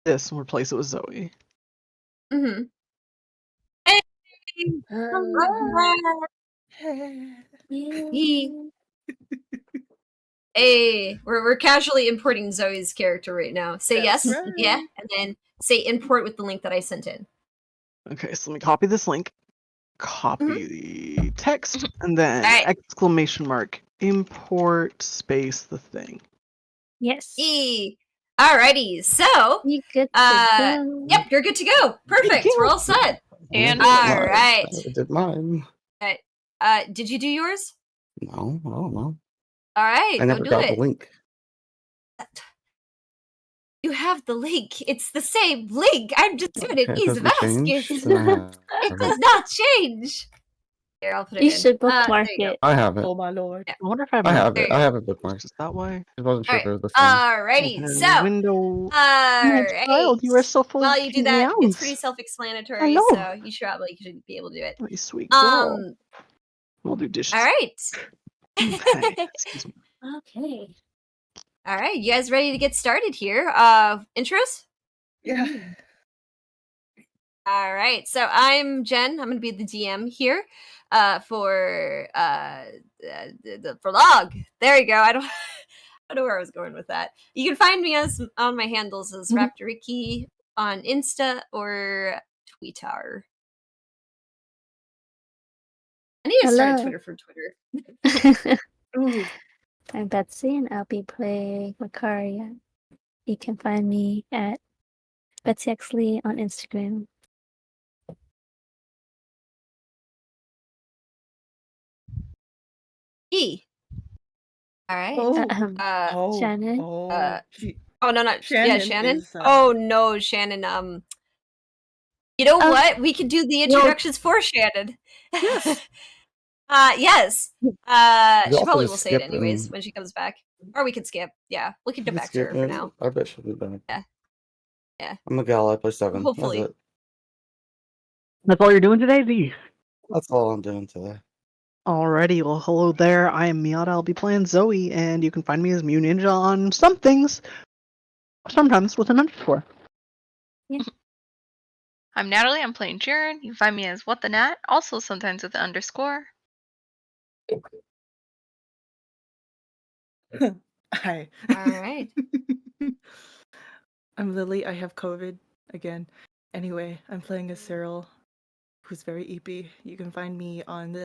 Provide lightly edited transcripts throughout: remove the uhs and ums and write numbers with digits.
this and replace it with Zoe. Mm-hmm. Hey! Hey, we're casually importing Zoe's character right now. Say yes, yeah, and then say import with the link that I sent in. Okay, so let me copy this link, copy the text, and then exclamation mark import space the thing. Yes. Alrighty, so you good to go? Yep, you're good to go. Perfect. We're all set. And all right. I did mine. Did you do yours? No, I don't know. All right, I never go do got it. the link. You have the link. It's the same link. I'm just doing an ease of Change? It does not change. Here, I'll put it You in. should bookmark it. I have it. Oh my lord. I wonder if I have I have it. I have it bookmarked. Is that way? I wasn't sure if it was the same. Alrighty, so window. alright. Child, you are so full While of you do that, meows. it's pretty self-explanatory, Hello. so you should be able to do it. My sweet girl. We'll do dishes. Alright. Excuse me. Okay. Alright, you guys ready to get started here? Intros? Yeah. Alright, so I'm Jen. I'm gonna be the DM here for the prologue. There you go. I don't know where I was going with that. You can find me on my handles as Raptoriki on Insta or Twitter. I need to start a Twitter for Twitter. I'm Betsy, and I'll be playing Makaria. You can find me at BetsyXLee on Instagram. All right. Shannon. No, not Shannon. Shannon. Oh no, Shannon. You know what? We could do the introductions for Shannon. Yes. Yes. She probably will say it anyways when she comes back, or we could skip. Yeah, we can come back to her for now. I bet she'll be back. Yeah. I'm a gal. I play 7. Hopefully. That's all you're doing today, V? That's all I'm doing today. Alrighty, well, hello there. I am Miata. I'll be playing Zoe, and you can find me as Mew Ninja on some things, sometimes with an underscore. Yeah. I'm Natalie. I'm playing Jaren. You can find me as What the Nat, also sometimes with an underscore. Hi. All right. I'm Lily. I have COVID again. Anyway, I'm playing as Cyril, who's very eepy. You can find me on the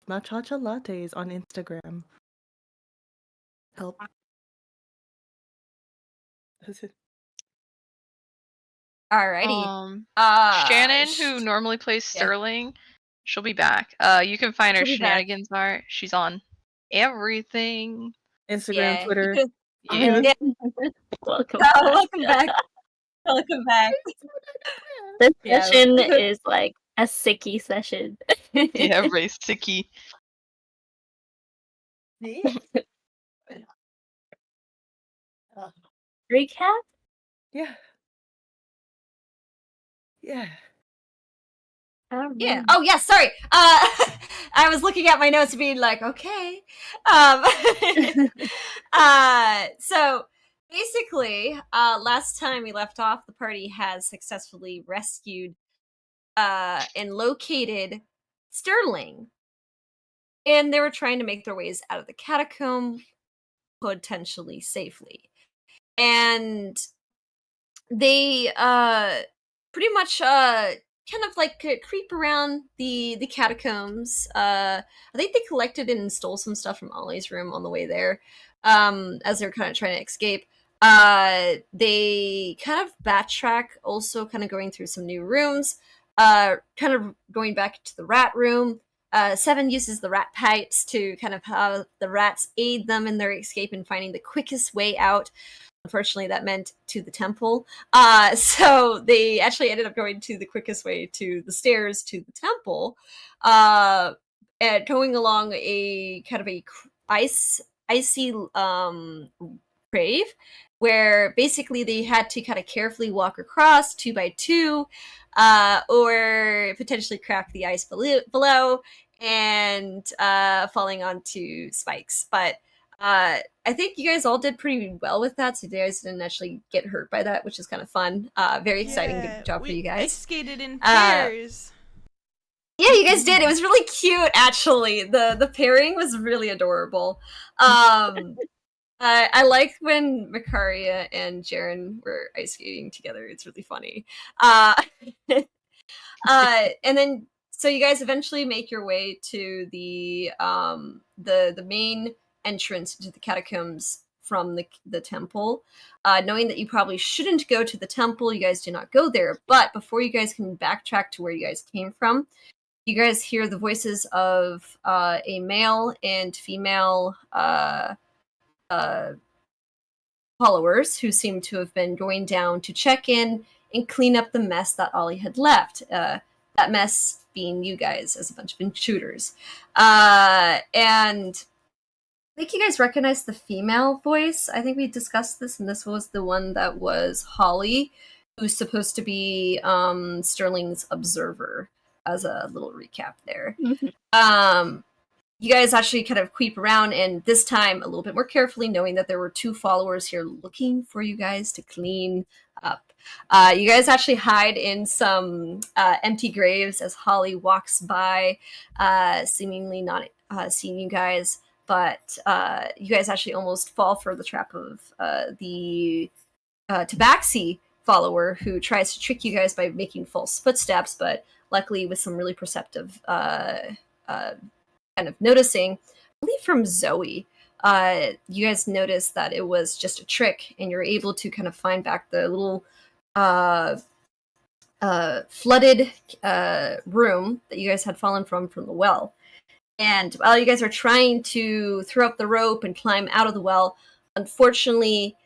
Machacha Lattes on Instagram. Help. Alrighty. Shannon, who normally plays Sterling, she'll be back. You can find her shenanigans art. She's on everything. Instagram, Twitter. Yeah. Welcome back. Welcome back. This session is like a sicky session. Yeah, very sicky. Recap? Yeah. Yeah. Yeah. Oh, yeah. Sorry. I was looking at my notes, being like, okay. So basically, last time we left off, the party has successfully rescued and located Sterling, and they were trying to make their ways out of the catacomb potentially safely, and they pretty much kind of like creep around the catacombs. I think they collected and stole some stuff from Ollie's room on the way there, as they're kind of trying to escape. They kind of backtrack, also kind of going through some new rooms, kind of going back to the rat room. 7 uses the rat pipes to kind of have the rats aid them in their escape and finding the quickest way out. Unfortunately, that meant to the temple. So they actually ended up going to the quickest way to the stairs to the temple, and going along a kind of a icy grave, where basically they had to kind of carefully walk across 2 by 2, or potentially crack the ice below and falling onto spikes. But I think you guys all did pretty well with that, so you guys didn't actually get hurt by that, which is kind of fun. Very exciting. Good job for you guys. Ice skated in pairs. Yeah, you guys did. It was really cute, actually. The pairing was really adorable. I like when Makaria and Jaren were ice skating together. It's really funny. And then so you guys eventually make your way to the main entrance to the catacombs from the temple. Knowing that you probably shouldn't go to the temple, you guys do not go there. But before you guys can backtrack to where you guys came from, you guys hear the voices of a male and female followers who seem to have been going down to check in and clean up the mess that Ollie had left. That mess being you guys as a bunch of intruders. And I think you guys recognize the female voice. I think we discussed this, and this was the one that was Holly, who's supposed to be Sterling's observer, as a little recap there. You guys actually kind of creep around, and this time a little bit more carefully, knowing that there were 2 followers here looking for you guys to clean up. You guys actually hide in some empty graves as Holly walks by, seemingly not seeing you guys, but you guys actually almost fall for the trap of the Tabaxi follower, who tries to trick you guys by making false footsteps, but luckily with some really perceptive kind of noticing, I believe from Zoe, you guys noticed that it was just a trick, and you're able to kind of find back the little flooded room that you guys had fallen from the well. And while you guys are trying to throw up the rope and climb out of the well, unfortunately,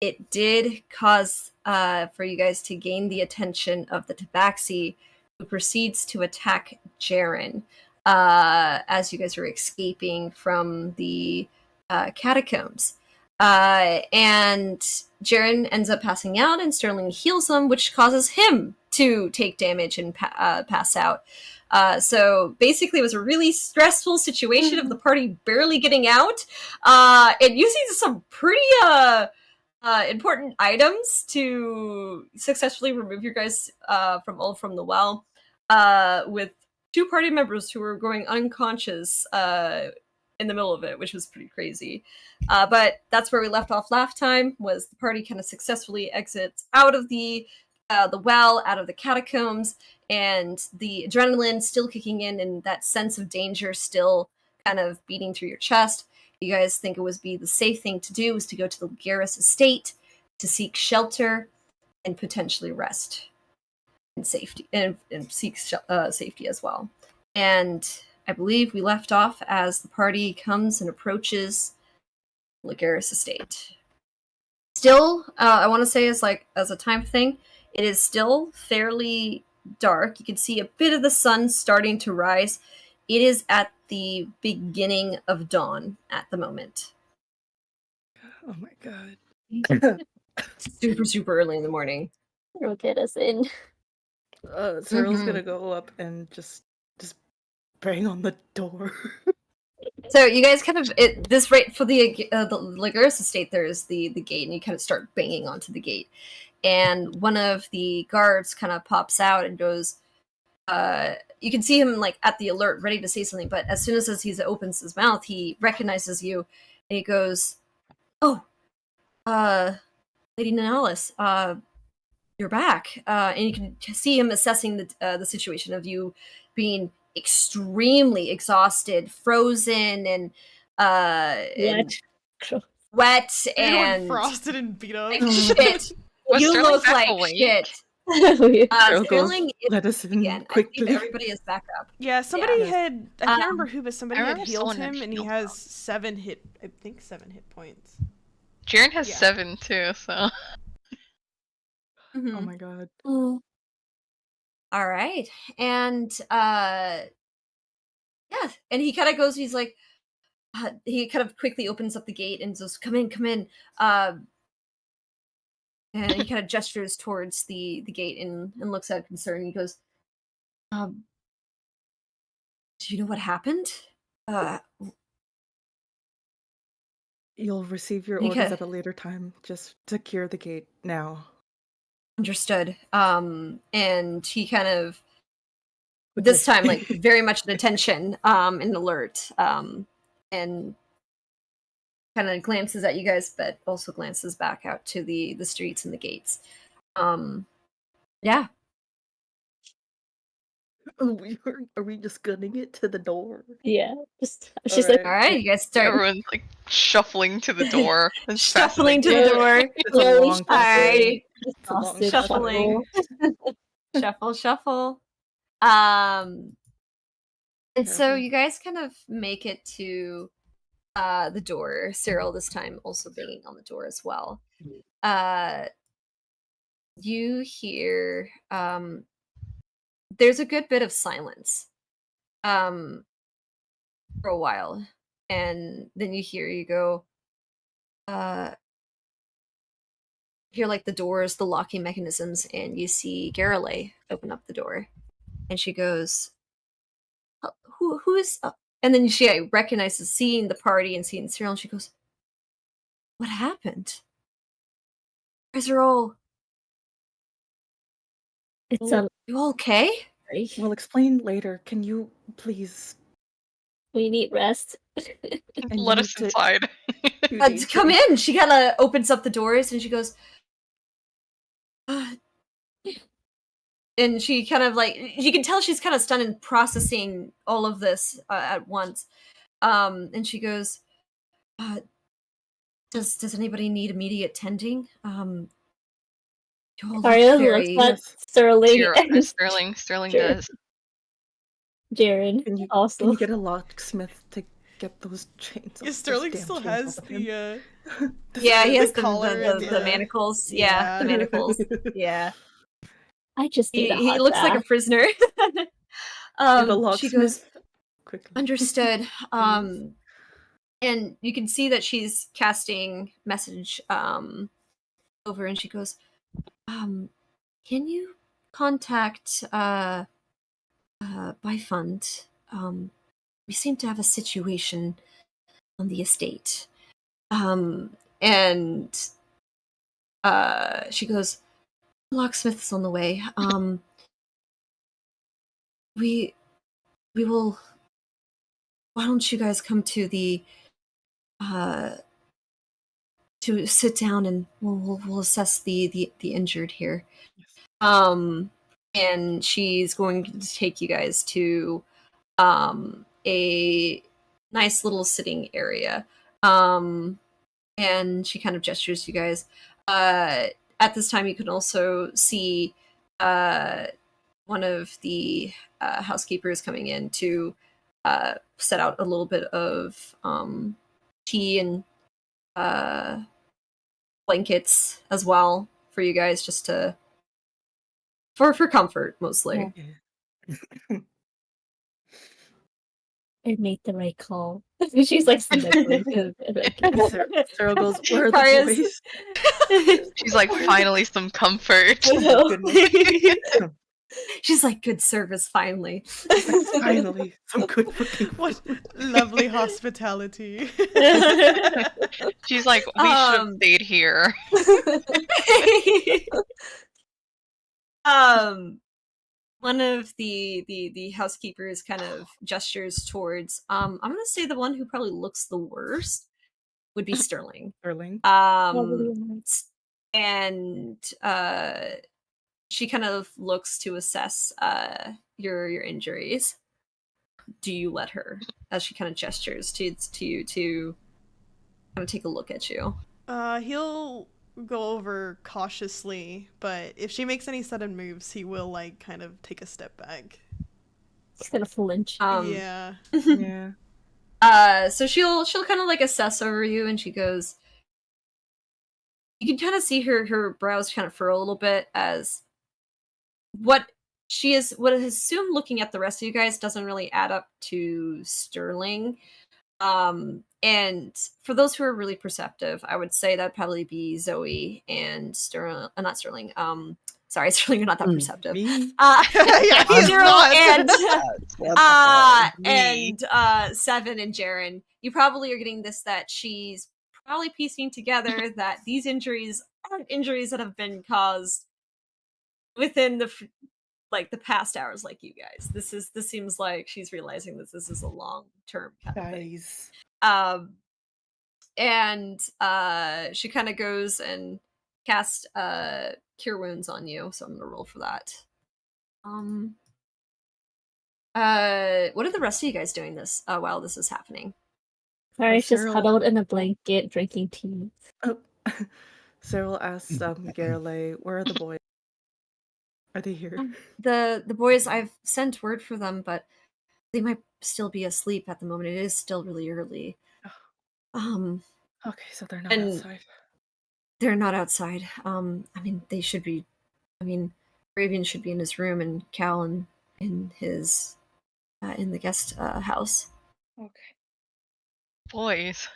it did cause for you guys to gain the attention of the Tabaxi, who proceeds to attack Jaren as you guys are escaping from the catacombs. And Jaren ends up passing out, and Sterling heals him, which causes him to take damage and pass out. So basically, it was a really stressful situation of the party barely getting out, and using some pretty important items to successfully remove your guys from the well, with 2 party members who were going unconscious in the middle of it, which was pretty crazy. But that's where we left off last time, was the party kind of successfully exits out of the well, out of the catacombs, and the adrenaline still kicking in, and that sense of danger still kind of beating through your chest. You guys think it would be the safe thing to do was to go to the Legyris estate to seek shelter and potentially rest and safety, and seek safety as well. And I believe we left off as the party comes and approaches Legyris estate. Still, I want to say as a time thing, it is still fairly dark. You can see a bit of the sun starting to rise. It is at the beginning of dawn at the moment. Oh my god. Super, super early in the morning. It'll get us in. Cyril's gonna go up and just bang on the door. So you guys kind of this right for the Legyris estate. There is the gate, and you kind of start banging onto the gate, and one of the guards kind of pops out and goes. You can see him like at the alert, ready to say something, but as soon as he opens his mouth, he recognizes you, and he goes, "Oh, Lady Nanalis, you're back." And you can see him assessing the situation of you being extremely exhausted, frozen, and wet, and frosted and beat up. shit. Was You Sterling look back like awake? shit. Girl goes, Sterling is let us in again. I quickly. believe everybody is back up. Yeah, somebody Yeah. had. I can't remember who, but somebody I had remember healed someone had him, and he healed has him. 7 hit points. Jaren has Yeah. 7 too, so. Oh my god. All right, and yeah, and he kind of goes. He's like, he kind of quickly opens up the gate and says, "Come in, come in." And he kind of gestures towards the gate and looks at concern. He goes, "Do you know what happened? You'll receive your orders at a later time. Just secure the gate now. Understood. And he kind of this time like very much an attention and alert and kind of glances at you guys, but also glances back out to the streets and the gates. Yeah. Are we just gunning it to the door? Yeah, she's like, All right, you guys start Everyone's like shuffling to the door. as fast as shuffling to they the can. door. It's a long All right, It's a long Exhausted, shuffling. Shuffle. And so Careful. you guys kind of make it to the door. Cyril this time also banging on the door as well. You hear there's a good bit of silence for a while, and then you go hear like the doors, the locking mechanisms, and you see Garrelay open up the door, and she goes, who is and then she recognizes seeing the party and seeing Cyril, and she goes, what happened? You guys are all it's you all okay? We'll explain later. Can you please? we need rest. And Let you us need to- inside. you To need come to- in. She kind of opens up the doors and she goes, and she kind of like, you can tell she's kind of stunned and processing all of this at once. And she goes, does anybody need immediate tending? You all look Arya very- looks at Sterling Here, and Sterling Sure. does. Jaren Can you also. get a locksmith to get those chains? Yeah, those Sterling damn still chains has off of him? yeah, he has the collar and the manacles. Yeah, the manacles. Yeah. I just need a He hot looks like a bath. prisoner. Get a She goes, locksmith quickly. understood. And you can see that she's casting message over, and she goes, can you contact Byfund? We seem to have a situation on the estate. And she goes, locksmith's on the way. We will. Why don't you guys come to the to sit down, and we'll assess the injured here. And she's going to take you guys to a nice little sitting area. And she kind of gestures to you guys. At this time, you can also see one of the housekeepers coming in to set out a little bit of tea and blankets as well for you guys, just to for comfort mostly. I made the right call. She's like sniffling. Cyril goes, where are the Karia's- boys? She's like, finally some comfort. Oh, goodness. She's like, good service, finally. Finally, some good fucking What lovely hospitality. She's like, we should have stayed here. One of the housekeepers kind of gestures towards I'm gonna say the one who probably looks the worst would be Sterling. Sterling. And she kind of looks to assess your injuries. Do you let her, as she kind of gestures to you to kind of take a look at you? He'll go over cautiously, but if she makes any sudden moves, he will like kind of take a step back. He's gonna flinch. Yeah. Yeah. So she'll kind of like assess over you, and she goes, you can kind of see her brows kind of furrow a little bit, as what is assumed looking at the rest of you guys doesn't really add up to Sterling. And for those who are really perceptive, I would say that'd probably be Zoe and Sterling, not Sterling. Sorry, Sterling, you're not that perceptive. Me? Yeah, he's Zero not. and Seven and Jaren, you probably are getting this, that she's probably piecing together that these injuries aren't injuries that have been caused within the past hours, like you guys. This seems like she's realizing that this is a long-term kind of thing. Guys. And she kind of goes and casts Cure Wounds on you, so I'm gonna roll for that. What are the rest of you guys doing this while this is happening? Kari's just Cyril- huddled in a blanket drinking tea. Oh, Cyril asks Garrelay, where are the boys? Are they here? The boys, I've sent word for them, but they might still be asleep at the moment. It is still really early. Okay, so they're not and outside. They're not outside. I mean, they should be. I mean, Raven should be in his room, and Cal in his in the guest house. Okay. Boys.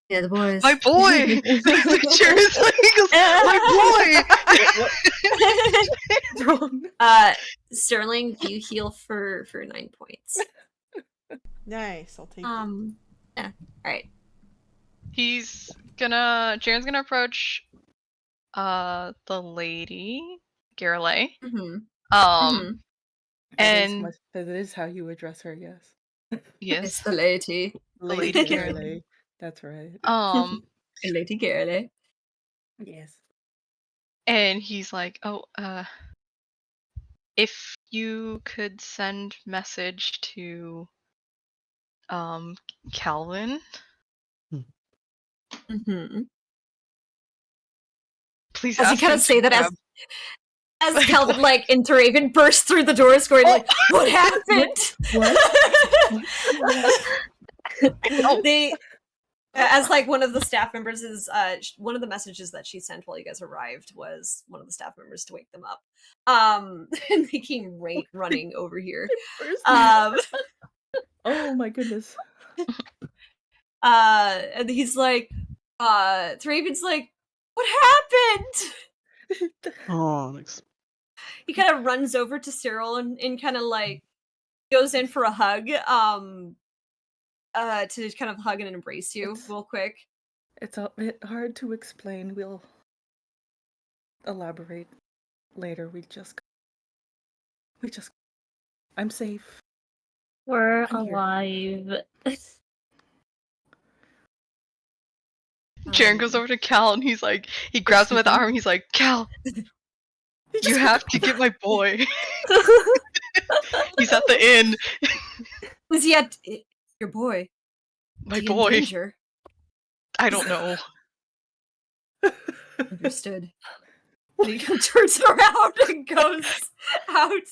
Yeah, the boys. My boy! Seriously, my What's wrong? Sterling, you heal for 9 points. Nice, I'll take it. Yeah. Alright. Jaren's gonna approach the lady, Garrelay. And that is how you address her, yes. yes. It's the lady. Lady Garrelay. That's right. Lady Garrelay. Yes. And he's like, "Oh, if you could send message to Calvin, please As ask you kind him of say to that grab as my Calvin boy." like into Raven bursts through the doors going like, what happened? What? They as like one of the staff members is one of the messages that she sent while you guys arrived was one of the staff members to wake them up. And they came running over here. Oh my goodness. And he's like, Raven's like, what happened? Oh, He kind of runs over to Cyril and kind of like goes in for a hug, to kind of hug and embrace you real quick. It's a bit hard to explain. We'll elaborate later. I'm safe. We're I'm here. alive. Jaren goes over to Cal and he grabs him by the arm. He's like, "Cal, you have to get my boy. He's at the inn." Was he at your boy? My Is he in boy. danger? I don't know. Understood. And he turns around and goes out.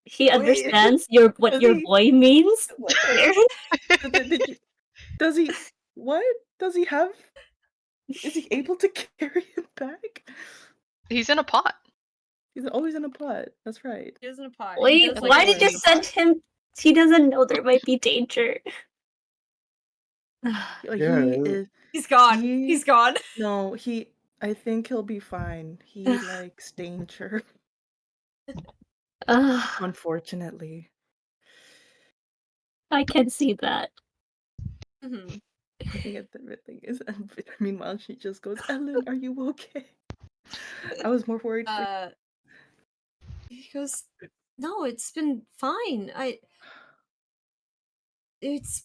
He understands what your boy means. Does he? What does he have? Is he able to carry him back? He's in a pot. He's always in a pot. That's right. He is in a pot. Wait, why did you send him? He doesn't know there might be danger. He's gone. He's gone. No, I think he'll be fine. He likes danger. Unfortunately. I can see that. The thing is, meanwhile, she just goes, "Ellen, are you okay?" I was more worried. He goes, "No, it's been fine. I've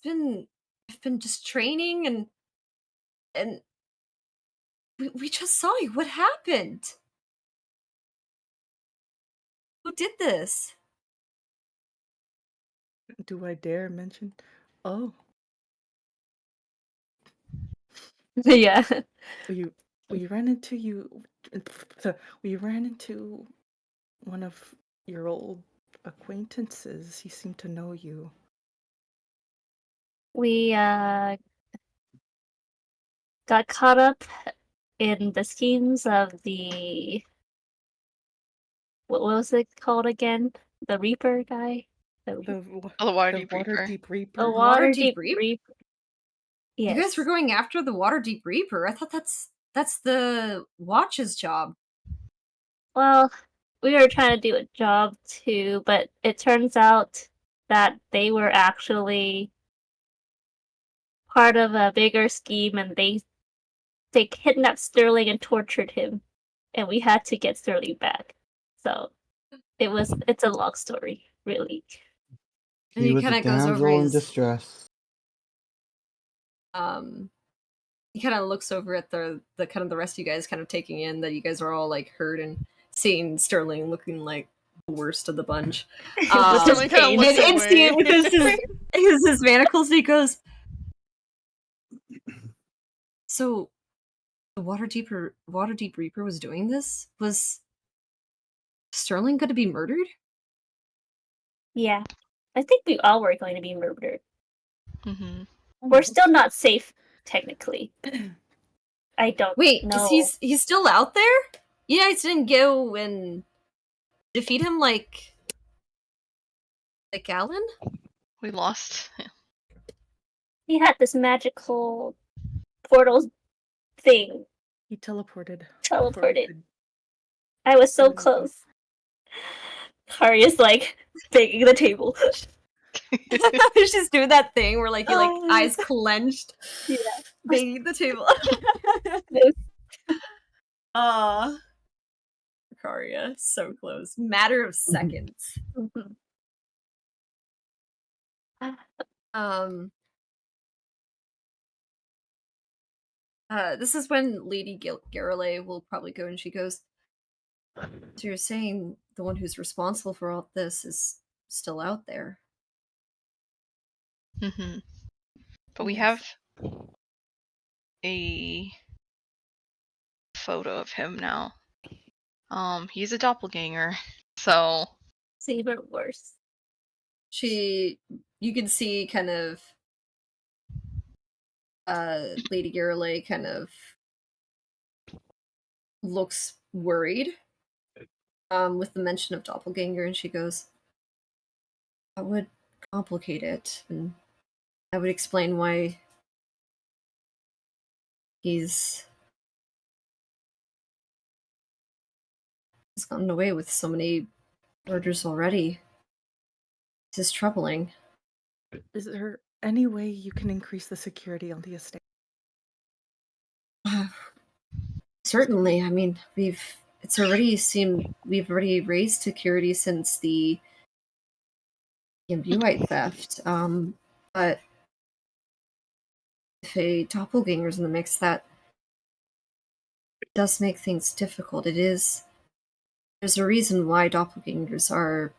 been just training and we just saw you. What happened? Who did this?" Do I dare mention? Oh. Yeah. We ran into one of your old acquaintances. He seemed to know you. We got caught up in the schemes of what was it called again? The Reaper guy? The Waterdeep Reaper. The Waterdeep Reaper. Yes. You guys were going after the Waterdeep Reaper. I thought that's the Watch's job. Well, we were trying to do a job too, but it turns out that they were actually part of a bigger scheme, and they kidnapped Sterling and tortured him, and we had to get Sterling back. So it's a long story, really. And He he was a kind of goes over damsel in his distress. he kind of looks over at the kind of the rest of you guys, kind of taking in that you guys are all like hurt and seeing Sterling looking like the worst of the bunch. Sterling kind of and looks away. with his manacles, he goes, "So the Waterdeep Reaper was doing this? Was Sterling going to be murdered?" Yeah, I think we all were going to be murdered. Mm-hmm. We're still not safe, technically. I don't Wait, know. is he's still out there? You guys didn't go and defeat him like Alan? We lost. He had this magical portal thing. He teleported. Teleported. I was so close. Karya's like banging the table. She's doing that thing where like you like eyes clenched. Yeah. Banging the table. Karya, so close. Matter of seconds. This is when Lady Garrelay will probably go, and she goes, "So you're saying the one who's responsible for all this is still out there?" Mm-hmm. But we have a photo of him now. He's a doppelganger, so It's even worse. You can see kind of Lady Garrelay kind of looks worried with the mention of doppelganger, and she goes, "That would complicate it, and that would explain why he's gotten away with so many murders already. This is troubling." Is there any way you can increase the security on the estate? Certainly. I mean, we've already raised security since the imbuite theft. But if a doppelganger's in the mix, that does make things difficult. There's a reason why doppelgangers are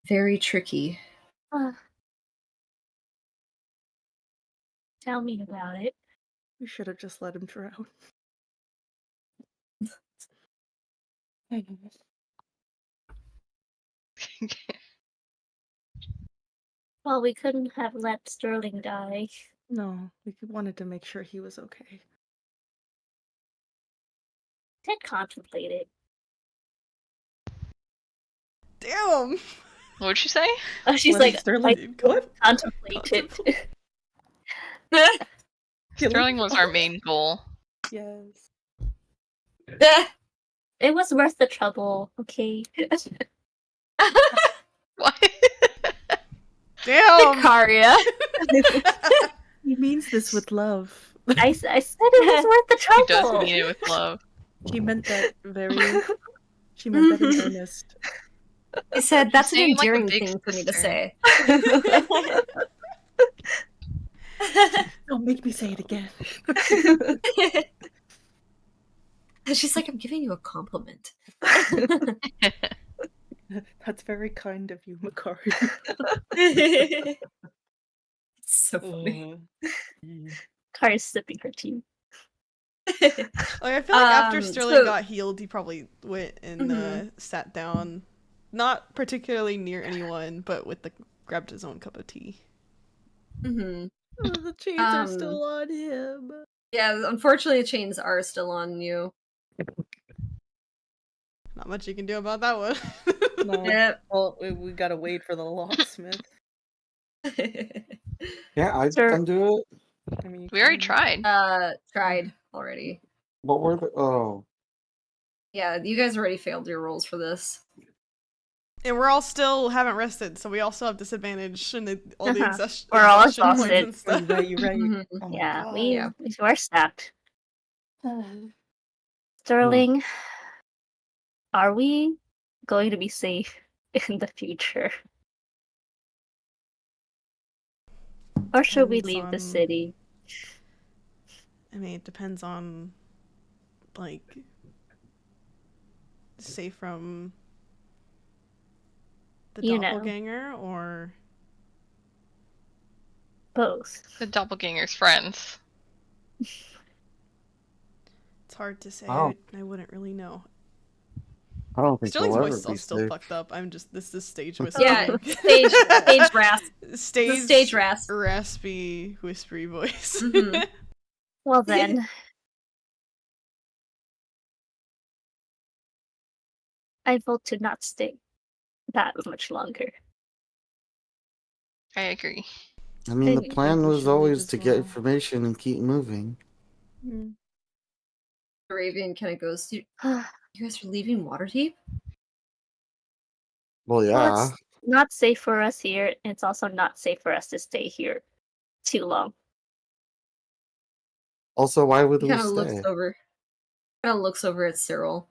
very tricky. Tell me about it. We should have just let him drown. Well, we couldn't have let Sterling die. No, we wanted to make sure he was okay. Did contemplate it. Damn. what'd she say? Oh, she's What like, did Sterling contemplate it. Sterling was our main goal. Yes. It was worth the trouble, okay? What? Damn. Karya. He means this with love. I said it was worth the He trouble. does mean it with love. She meant that She meant that in earnest. I said that's an saying like a endearing big thing for me to sister. say. Don't make me say it again. She's like, "I'm giving you a compliment." That's very kind of you, Makari. It's so funny. Kara's sipping her tea. Like, I feel like after Sterling so- got healed, he probably went and sat down, not particularly near anyone, but grabbed his own cup of tea. Mm-hmm. Oh, the chains are still on him. Yeah, unfortunately, the chains are still on you. Not much you can do about that one. No. Yep. Well, we gotta wait for the locksmith. Yeah, I Sir. can do it. I mean, you We already can. tried. Tried already. What were the? Oh, Yeah, you guys already failed your rolls for this. And we're all still haven't rested, so we also have disadvantage in all the We're all exhaustion points exhausted. and stuff. You're right. Mhm. Oh my Yeah, god. we were stacked. Sterling, are we going to be safe in the future? Or should we Depends leave the on- city? I mean, it depends on, like, say from the You know. doppelganger or Both. The doppelganger's friends. it's hard to say. Oh. I wouldn't really know. I don't think Sterling's we'll voice ever is all be still safe. fucked up. I'm just this stage Yeah, whispering. stage rasp. Stage stage rasp. raspy whispery voice. Mhm. Well then. I vote to not stay that much longer. I agree. I mean, the I plan we was should leave always as to get well. information and keep moving. Raven kind of goes, "You guys are leaving Waterdeep?" Well, Well, yeah. it's not safe for us here, and it's also not safe for us to stay here too long. Also, why would He we kind of looks stay? over at Cyril.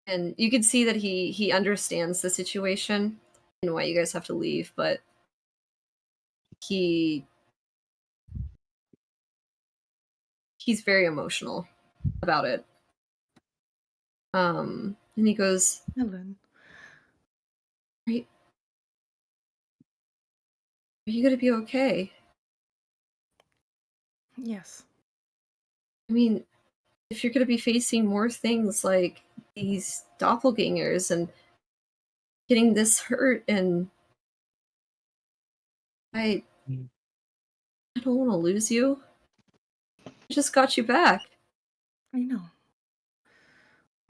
And you can see that he understands the situation and why you guys have to leave, but he's very emotional about it. And he goes, Helen. Are you gonna be okay? Yes. I mean, if you're gonna be facing more things like these doppelgangers and getting this hurt, and I don't want to lose you. I just got you back. I know.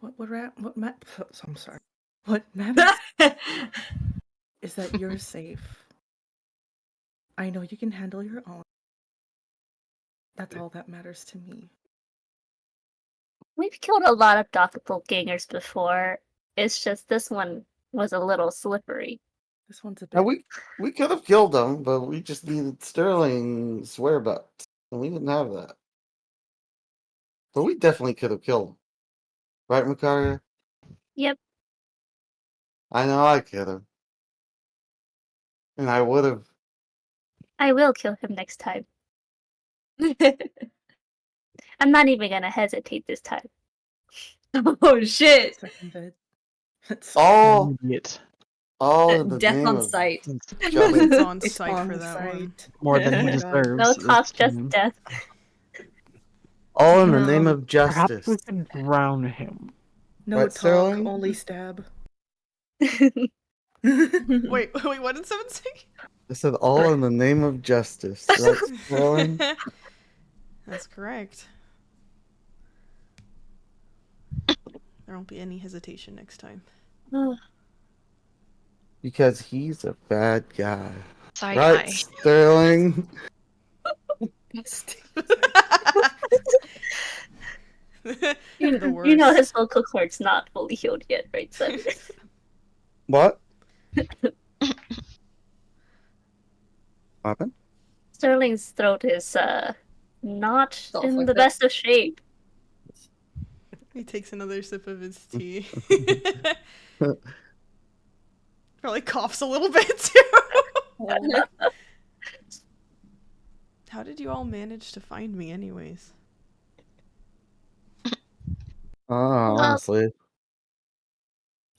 I'm sorry. What matters is that you're safe. I know you can handle your own. That's all that matters to me. We've killed a lot of doppelgangers before. It's just this one was a little slippery. This one's a Now, bit. we could have killed them, but we just needed Sterling's whereabouts, and we didn't have that. But we definitely could have killed him. Right, Makaria? Yep. I know I could have. And I would have. I will kill him next time. I'm not even gonna hesitate this time. Oh shit! Seconded. All Idiot. in the Death name on of sight. It's justice. on It's site for on that site. one. More than Oh he my God. deserves. No this talk, just time. death. All in the name No. of Perhaps justice. we can drown him. No Right, talk, Sterling? only stab. Wait, what did someone say? I said all in the name of justice. Right, Sterling? That's correct. There won't be any hesitation next time. Because he's a bad guy. Side Right, eye. Sterling? You The you know worst. his vocal cord's not fully healed yet, right, Seven? What? Happened? Sterling's throat is not all in fucked the up. best of shape. He takes another sip of his tea. Probably coughs a little bit too. How did you all manage to find me, anyways? Oh, honestly.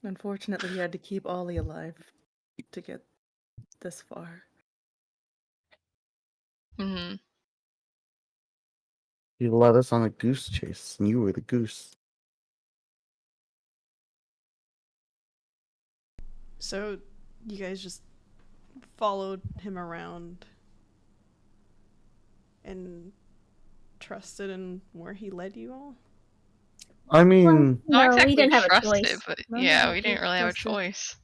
Unfortunately, he had to keep Ollie alive to get this far. Hmm. You led us on a goose chase, and you were the goose. So, you guys just followed him around and trusted in where he led you all? I mean, Not No, exactly we didn't have a trusted, choice. but No, yeah, no, we didn't really have a trusted. choice.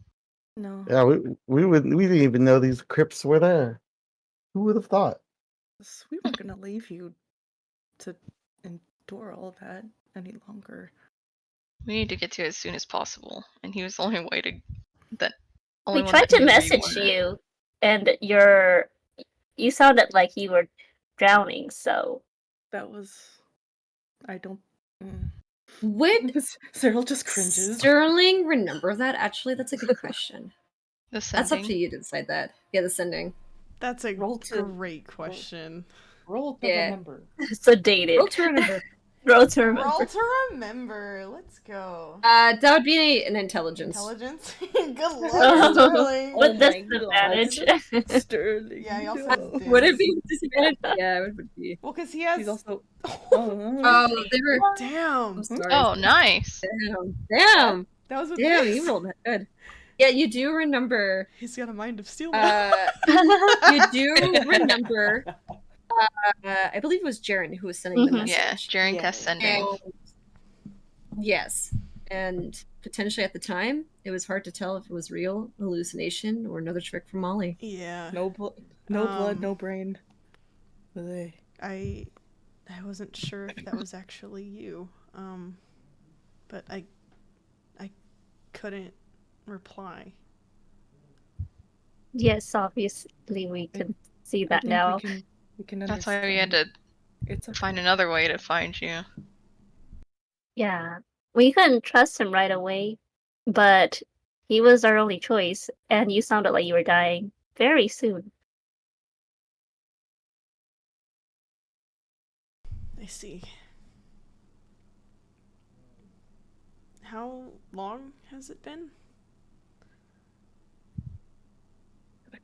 No. yeah, we didn't even know these crypts were there. Who would have thought? We weren't gonna leave you to endure all that any longer. We need to get to it as soon as possible. And he was the only way to that. We Only one tried that to knew where message were. you, and you sounded like you were drowning. So That was. I don't. Would Cyril just cringes. Sterling remember that? Actually, that's a good question. The That's up to sending. you to decide that. Yeah, the sending. That's a Roll to- great question. Roll to Yeah. remember. sedated. Roll to remember. Roll to remember. Roll to remember. Let's go. That would be an intelligence. Intelligence. Good luck, Oh, Sterling. With Oh this my advantage. Sterling. Yeah, he also no. has Would it diz. be disadvantage? Yeah, it would be. Well, because he has. He's also. Oh, they were. Damn. I'm sorry. Oh, nice. Damn. That was with Damn, diz. you rolled that good. Yeah, you do remember. He's got a mind of steel now. You do remember. I believe it was Jaren who was sending the Mhm. message. Yeah, Jaren Yeah. cast sending. And yes, and potentially at the time, it was hard to tell if it was real, hallucination, or another trick from Molly. Yeah. No blood, Um, no brain. Ugh. I wasn't sure if that was actually you. But I couldn't reply. Yes, obviously we can see I that think now. we can That's understand. why we had to It's okay. find another way to find you. Yeah, we couldn't trust him right away, but he was our only choice, and you sounded like you were dying very soon. I see. How long has it been?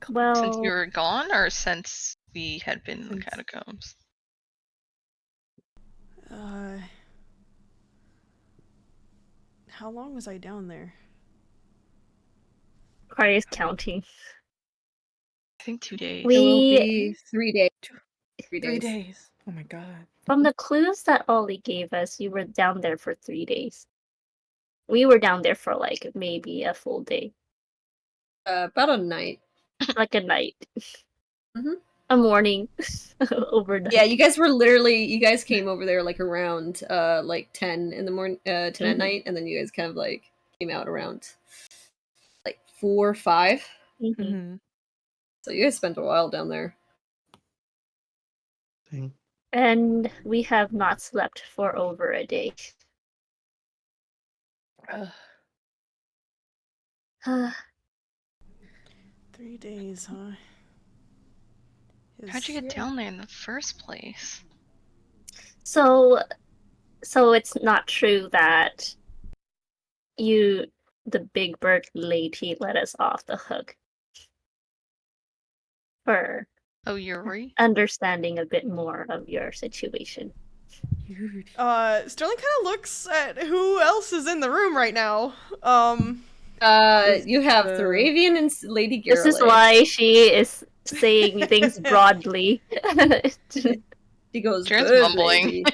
Since Well, we were gone, or since we had been in the Since- catacombs? How long was I down there? Kari's counting. I think 2 days. It will We, be 3 days. 3 3 days. days. Oh my god. from the clues that Ollie gave us, you were down there for 3 days. We were down there for like maybe a full day, About a night. like a night, Mhm. a morning, overnight. Yeah, you guys came over there like around like 10 in the morning, 10 at Mhm. night, and then you guys kind of like came out around like 4 or 5. Mhm. Mm-hmm. So you guys spent a while down there. Dang. And we have not slept for over a day. 3 days, huh? How'd you get down there in the first place? So it's not true that the big bird lady, let us off the hook for Oh, Yuri? understanding a bit more of your situation. Huge. Sterling kind of looks at who else is in the room right now. You have Thravian and Lady Garrett. This is why she is saying things broadly. She goes, Jaren's "Good mumbling. lady."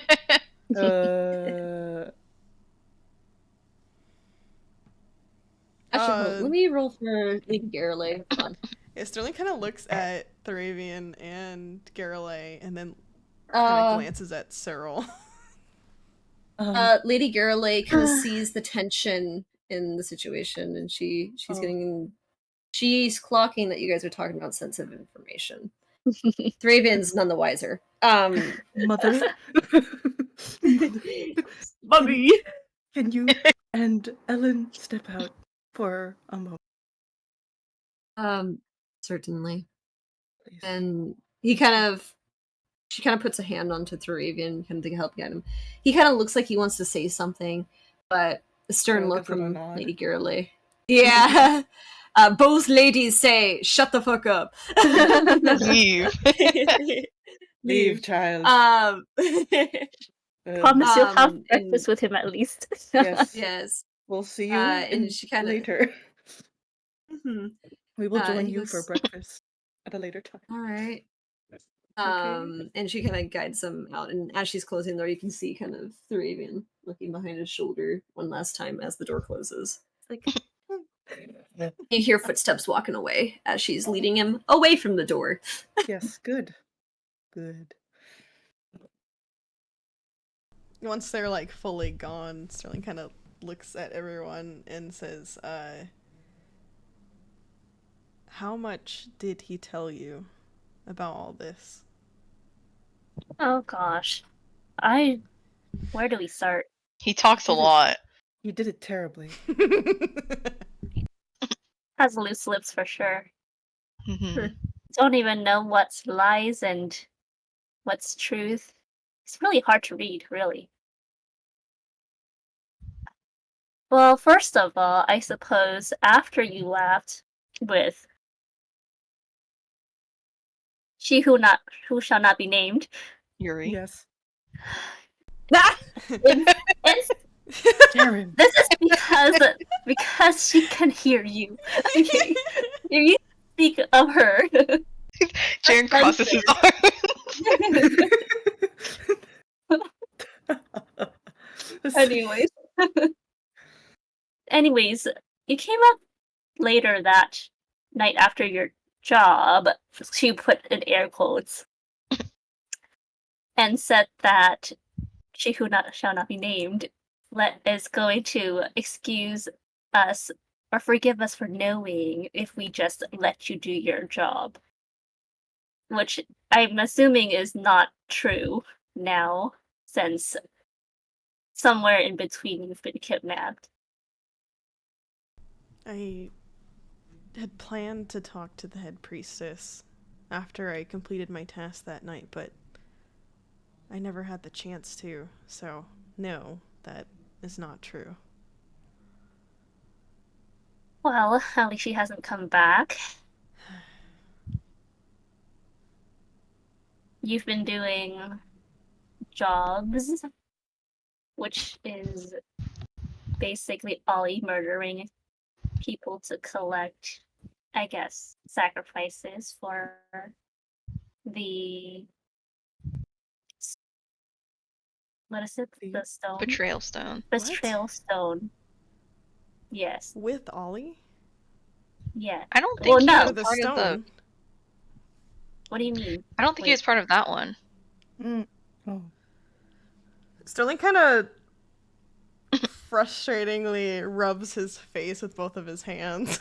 Actually, let me roll for Lady Garrett. Hold on. Yeah, Sterling kind of looks at Thravian and Garrelay and then kind of glances at Cyril. Lady Garrett kind of sees the tension in the situation, and she's clocking that you guys are talking about sensitive information. Thravian's none the wiser. Mother. Mommy. Can you and Ellen step out for a moment? Certainly. Please. And she kind of puts a hand onto Thravian, kind of to help get him. He kind of looks like he wants to say something, but a stern Yeah, look gives it a from nod. Lady Garrett. Yeah. Both ladies say, "Shut the fuck up." Leave. Leave, child. Promise you'll have and- breakfast with him at least. Yes. Yes. We'll see you and she kinda- later. Mhm. We will join he you for goes- breakfast at a later time. All right. Okay. And she kind of guides him out, and as she's closing the door, you can see kind of Thravian looking behind his shoulder one last time as the door closes. Like, you hear footsteps walking away as she's leading him away from the door. Yes, good. Good. Once they're like fully gone, Sterling kind of looks at everyone and says, how much did he tell you about all this? Oh gosh. Where do we start? He talks a lot. You did it terribly. Has loose lips for sure. Mhm. Don't even know what's lies and what's truth. It's really hard to read, really. Well, first of all, I suppose after you left with she who shall not be named, Yuri. Yes. it's Darren. this is because she can hear you. Okay, if you speak of her. Jaren crosses his arms. Anyways, you came up later that night after your job. She put in air quotes and said that she who shall not be named is going to excuse us or forgive us for knowing if we just let you do your job. Which I'm assuming is not true now, since somewhere in between you've been kidnapped. I had planned to talk to the head priestess after I completed my task that night, but I never had the chance to, so no, that is not true. Well, at least she hasn't come back. You've been doing jobs, which is basically Ollie murdering people to collect, I guess, sacrifices for the what is it? The stone? Betrayal stone. Betrayal stone. Yes. With Ollie? Yeah. I don't Well, think he no. was Or the part of the. stone? What do you mean? I don't think he Wait. was part of that one. Oh. Sterling kind of frustratingly rubs his face with both of his hands.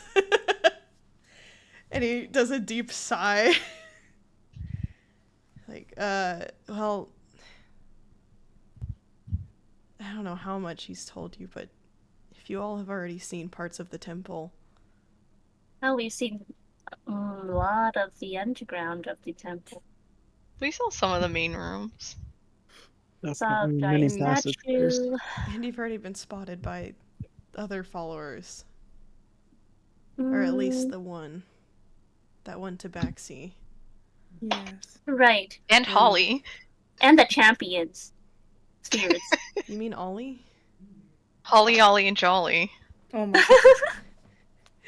And he does a deep sigh. Like, well, I don't know how much he's told you, but if you all have already seen parts of the temple. Oh, we've seen a lot of the underground of the temple. We saw some of the main rooms. Saw a Many giant passages. statue. And you've already been spotted by other followers. Or at least the one. That one tabaxi. Yes. Right. And Holly. And the champions. Spirits. You mean Ollie? Holly, Ollie, and Jolly. Oh my god.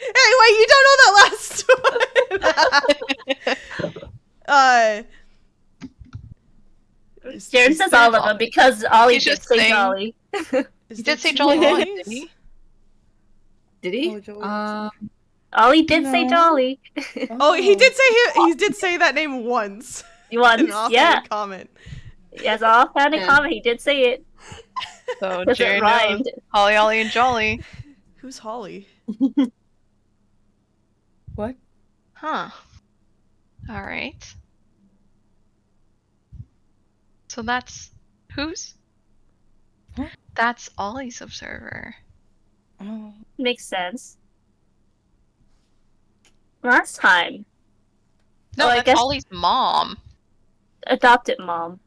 Hey, wait, you don't know that last one! Jaren says all of them because Ollie He's did just say saying- Jolly. He did say Jolly once, didn't he? Did he? Oh, Joey. Ollie did say No. Jolly. Oh, he did say that name once. Once, In an offhanded yeah. comment. As offhanded Yeah. comment, he did say it. So Because it Jaren knows. rhymed. Holly, Ollie, and Jolly. Who's Holly? What? Huh. Alright. So that's who's? Huh? That's Ollie's observer. Oh. Makes sense. Last time, No, I that's guess- Ollie's mom. adopted mom.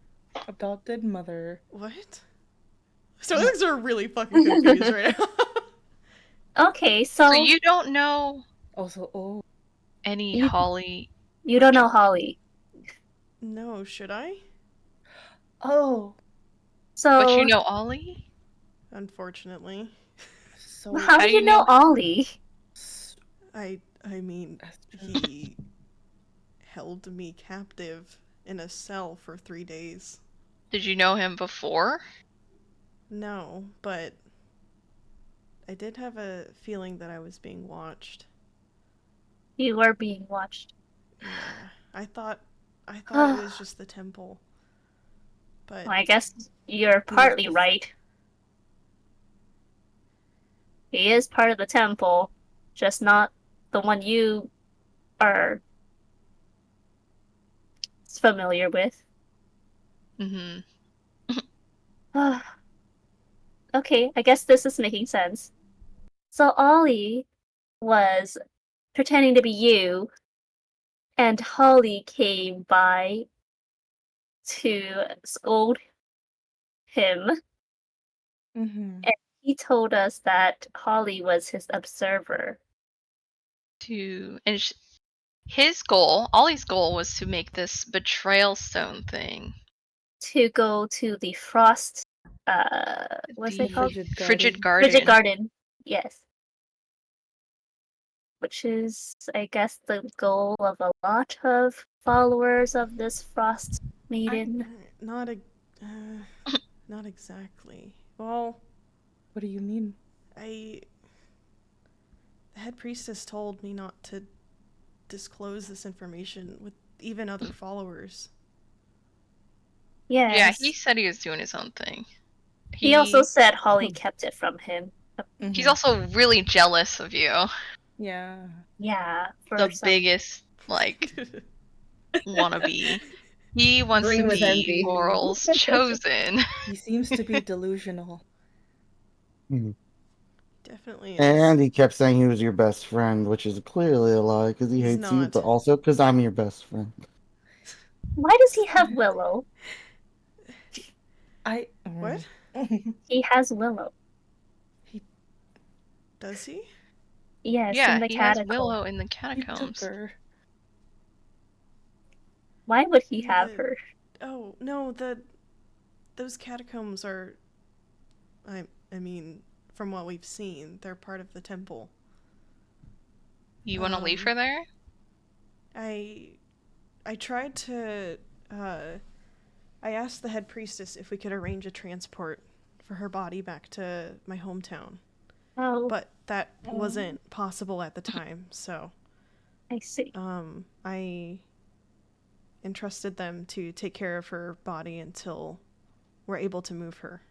Adopted mother. What? Sterling's are really fucking confused right now. Okay, so So you don't know Also, oh. any You- Holly. you don't know Holly. No, should I? Oh. So But you know Ollie? Unfortunately. So how do do you you know know- Ollie? I mean, he held me captive in a cell for 3 days. Did you know him before? No, but I did have a feeling that I was being watched. You were being watched. Yeah. I thought it was just the temple. But Well, I guess you're partly right. He is part of the temple, just not the one you are familiar with. Mm-hmm. Okay, I guess this is making sense. So Ollie was pretending to be you, and Holly came by to scold him. Mm-hmm. And he told us that Holly was his observer. His goal, Ollie's goal, was to make this betrayal stone thing. To go to the frost, what's it called? Frigid Garden. Frigid Garden, yes. Which is, I guess, the goal of a lot of followers of this frost maiden. Not exactly. Well, What do you mean? the head priestess told me not to disclose this information with even other followers. Yes. Yeah, he said he was doing his own thing. He also said Holly kept it from him. He's also really jealous of you. Yeah. Yeah, for The some... biggest, wannabe. He wants Green to with be envy. Laurel's chosen. He seems to be delusional. Definitely is. And he kept saying he was your best friend, which is clearly a lie because he He's hates you, not. but also because I'm your best friend. Why does he have Willow? What? He has Willow. Does he? Yes, Yeah, in the he has catacombs. Willow in the He took catacombs. her. Why would he have her? Oh no, those catacombs are. I mean, from what we've seen, they're part of the temple. You want to leave her there? I tried to. I asked the head priestess if we could arrange a transport for her body back to my hometown. Oh. But that wasn't possible at the time, so. I see. I entrusted them to take care of her body until we're able to move her.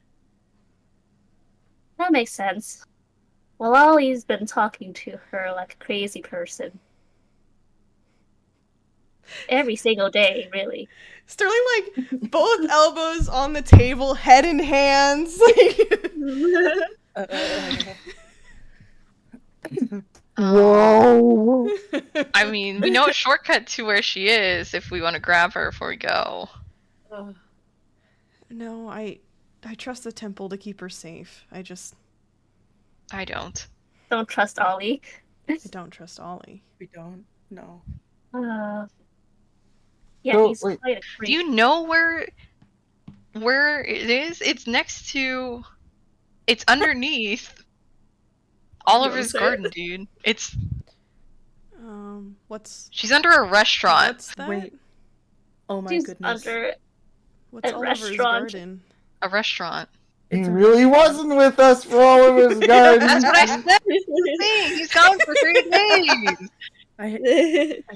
That makes sense. Well, Ollie's been talking to her like a crazy person. Every single day, really. Sterling, both elbows on the table, head in hands. Whoa! I mean, we know a shortcut to where she is if we want to grab her before we go. No, I trust the temple to keep her safe. I don't. Don't trust Ollie. I don't trust Ollie. We don't. No. Yeah, So, he's wait. quite a creep. Do you know where it is? It's next to. It's underneath Oliver's garden, dude. It's. What's She's under a restaurant. What's that? Wait. Oh my She's goodness. under What's a Oliver's restaurant. garden? A restaurant. He It's a really restaurant. wasn't with us for all of his garden. That's what I said. He's gone for 3 days.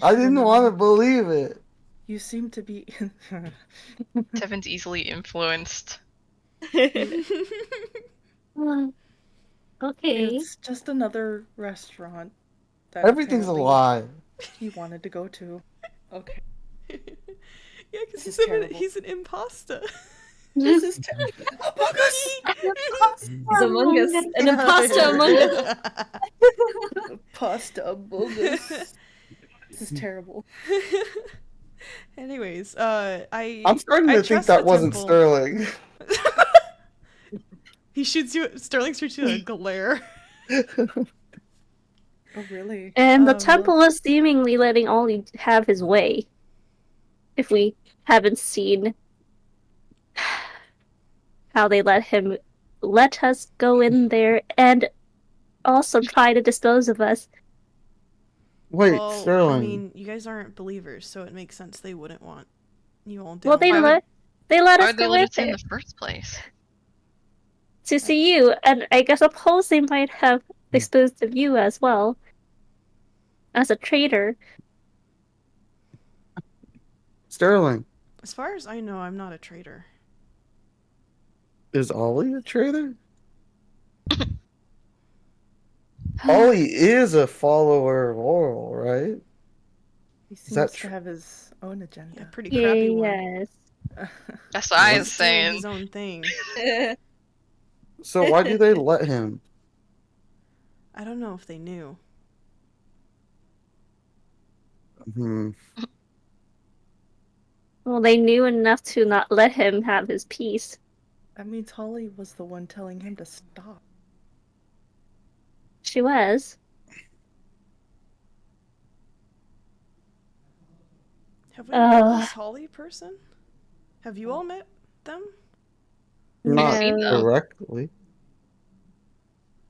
I didn't want to believe it. You seem to be. Tevin's easily influenced. Okay. It's just another restaurant. That Everything's a apparently lie. He wanted to go to. Okay. Yeah, because This is terrible. he's an imposter. This is terrible. Among Us! He's among us. An imposter among us. Pasta Among Us. This is terrible. Anyways, I'm starting to think trust that the wasn't temple. Sterling. He shoots you. Sterling shoots you a glare. Oh, really? And the temple is seemingly letting Ollie have his way. If we haven't seen how they let us go in there and also try to dispose of us. Wait, Well, Sterling. I mean, you guys aren't believers, so it makes sense they wouldn't want you all down. Well, they Why let Why us would they go let in us in there the first place? to see you, and I guess suppose they might have disposed of you as well as a traitor. Sterling. As far as I know, I'm not a traitor. Is Ollie a traitor? Ollie is a follower of Oral, right? He Is that seems to true? have his own agenda. Yeah, pretty crappy one. Yes. That's what I He's was doing saying. his own thing. So why do they let him? I don't know if they knew. Hmm. Well, they knew enough to not let him have his piece. That means Holly was the one telling him to stop. She was. Have we met Ugh. this Holly person? Have you all met them? Not seen them. directly.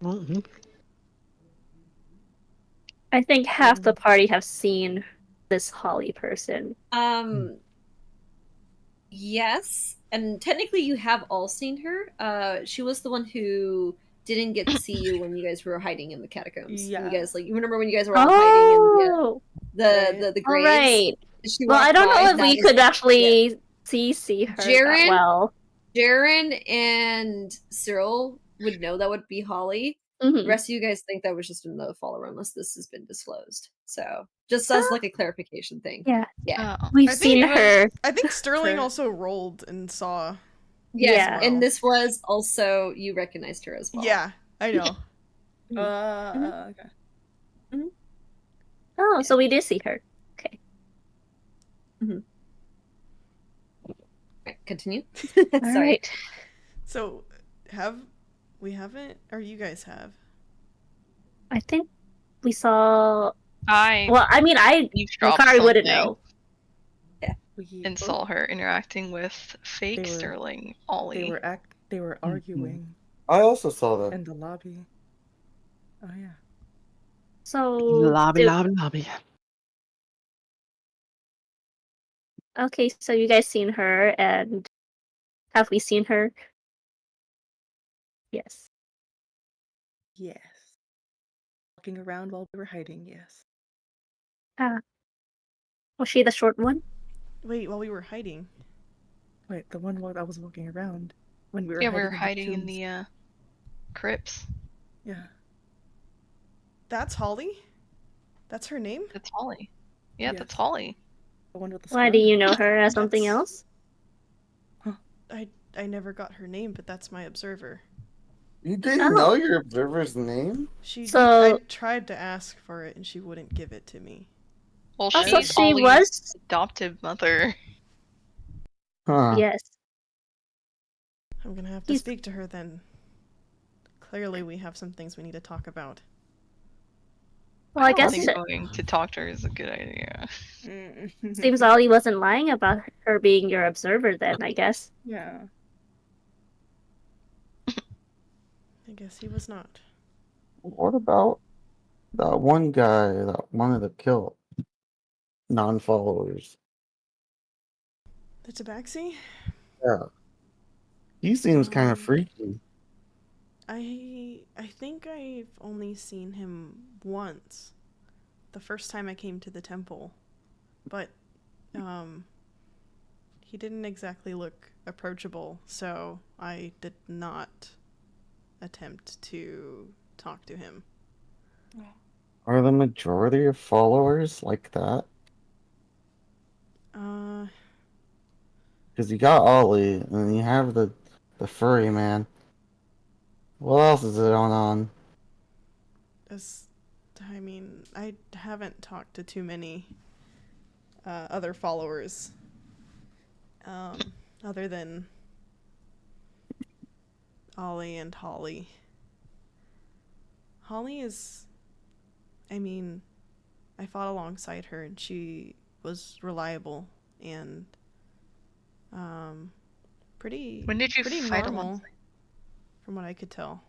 Mhm. I think half the party have seen this Holly person. Yes, and technically you have all seen her. She was the one who didn't get to see you when you guys were hiding in the catacombs. Yeah. You guys you remember when you guys were all hiding in Oh, the all graves? right. She Well, I walked don't by, know if that we was- could actually see her that Jaren? well. Jaren and Cyril would know that would be Holly. The Mhm. rest of you guys think that was just another follower unless this has been disclosed. So just as like a clarification thing. Yeah, Yeah. Oh. we've I seen think- her. I think Sterling For- also rolled and saw. Yes, Yeah. and this was also you recognized her as well. Yeah, I know. Okay. Oh, so we did see her. Okay. Right, continue. All Sorry. right. So, we haven't, or you guys have? I think we saw. I Well, I mean, eavesdropped Makari wouldn't something know. and saw her interacting with fake They were- Sterling Ollie. They were arguing I also saw that. in the lobby. Oh yeah. So Lobby, do- lobby, lobby. okay, so you guys seen her, and have we seen her? Yes. Yes. Walking around while we were hiding, yes. Was she the short one? Wait, while we were hiding. Wait, the one while I was walking around when we were Yeah, we hiding were hiding in tombs. the crypts. Yeah. That's Holly? That's her name? That's Holly. Yeah, that's Yes. Holly. The one with the Why do scrub? you know her as something That's- else? I never got her name, but that's my observer. You didn't Oh. know your observer's name? So- I tried to ask for it and she wouldn't give it to me. Well, Oh, so she's she Ollie's was. adoptive mother. Huh. Yes. I'm gonna have to He's- speak to her then. Clearly we have some things we need to talk about. Well, I don't guess think it going to talk to her is a good idea. seems Ollie wasn't lying about her being your observer. Then I guess. Yeah. I guess he was not. What about that one guy that wanted to kill non-followers? The Tabaxi? Yeah. He seems kind of Um, freaky. I think I've only seen him once. The first time I came to the temple. But he didn't exactly look approachable, so I did not attempt to talk to him. Are the majority of followers like that? Because you got Ollie, and then you have the furry man. What else is going on? I mean, I haven't talked to too many other followers other than Ollie and Holly. Holly is, I mean, I fought alongside her and she was reliable and pretty When did you pretty fight normal alongside? from what I could tell.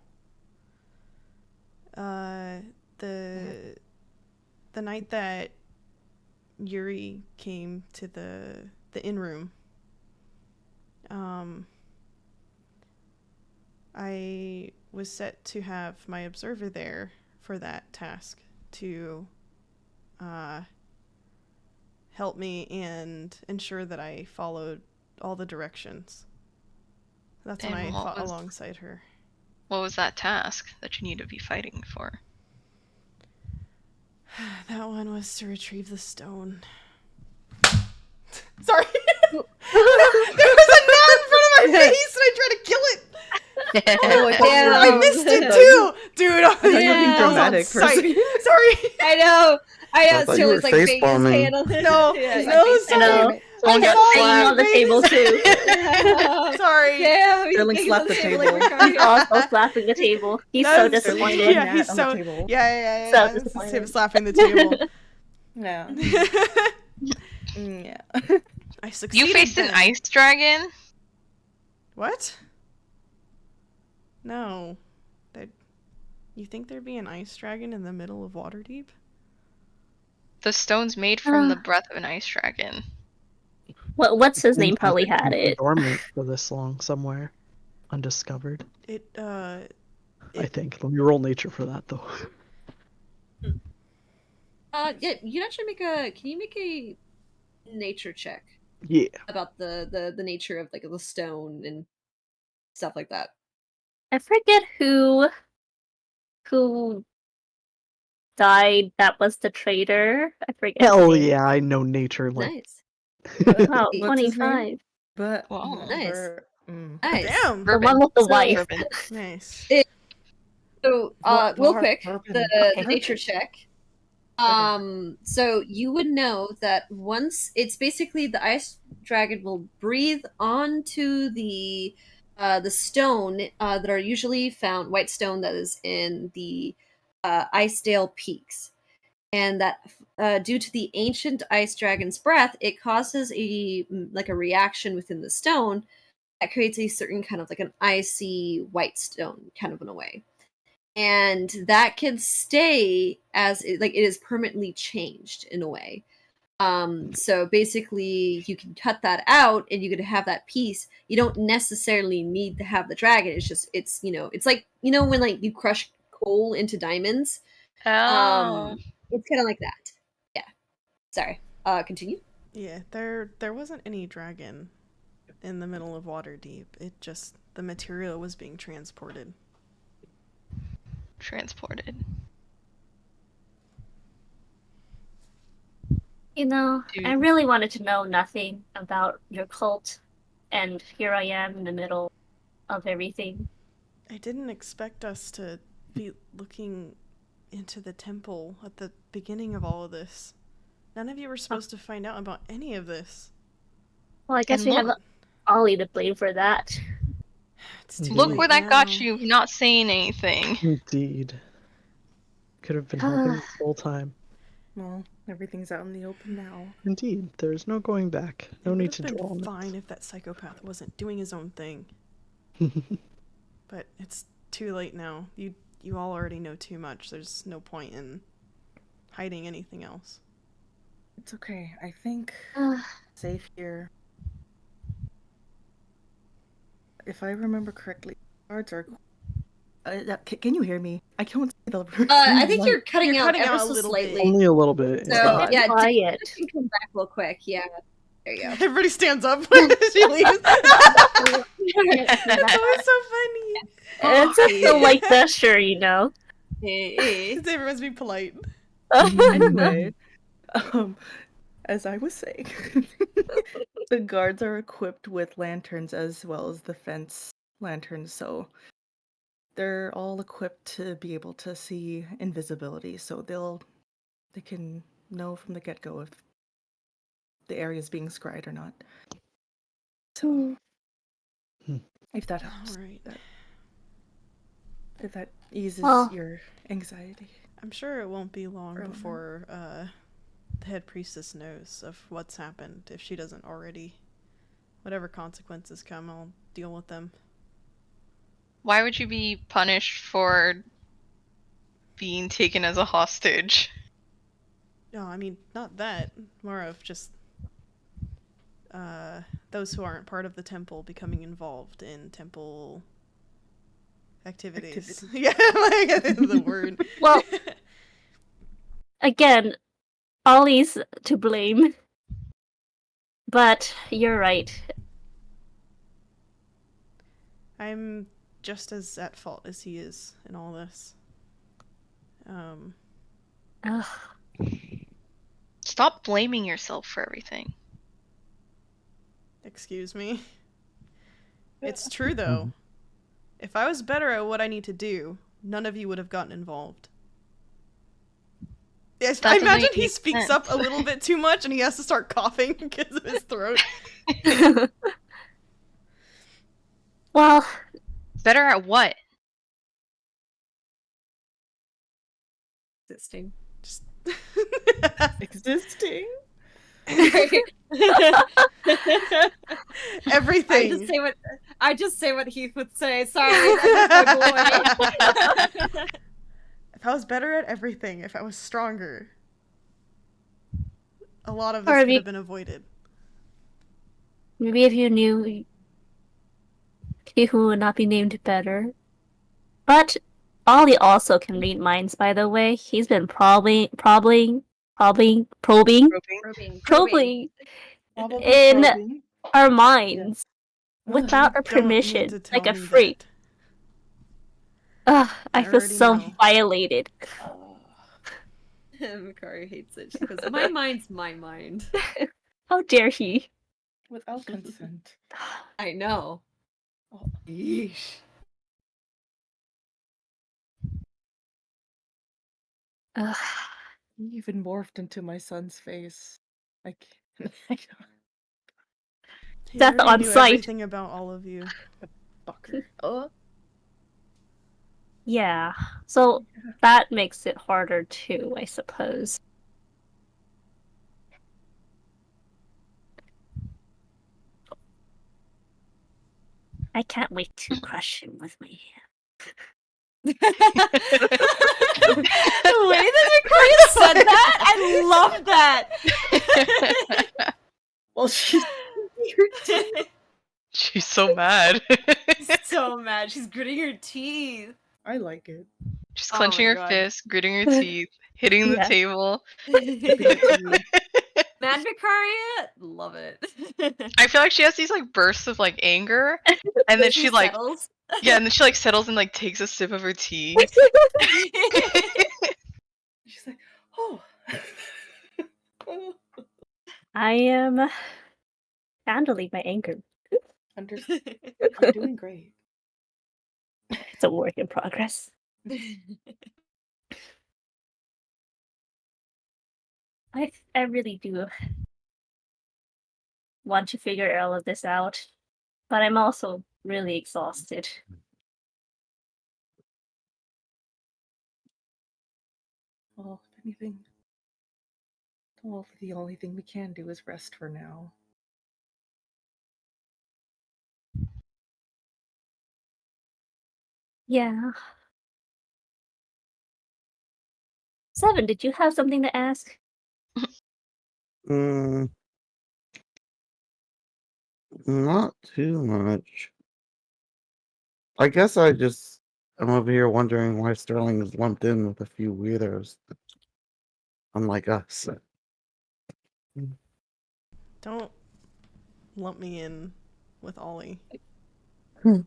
The night that Yuri came to the inn room, I was set to have my observer there for that task to help me and ensure that I followed all the directions. That's when And I what fought was- alongside her. What was that task that you need to be fighting for? That one was to retrieve the stone. Sorry. There was a gnat in front of my face and I tried to kill it. Oh, I missed it too, dude. I thought you were being was on dramatic for a sight. second. Sorry. I know. I thought Still you was were like face banging his palming. hand on the No, yeah, no, face sorry. know. I Kept saw banging your on the face. table too. Sorry. Yeah, he's Sterling banging slapped on the table table. like He's also slapping the table. He's so That's- disappointed. Sterling- Yeah, Gnat he's on the so table. yeah. So This is disappointed. him slapping the table. Yeah. Yeah. I succeeded. You faced an then. ice dragon? What? No. You think there'd be an ice dragon in the middle of Waterdeep? The stone's made from the breath of an ice dragon. What's his name? Seems Probably like it's had been it. dormant for this long somewhere, undiscovered. It I think. Let me roll nature for that though. Yeah, you can actually make a. Can you make a nature check Yeah. about the nature of like the stone and stuff like that? I forget who died. That was the traitor. I forget. his Hell name. yeah, I know nature like Nice, Wow, What's his name? 25. But Wow. Nice. Mm. nice. damn. The one with the So- wife. Bourbon. Nice. So, What real are quick, bourbon? the Okay. nature check. So you would know that once it's basically the ice dragon will breathe onto the stone that are usually found, white stone that is in the Icedale Peaks, and that due to the ancient ice dragon's breath, it causes a reaction within the stone that creates a certain kind of like an icy white stone, kind of in a way. And that can stay as it is permanently changed in a way. So basically you can cut that out and you can have that piece. You don't necessarily need to have the dragon. It's just it's like when like you crush coal into diamonds. Oh. It's kind of like that. Yeah. Sorry. Continue. Yeah, there wasn't any dragon in the middle of Waterdeep. It just the material was being transported. Transported. You know, I Dude. really wanted to know nothing about your cult, and here I am in the middle of everything. I didn't expect us to be looking into the temple at the beginning of all of this. None of you were supposed to find out about any of this. Well, I guess And we have look- Ollie to blame for that. It's too Look late where that now. got you, not saying anything. Indeed. Could have been helping this whole time. Well, everything's out in the open now. Indeed. There's no going back. No It need would to have dwell been on fine if that psychopath wasn't doing his own thing. it. But it's too late now. You all already know too much. There's no point in hiding anything else. It's okay. I think safe here. If I remember correctly, guards are. Can you hear me? I can't see the. I think you're cutting You're out cutting ever out a so little bit. slightly. Only a little bit. So God. yeah, Quiet. you can come back real quick. Yeah, there you go. Everybody stands up when she leaves. That was so funny. It's just a light gesture, you know. Everyone's being polite. Anyway, as I was saying, the guards are equipped with lanterns as well as the fence lanterns, so they're all equipped to be able to see invisibility, so they can know from the get-go if the area is being scryed or not. So, if that helps, All right. if that eases Well- your anxiety. I'm sure it won't be long Or before the head priestess knows of what's happened. If she doesn't already, whatever consequences come, I'll deal with them. Why would you be punished for being taken as a hostage? No, I mean, not that. More of just those who aren't part of the temple becoming involved in temple activities. Yeah, like the word. Well, again, Ollie's to blame. But you're right. I'm just as at fault as he is in all this. Ugh. Stop blaming yourself for everything. Excuse me. It's true, though. If I was better at what I need to do, none of you would have gotten involved. Yes, That I doesn't imagine he make speaks sense. up a little bit too much and he has to start coughing because of his throat. Well, Better at what? Existing. Just Existing. everything. I just say what Heath would say. Sorry, that's my boy. If I was better at everything, if I was stronger, a lot of Or this if could you- have been avoided. maybe if you knew, Kihu would not be named better. But Ollie also can read minds, by the way. He's been probing Probing. in Probably probing. our minds without You our don't need permission, to tell like a me freak. that. Ugh, I feel already so know. violated. Mikari hates it. She goes, my mind's my mind. How dare he? Without consent. I know. Oh, yeesh. Ugh. He even morphed into my son's face. I can't. He Death already on knew sight. everything about all of you. Fucker. Oh. Yeah, so that makes it harder too, I suppose. I can't wait to crush him with my hand. The way that Mikari said that, I love that. Well, she's She's so mad. So mad. She's gritting her teeth. I like it. She's Oh clenching my her God. fist, gritting her teeth, hitting the Yeah. table. Mad Vicaria? Love it. I feel like she has these like bursts of like anger, and then she like settles. yeah, and then she like settles and like takes a sip of her tea. She's like, oh. Oh. I am handling my anger. I'm doing great. It's a work in progress. I really do want to figure all of this out, but I'm also really exhausted. Well, if anything, well, the only thing we can do is rest for now. Yeah. Seven, did you have something to ask? Not too much. I guess I'm over here wondering why Sterling is lumped in with a few weirdos, unlike us. Don't lump me in with Ollie. Well,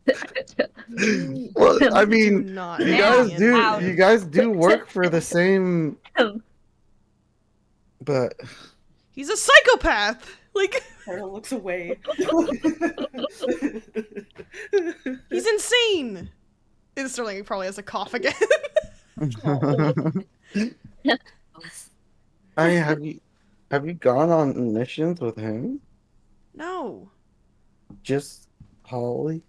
I mean, Do not you lump guys me in do. with You him. guys do work for the same, but He's a psychopath! Like, Carol looks away. he's insane! And Sterling probably has a cough again. have you gone on missions with him? No. Just Holly?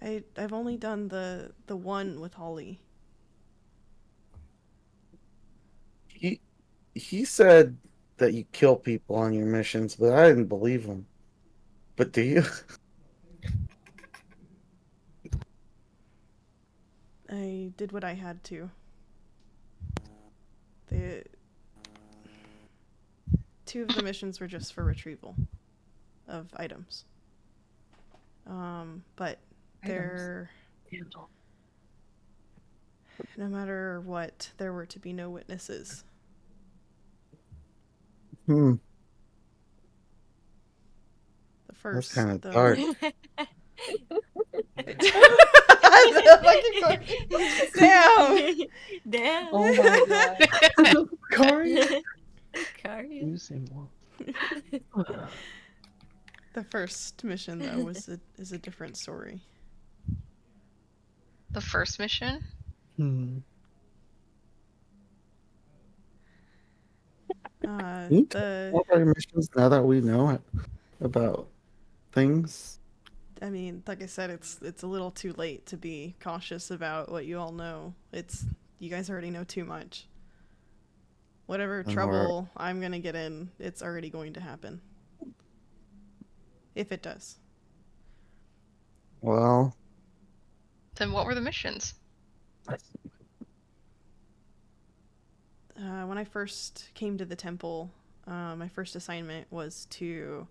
I've only done the one with Holly. He said that you kill people on your missions, but I didn't believe him. But do you? I did what I had to. Two of the missions were just for retrieval of items. But they're... No matter what, there were to be no witnesses. Hmm. The first... That's kind of dark. The fucking Damn. Damn. Oh my god. Corey. Kari. Using one. The first mission though is a different story. The first mission? The What are missions now that we know about things? I mean, like I said, it's a little too late to be cautious about what you all know. You guys already know too much. Whatever trouble I'm gonna get in, it's already going to happen. If it does. Well, Then what were the missions? When I first came to the temple, my first assignment was to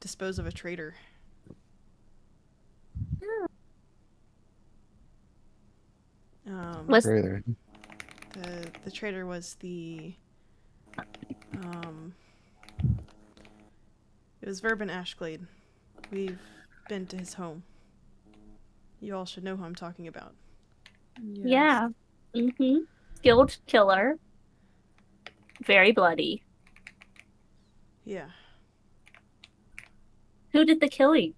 dispose of a traitor. Was traitor. The traitor was it was Verban Ashglade. We've been to his home. You all should know who I'm talking about. yeah. Skilled killer. Very bloody. Yeah. Who did the killing?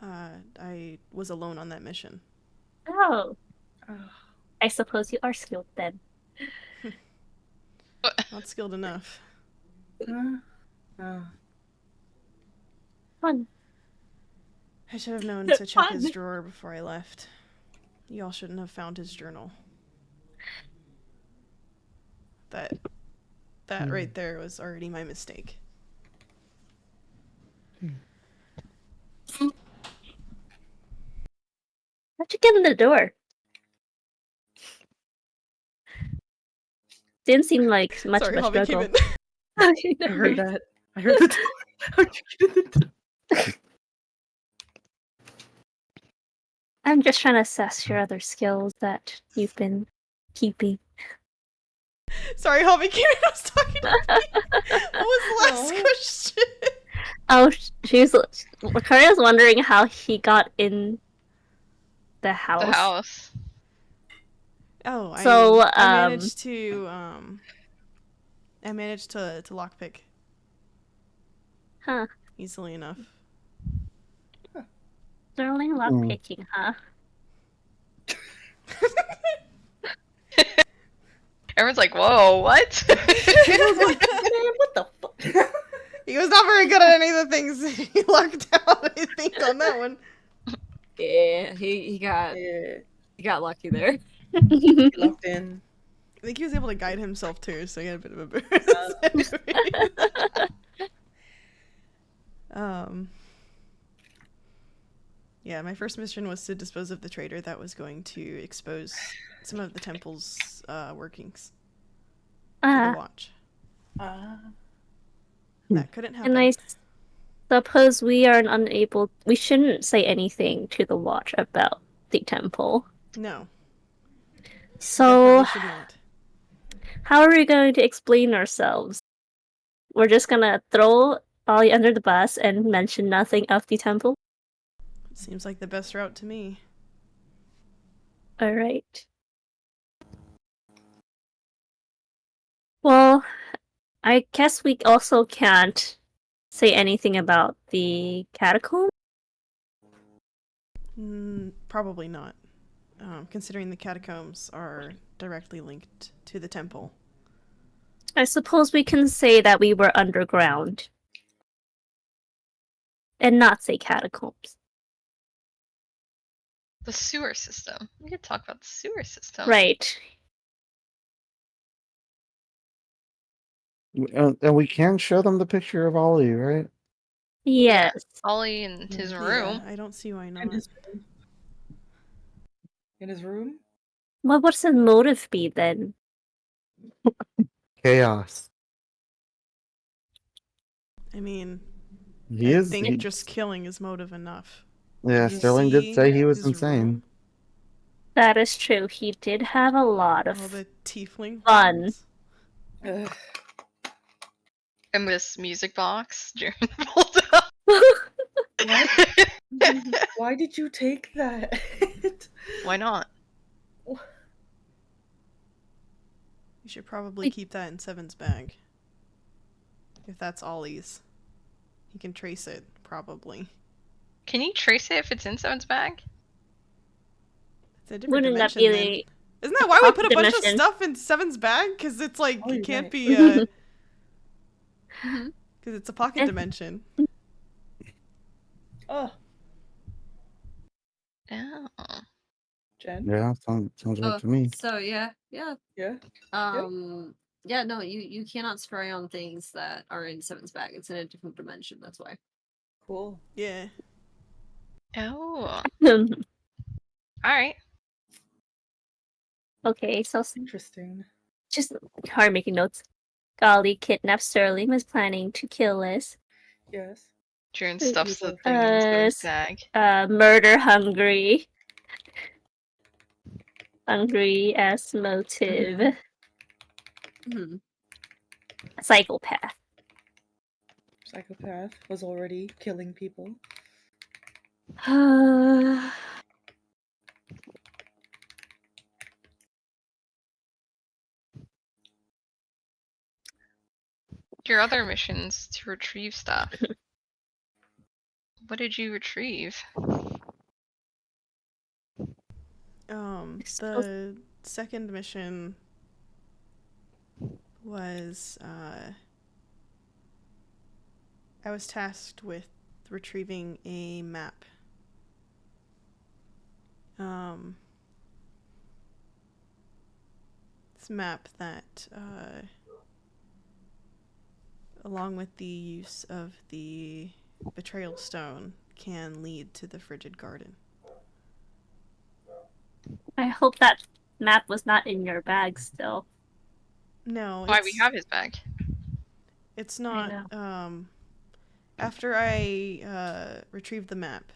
I was alone on that mission. Oh. I suppose you are skilled then. Not skilled enough. Fun. I should have known to check his drawer before I left. Y'all shouldn't have found his journal. That right there was already my mistake. How'd you get in the door? Didn't seem like much Sorry, of a Hobby, struggle. I heard that. I heard the door. How'd you get in the door? I'm just trying to assess your other skills that you've been keeping. Sorry, Hobby came in. I was talking to me. What was the last question? Oh, Victoria's wondering how he got in the house. The house. Oh, So, I managed to lockpick Huh. easily enough. Sterling lockpicking, huh? Everyone's like, whoa, what? Man, what the fuck? He was not very good at any of the things he lucked out, I think, on that one. Yeah, he got lucky there. Locked in. I think he was able to guide himself too, so he had a bit of a boost. Yeah, my first mission was to dispose of the traitor that was going to expose some of the temple's workings to the Watch. That couldn't happen. And I suppose we are unable. We shouldn't say anything to the Watch about the temple. No. So, Definitely should not. how are we going to explain ourselves? We're just gonna throw Ollie under the bus and mention nothing of the temple? Seems like the best route to me. Alright. Well, I guess we also can't say anything about the catacomb? Probably not. Considering the catacombs are directly linked to the temple. I suppose we can say that we were underground. And not say catacombs. The sewer system. We could talk about the sewer system. Right. And we can show them the picture of Ollie, right? Yes. Ollie in his room. Yeah, I don't see why not. In his room. In his room? Well, what's the motive be then? Chaos. I mean, He I is. think just killing is motive enough. Yeah, You Sterling did see say he was his insane. room? That is true. He did have a lot All of the tiefling fun. ones. Ugh. And this music box, Jaren pulled up. Why did you take that? Why not? You should probably keep that in Seven's bag. If that's Ollie's. He can trace it, probably. Can you trace it if it's in someone's bag? It's a different Wouldn't that dimension be then. the Isn't that why we put a bunch of dimension? stuff in Seven's bag? Because it's like, Oh, it you're can't right. be, because Mhm. it's a pocket Eh. dimension. Oh, Oh. Jen? Yeah, sounds right Oh, to me. so yeah. Yeah? Yeah, no, you cannot spray on things that are in Seven's bag. It's in a different dimension, that's why. Cool. Yeah. Oh. Um, Alright. okay, so Interesting. just hard making notes. Golly kidnapped Sterling, was planning to kill us. Yes. June Wait, stuffs you the both- thing in someone's s- bag. Murder hungry. Hungry as motive. Mhm. Psychopath. Psychopath was already killing people. Your other missions to retrieve stuff. What did you retrieve? The second mission was, I was tasked with retrieving a map. This map that, along with the use of the betrayal stone, can lead to the frigid garden. I hope that map was not in your bag still. No, Why we have his bag? it's I not. After I retrieved the map,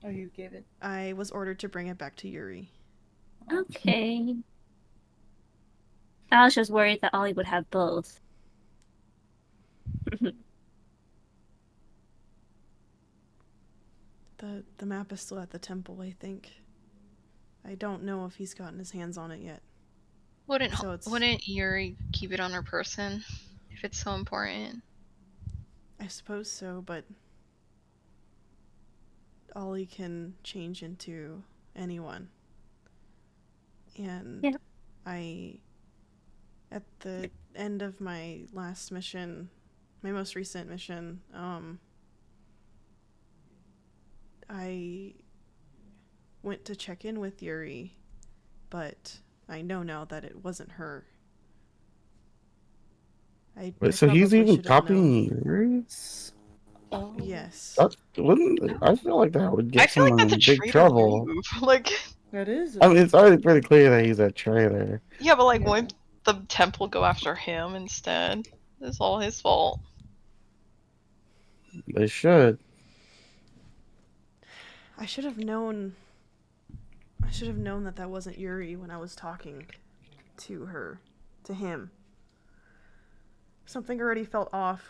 Oh, you gave it. I was ordered to bring it back to Yuri. Okay. I was just worried that Ollie would have both. The map is still at the temple, I think. I don't know if he's gotten his hands on it yet. So it's- Wouldn't Yuri keep it on her person if it's so important? I suppose so, but Ollie can change into anyone. And Yeah. at the end of my last mission, my most recent mission, I went to check in with Yuri, but I know now that it wasn't her. I So he's probably even should have known. copying Yuri? Oh. Yes. That wouldn't. I feel like that would I get feel like someone that's a in big traitor trouble. move. Like, That is. I mean, it's already pretty clear that he's a traitor. yeah, but like, Yeah. wouldn't the temple go after him instead? It's all his fault. They should. I should have known that that wasn't Yuri when I was talking to him. Something already felt off,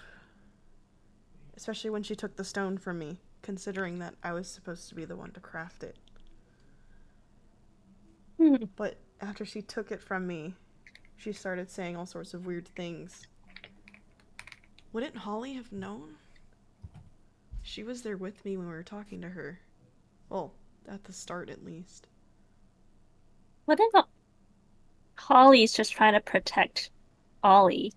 especially when she took the stone from me, considering that I was supposed to be the one to craft it. But after she took it from me, she started saying all sorts of weird things. Wouldn't Holly have known? She was there with me when we were talking to her. Well, at the start at least. What if Holly's just trying to protect Ollie?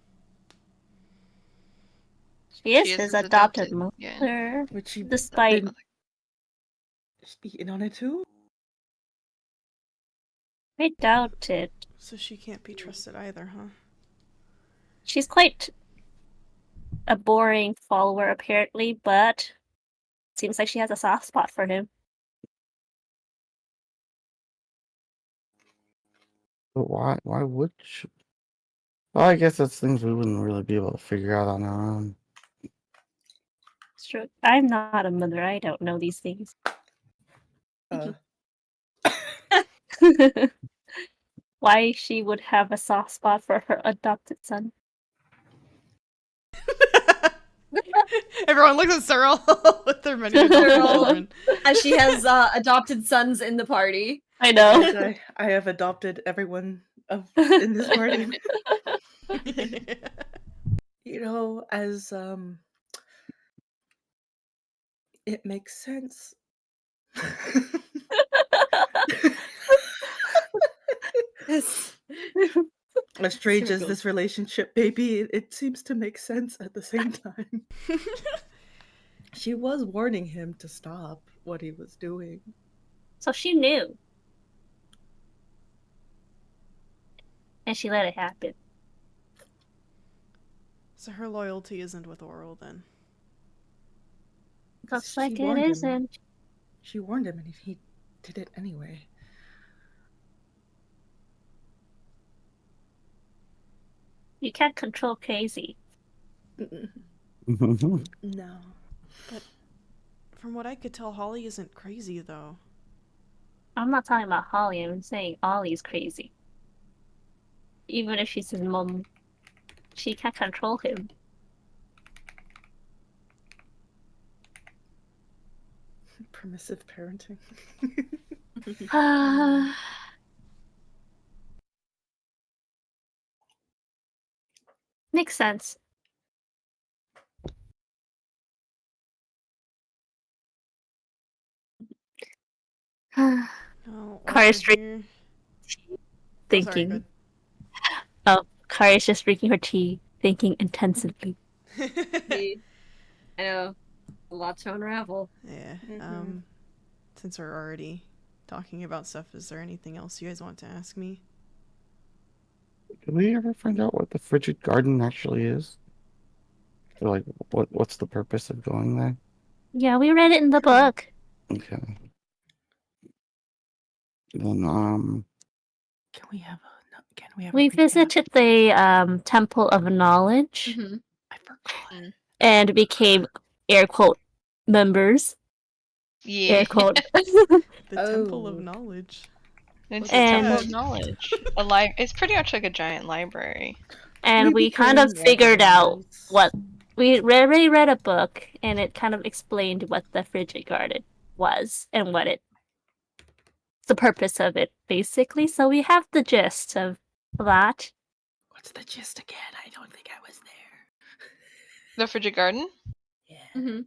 She is his adopted mother, yeah. Would she despite be in on it too? I doubt it. So she can't be trusted either, huh? She's quite a boring follower, apparently, but seems like she has a soft spot for him. But why? Why would she? Well, I guess that's things we wouldn't really be able to figure out on our own. It's true. I'm not a mother. I don't know these things. Why she would have a soft spot for her adopted son. Everyone looks at Cyril with their many adopted Cyril. children. As she has adopted sons in the party. I know. Yes, I have adopted everyone in this party. You know, as it makes sense. Yes. As strange as Circle. this relationship may be, it seems to make sense at the same time. She was warning him to stop what he was doing. So she knew. And she let it happen. So her loyalty isn't with Oral then. Looks She like it warned him. isn't. She warned him, and he did it anyway. You can't control crazy. No. From what I could tell, Holly isn't crazy though. I'm not talking about Holly, I'm saying Ollie's crazy. Even if she's his mom, she can't control him. Permissive parenting. Makes sense. No, Kara's over here. Thinking. Oh, Kari's just drinking her tea, thinking intensively. sorry, good. I know. A lot to unravel. Yeah. Mhm. Since we're already talking about stuff, is there anything else you guys want to ask me? Did we ever find out what the frigid garden actually is? Or like, what's the purpose of going there? Yeah, we read it in the book. Okay. Then, Can we have a We recap? visited the Temple of Knowledge Mm-hmm. I forgot. and became air quote members. Yeah. Air quote. The Temple of Oh. Knowledge. It's What's the Temple that? of Knowledge. It's pretty much like a giant library. And we kind of became figured out lovers. what we already read a book, and it kind of explained what the frigid garden was and what the purpose of it, basically. So we have the gist of that. What's the gist again? I don't think I was there. The Frigid Garden. Yeah. Mm-hmm.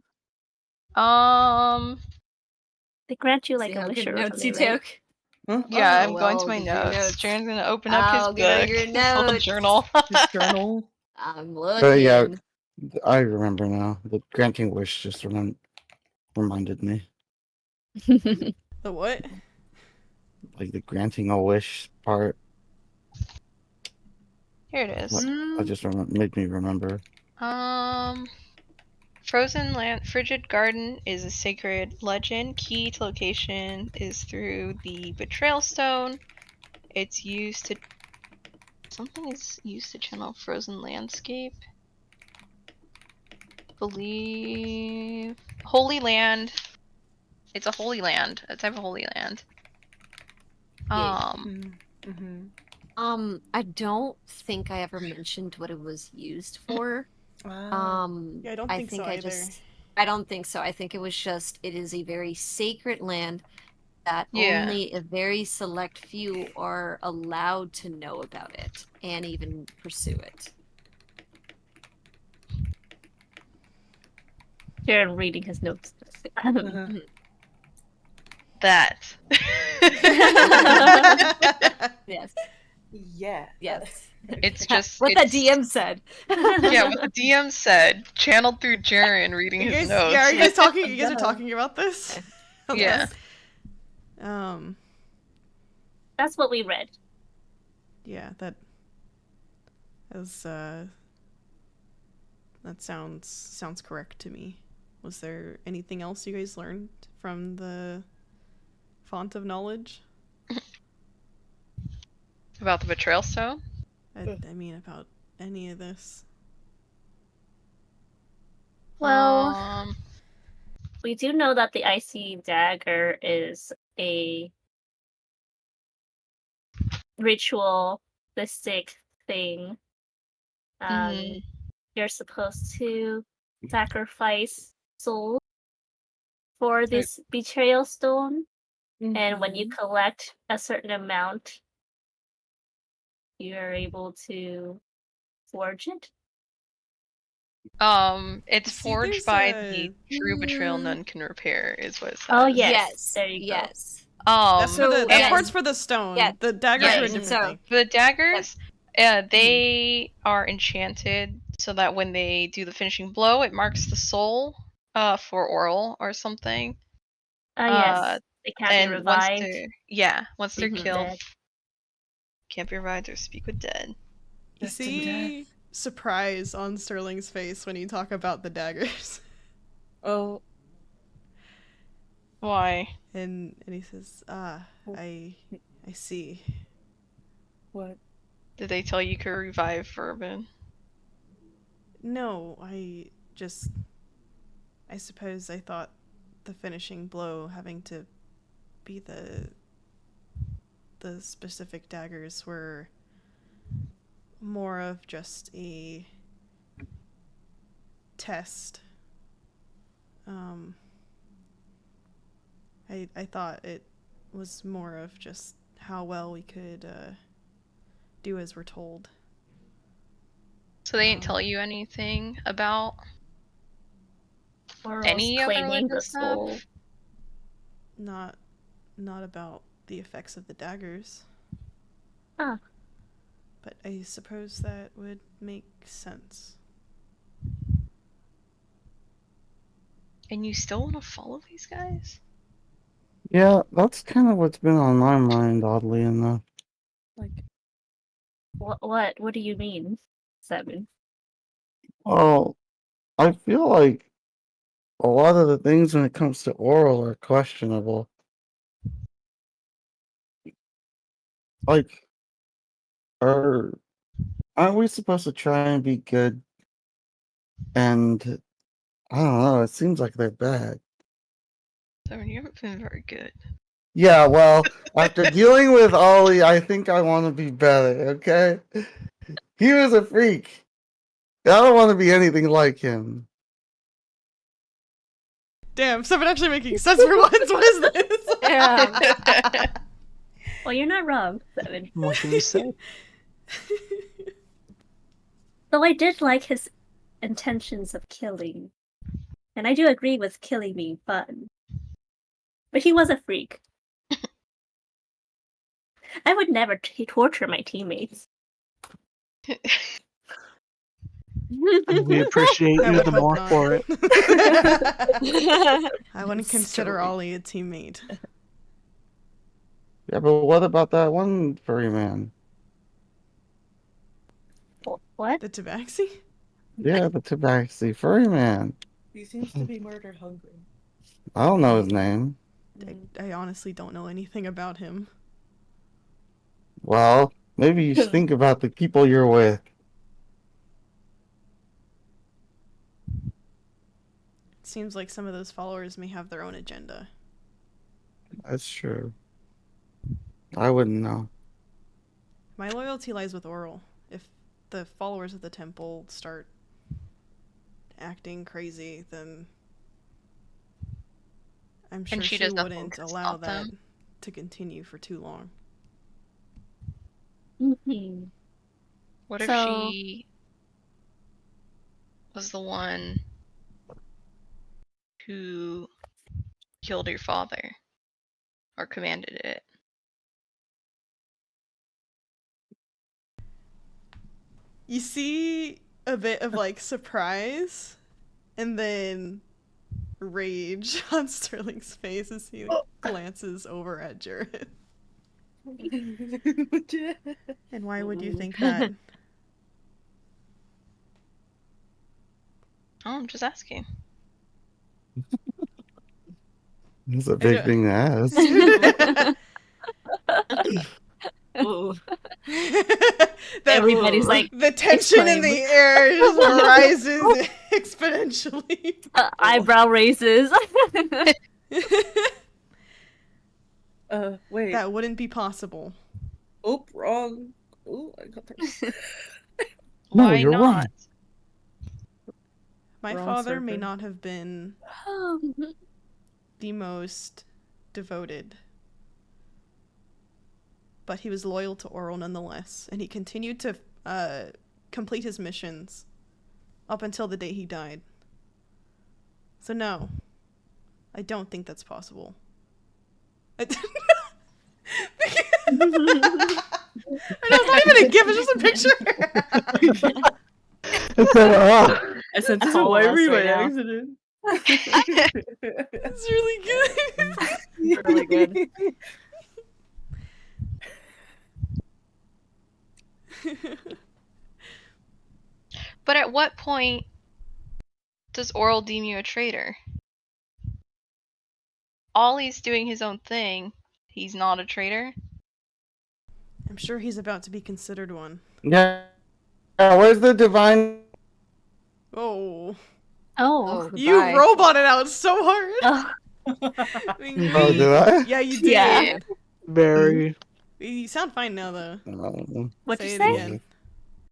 They grant you See like a how wish good or notes you something, right? took. Huh? Yeah, Oh, I'm going to well, my get your notes. notes. Jaren's gonna open up his I'll give her book, your his little notes. journal. His journal. I'm looking. yeah, I remember now. The granting wish just reminded me. The what? Like the granting a wish part. Here it is. I just made me remember. Frozen Land Frigid Garden is a sacred legend. Key to location is through the Betrayal Stone. It's used to something is used to channel frozen landscape. Believe Holy Land. It's a holy land. A type of holy land. Mm-hmm. I don't think I ever mentioned what it was used for. Wow. Yeah, I don't think so either. I don't think so. I think it was just it is a very sacred land that Yeah. only a very select few are allowed to know about it and even pursue it. Jaren reading his notes. Uh-huh. That. Yes. Yeah. Yes. It's just what it's, the DM said. Yeah, what the DM said, channeled through Jaren reading You his guys, notes. yeah, are you guys talking? You guys are talking about this? Yeah. That's what we read. Yeah, that sounds correct to me. Was there anything else you guys learned from the Font of Knowledge? About the Betrayal Stone? I mean, about any of this. Well, we do know that the icy dagger is a ritualistic thing. You're supposed to sacrifice souls for this betrayal stone, and when you collect a certain amount, you're able to forge it. It's See, forged there's by a- the true betrayal none can repair, is what it says. Oh yes, there you go. yes. That's for the So, that's yes. parts for the stone. Yes. The daggers are a Yes. different So- thing. For the daggers, they are enchanted so that when they do the finishing blow, it marks the soul for oral or something. Yes, they can't be And revived. once they're Speak with killed, dead. can't be revived or speak with dead. You see surprise on Sterling's face when you talk about the daggers. Oh, Why? And he says, I see. what? Did they tell you could revive Verbin? No, I suppose I thought the finishing blow having to be the specific daggers were more of just a test. I thought it was more of just how well we could do as we're told. So they didn't tell you anything about Or else any other claiming the religious stuff? soul. Not about the effects of the daggers. Ah. But I suppose that would make sense. And you still want to follow these guys? Yeah, that's kind of what's been on my mind, oddly enough. Like, What do you mean, Seven? Well, I feel like a lot of the things when it comes to oral are questionable. Like, aren't we supposed to try and be good? And I don't know, it seems like they're bad. I mean, you haven't been very good. Yeah, well, after dealing with Ollie, I think I want to be better, okay? He was a freak. I don't want to be anything like him. Damn, something actually making sense for once. What is this? Yeah. Well, you're not wrong, Seven. What can you say? Though I did like his intentions of killing. And I do agree with killing being fun. But he was a freak. I would never torture my teammates. We appreciate I you would the hope more not. for it. I wouldn't consider Ollie a teammate. Yeah, but what about that one furry man? What? The Tabaxi? Yeah, the Tabaxi furry man. he seems to be murder hungry. I don't know his name. I honestly don't know anything about him. Well, maybe you should think about the people you're with. It seems like some of those followers may have their own agenda. That's true. I wouldn't know. My loyalty lies with Oral. If the followers of the temple start acting crazy, then I'm sure she she does nothing wouldn't to allow stop that them. to continue for too long. Mm-hmm. What if So- she was the one who killed your father? Or commanded it? You see a bit of like surprise and then rage on Sterling's face as he glances over at Jared. And why would you think that? Oh, I'm just asking. It's a big don't- thing to ask. Ooh. Everybody's like, the tension in the air just rises exponentially. eyebrow raises. Wait. That wouldn't be possible. Oop, wrong. Ooh, I got that. No, Why you're not? wrong. My Wrong father may surfer. not have been the most devoted, but he was loyal to Oral nonetheless, and he continued to complete his missions up until the day he died. So no, I don't think that's possible. I know, it's not even a gif, it's just a picture. I sent it to All of us Wyrie by right now. accident. It's really good. Really good. But at what point does Oral deem you a traitor? Ollie's doing his own thing. He's not a traitor. I'm sure he's about to be considered one. Yeah. Where's the divine? Oh. Oh. You goodbye. roboted out so hard. Oh. I mean, Oh, did I? Yeah, you did. Yeah. Very. You sound fine now, though. What'd Say you it say? again.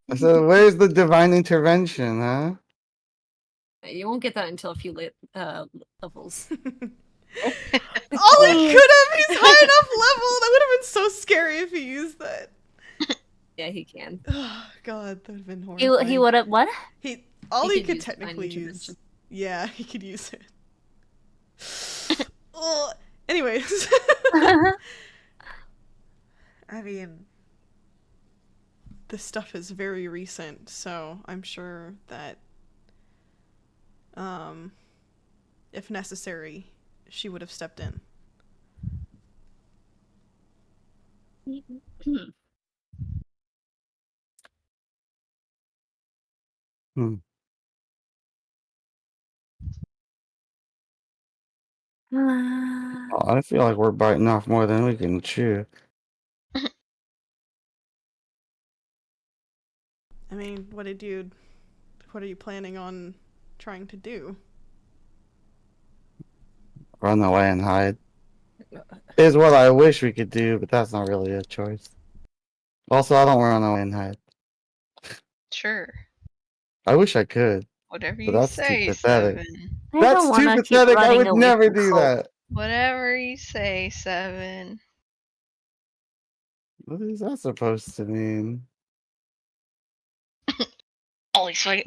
I said, where's the divine intervention, huh? You won't get that until a few levels. Ollie could have! He's high enough level! That would have been so scary if he used that. Yeah, he can. Oh, God, that would have been horrifying. He would have what? Ollie could could use technically divine use... intervention. Yeah, he could use it. Ugh. Anyways. I mean... This stuff is very recent, so I'm sure that... if necessary, she would have stepped in. Hmm. I feel like we're biting off more than we can chew. I mean, what are you planning on trying to do? Run away and hide. Is what I wish we could do, but that's not really a choice. Also, I don't run away and hide. Sure. I wish I could, Whatever but you that's too say, pathetic. Seven. I That's don't too wanna keep pathetic. I running would away never from do Cole. that. Whatever you say, Seven. What is that supposed to mean? Ollie's fight.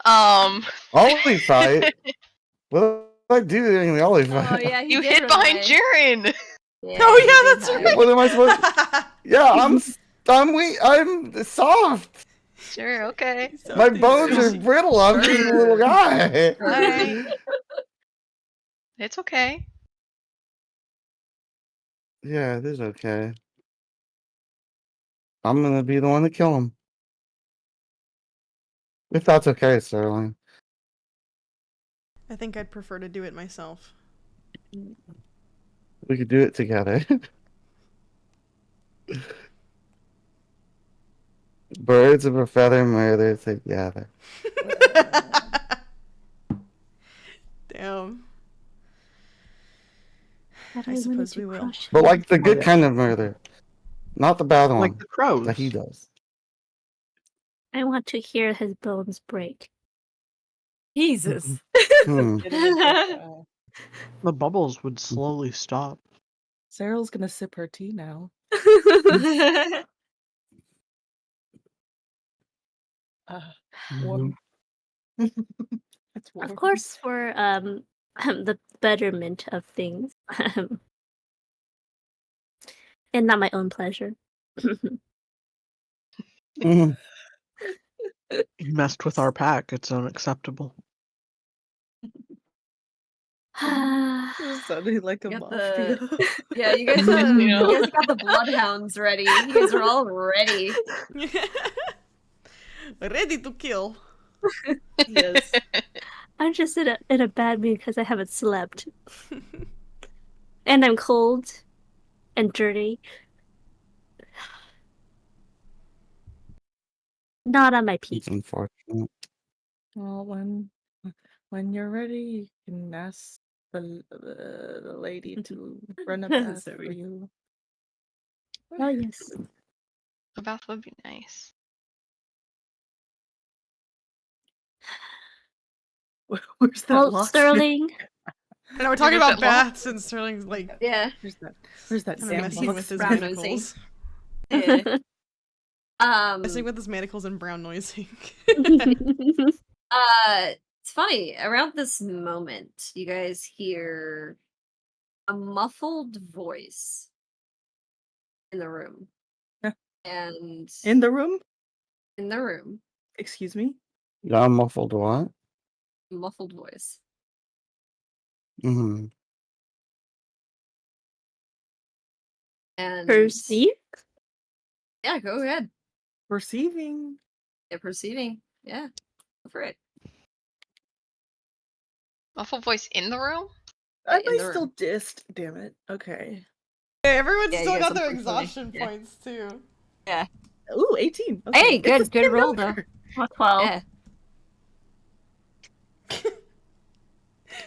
Ollie fight? What did I do during the Ollie Oh fight? yeah, he You did hid run behind away. Jiren! Yeah, Oh, he yeah, did that's hide. right. What am I supposed to... Yeah, I'm weak. I'm soft. Sure, okay. My bones are brittle. I'm just a little guy. Alright. It's okay. Yeah, it is okay. I'm gonna be the one to kill him. If that's okay, Sterling. I think I'd prefer to do it myself. We could do it together. Birds of a feather murder together. Damn. But I wanted suppose to we will. crush But him. like the good kind of murder. Not the bad one. Like the crows. That he does. I want to hear his bones break. Jesus. Hmm. The bubbles would slowly stop. Cyril's gonna sip her tea now. Warm. It's warm. Of course, for the betterment of things, and not my own pleasure. Mhm. You messed with our pack. It's unacceptable. You're sounding like a Got mafia. Yeah, you guys got the bloodhounds ready. You guys are all ready. Ready to kill. Yes. I'm just in a bad mood because I haven't slept, and I'm cold and dirty. Not on my It's peak. unfortunate. Well, when you're ready, you can ask the lady to run a bath for Sorry. you. Oh yes. A bath would be nice. Where's that Oh, locksmith? Sterling. And we're talking Where's about that lock? baths, and Sterling's like Yeah. Where's that kind of damn messing with his brown manacles. Yeah. Messing with his manacles and brown noising. It's funny. Around this moment, you guys hear a muffled voice in the room. Yeah. And In the room? in the room, Excuse me? Got muffled what? muffled voice. Mm-hmm. And Perceive? yeah, go ahead. Perceiving. Yeah, perceiving. Yeah. Go for it. Muffled voice in the room? Am in I the still room. dissed? Damn it. Okay. Hey, everyone's Yeah, you still guys got their unfortunately- exhaustion yeah. points too. Yeah. Ooh, 18. Okay. Hey, It's the good same roll though. number. Oh, 12. Yeah.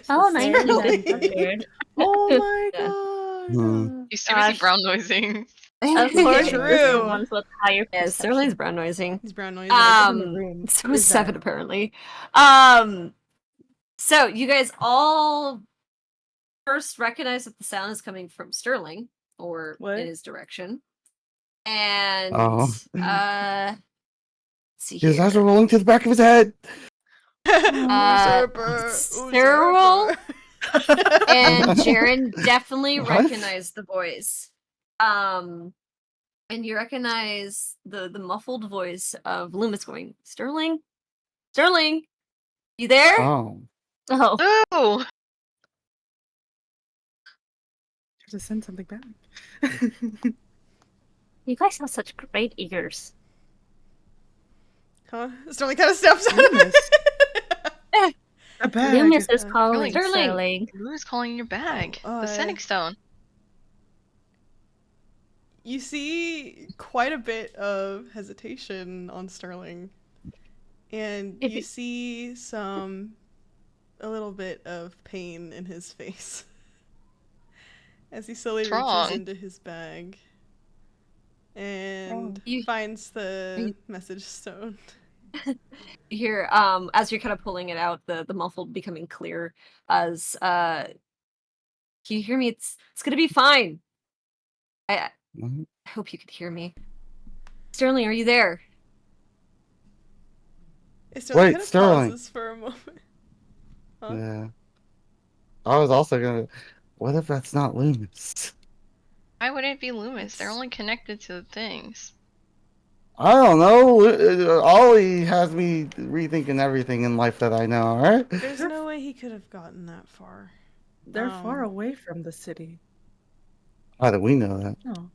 Oh, the 19 then. same. That's weird. Oh my Yeah. god. Hmm. You seriously Gosh. brown noising. Of Yeah. course, True. it's the ones with higher Yeah, perception. Sterling's brown noising. He's brown noising. in the room. So Who was is 7 that? apparently. So you guys all first recognize that the sound is coming from Sterling or What? in his direction. And Oh. let's see His eyes are here. rolling to the back of his head. Usurper. Cyril and Jaren definitely What? recognize the voice. And you recognize the muffled voice of Loomis going, Sterling? Sterling? You there? Oh. Oh, Oh! To send something back. you guys have such great ears. Huh? Sterling kind of steps out of Loomis. it. A bag. Loomis is Uh, calling Sterling. Sterling. Who's calling your bag? Oh, The sending stone. You see quite a bit of hesitation on Sterling. And If you it- see a little bit of pain in his face. As he slowly What's reaches wrong? into his bag. And You- finds the message stone. You hear, as you're kind of pulling it out, the muffled becoming clear as, can you hear me? It's gonna be fine. I Mhm. hope you could hear me. Sterling, are you there? Sterling Wait, kind of Sterling. pauses for a moment. Huh? Yeah. I was also gonna. What if that's not Loomis? Why would it be Loomis? They're only connected to the things. I don't know. Ollie has me rethinking everything in life that I know. All right. There's no way he could have gotten that far. They're far Um, away from the city. How do we know that? Oh.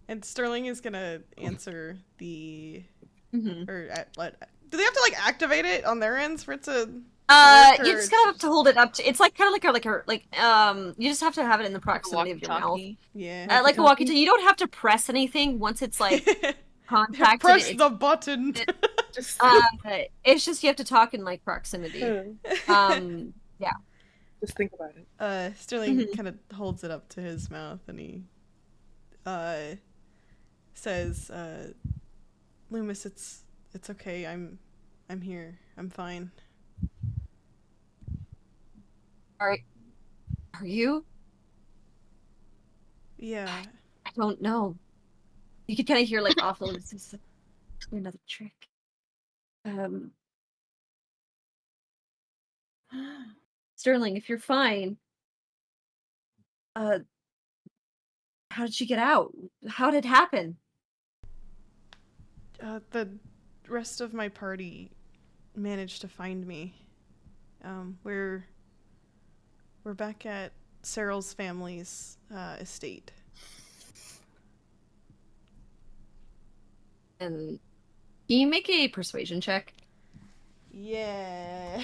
And Sterling is gonna answer the Mm-hmm. do they have to like activate it on their ends for it to You work, or just kind of have to hold it up to. It's like kind of you just have to have it in the proximity of your mouth. Walkie-talkie. yeah. Like a walkie-talkie. You don't have to press anything once it's like contacted. Press It's, the button. Just, it's just you have to talk in like proximity. Yeah. just think about it. Sterling Mhm. kind of holds it up to his mouth and he says, Loomis, it's okay. I'm here. I'm fine. Are you? Yeah. I don't know. You could kind of hear like off the this is another trick. Sterling, if you're fine, how did you get out? How did it happen? The rest of my party managed to find me. We're back at Cyril's family's estate. And can you make a persuasion check Yeah.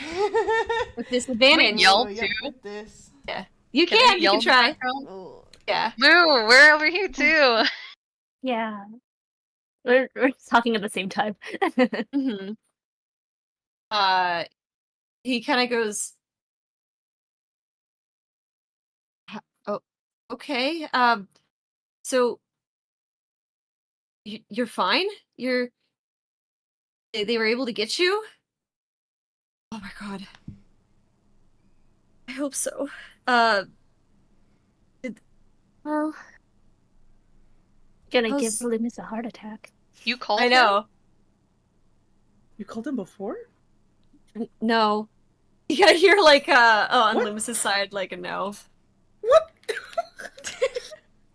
with disadvantage? Yell, Yep, too? with this. You Can I can. You yell can in the try. background? Oh. Yeah. Boo! We're over here too. Yeah. We're talking at the same time. hmm He kind of goes. Oh, okay. So you're fine. They were able to get you. Oh my god. hope so. Well, gonna give How's- Loomis a heart attack. You called I him? know. You called him before? No. You gotta hear like on What? Loomis's side, like a no. What?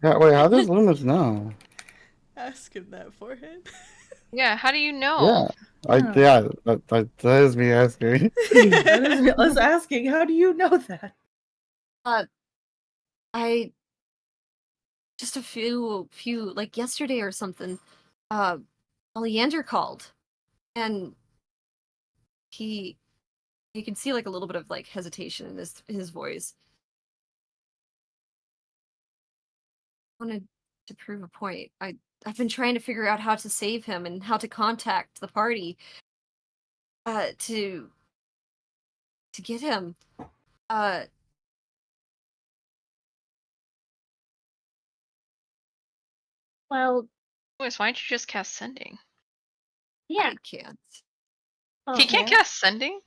Yeah, wait, how does Loomis know? Ask him that, forehead. Yeah, how do you know? That is me asking. That is us asking. How do you know that? I just a few like yesterday or something. Leander called, and you can see like a little bit of like hesitation in his voice. Wanted to prove a point. I've been trying to figure out how to save him and how to contact the party to get him. Well, Lewis, why don't you just cast Sending? yeah. I can't. He can't cast Sending?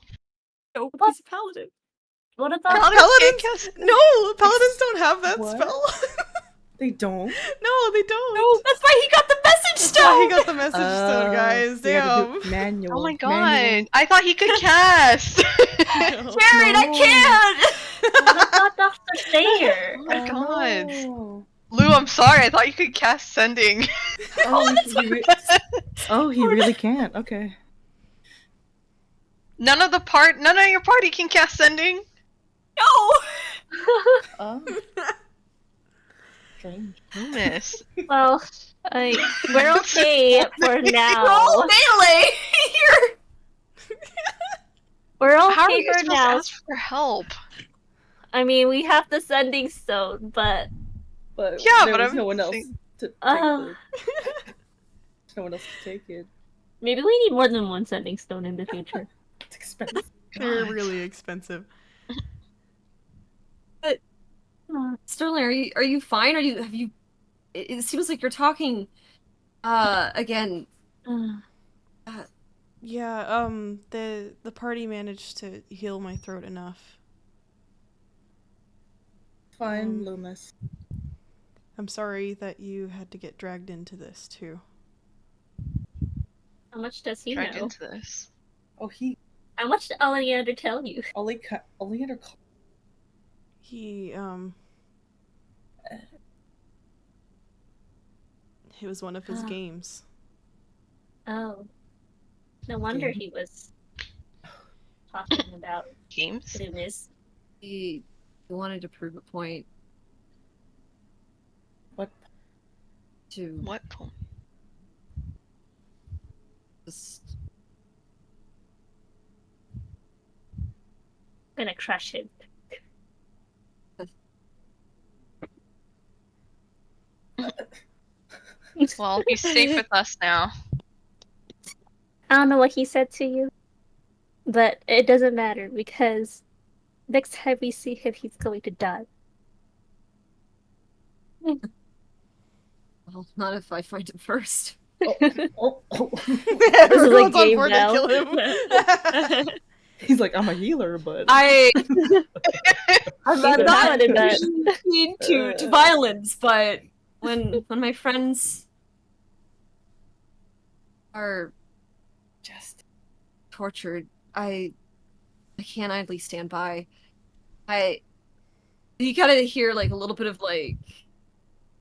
No, What? he's a paladin. What about Paladins can't Paladins? cast No, paladins don't have that What? spell. They don't. No, they don't. No, that's why he got the message That's stone. why he got the message stone, guys. They had to Damn. do manual. Oh my god! manual. I thought he could cast! No. Jared, I can't. what about Dr. Sayer? Oh my god. No. Lou, I'm sorry, I thought you could cast Sending. He really can't. Okay. None of your party can cast Sending? No. Oh. Strange. Loomis. Well, we're okay for We're now. all melee here. We're okay How are you for supposed to now. ask for help? I mean, we have the sending stone, but But Yeah, there but was I'm no one else saying- to take Uh. no one else to take it. maybe we need more than one sending stone in the future. It's expensive. They're God. really expensive. Sterling, are you fine? Have you? It seems like you're talking again. Yeah, the party managed to heal my throat enough. Fine, Loomis. I'm sorry that you had to get dragged into this too. How much does he Dragged know? into this. Oh, he How much did Oleander tell you? Oleander. He it was one of his Ah. games. Oh. No wonder Game? he was talking about Games? Loomis. He wanted to prove a point What? to What point? just. I'm gonna crush him. Well, he's safe with us now. I don't know what he said to you, but it doesn't matter because next time we see him, he's going to die. Well, not if I find him first. Oh. Everyone's on game board now. to kill him. He's like, I'm a healer, but I'm He's a not paladin, but mean to violence, but when my friends are just tortured, I can't idly stand by. You gotta hear like a little bit of like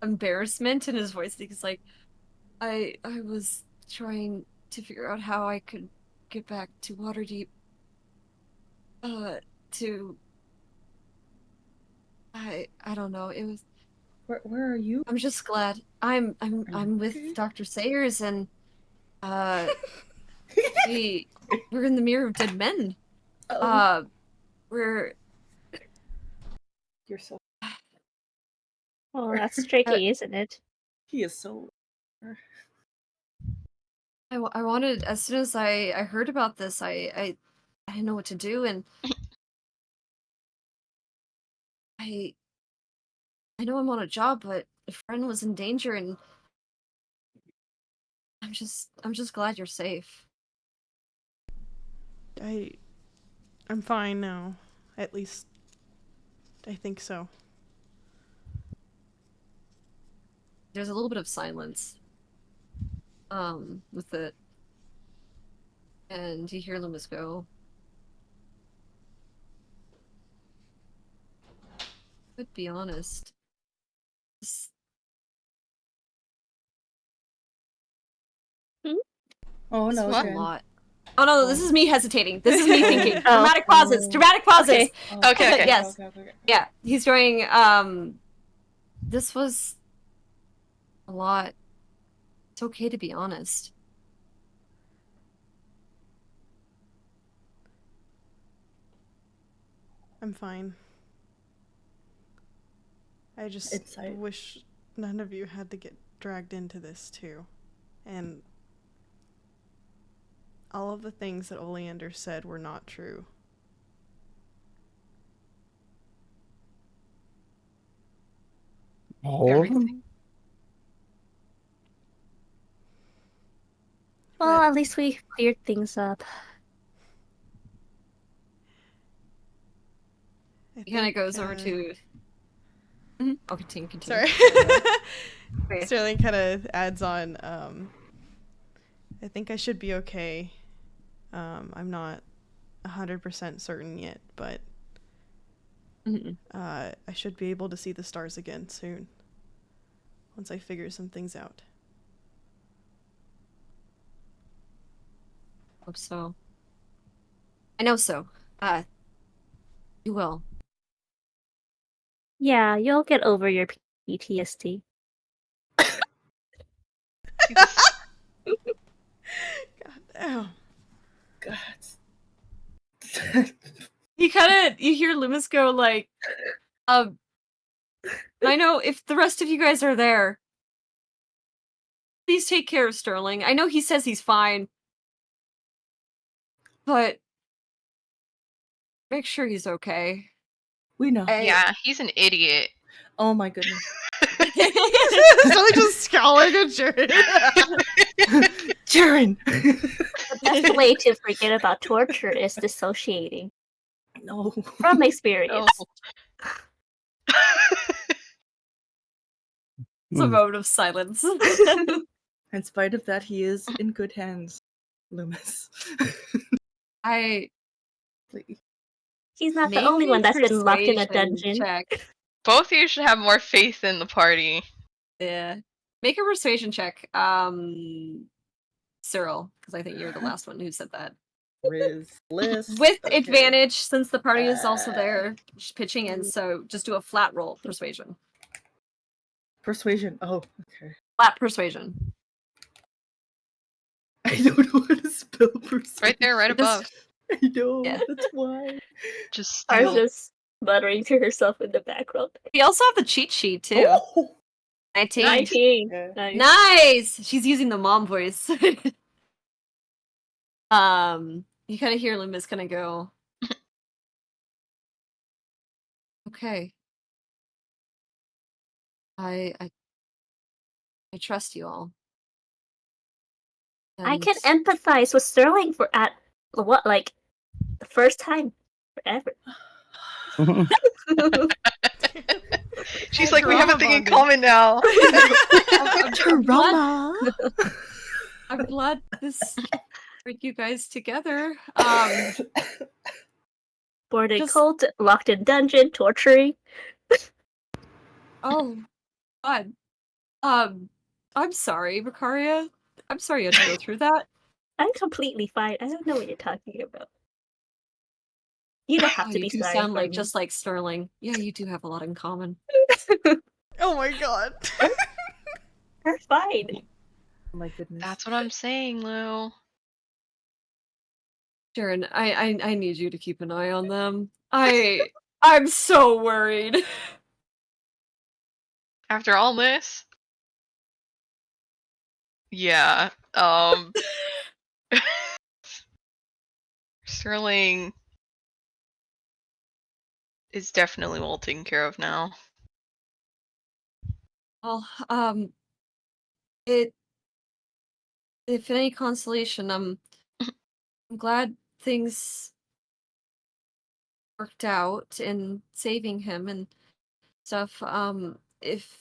embarrassment in his voice. He's like, I was trying to figure out how I could get back to Waterdeep. I don't know. It was. where are you? I'm just glad. I'm with okay? Dr. Sayers and we're in the Mirror of Dead Men. Oh, We're you're so. well, that's tricky, isn't it? He is so. I wanted, as soon as I heard about this, I didn't know what to do, and I know I'm on a job, but a friend was in danger, and I'm just glad you're safe. I'm fine now. At least I think so. There's a little bit of silence. With it. And you hear Loomis go. To be honest. This Oh this no, was a Jen. lot. Oh no, this is me hesitating. This is me thinking. Oh. Dramatic pauses. Dramatic pauses. Okay. Okay. Yes. Yeah. He's going, this was a lot. It's okay to be honest. I'm fine. I just Inside. wish none of you had to get dragged into this too. And all of the things that Oleander said were not true. All of them? Everything. Well, But at least we cleared things up. I He kind of think, goes over to. Oh, continue. Sorry. Okay. Sterling kind of adds on, I think I should be okay. I'm not 100% certain yet, but Mhm. I should be able to see the stars again soon. Once I figure some things out. Hope so. I know so. You will. Yeah, you'll get over your PTSD. God damn. God. You hear Loomis go like, I know if the rest of you guys are there, please take care of Sterling. I know he says he's fine, but make sure he's okay. We know. Yeah, he's an idiot. Oh my goodness. Sterling just scowling at Jared. Jaren! The best way to forget about torture is dissociating. No. From experience. It's a moment of silence. In spite of that, he is in good hands, Loomis. Please. He's not the Make only a one that's been locked in a persuasion dungeon. check. Both of you should have more faith in the party. Yeah. Make a persuasion check. Cyril, because I think you're the last one who said that. Riz list. With Okay. advantage, since the party is also there pitching in, so just do a flat roll persuasion. Persuasion. Oh, okay. Flat persuasion. I don't know how to spell persuasion. Right there, right above. I know. Yeah. That's why. Just Ar's steal. just muttering to herself in the background. We also have the cheat sheet too. Oh! 19. 19. Yeah. Nice. Nice! She's using the mom voice. You kind of hear Loomis kind of go, okay. I trust you all. I can And- empathize with Sterling for at what, like, the first time forever. She's like, we have a thing in Drama common now. Drama! I'm glad this brought you guys together. Boarded Just- cult, locked in dungeon, torturing. Oh, God. I'm sorry, Vicaria. I'm sorry you had to go through that. I'm completely fine. I don't know what you're talking about. You don't have Oh, to you be do sorry sound for like me. just like Sterling. Yeah, you do have a lot in common. Oh my god. You're fine. Oh my goodness. That's what I'm saying, Lou. Sharon, I need you to keep an eye on them. I'm so worried. After all this? Yeah. Sterling is definitely well taken care of now. Well, if any consolation, I'm glad things worked out in saving him and stuff. If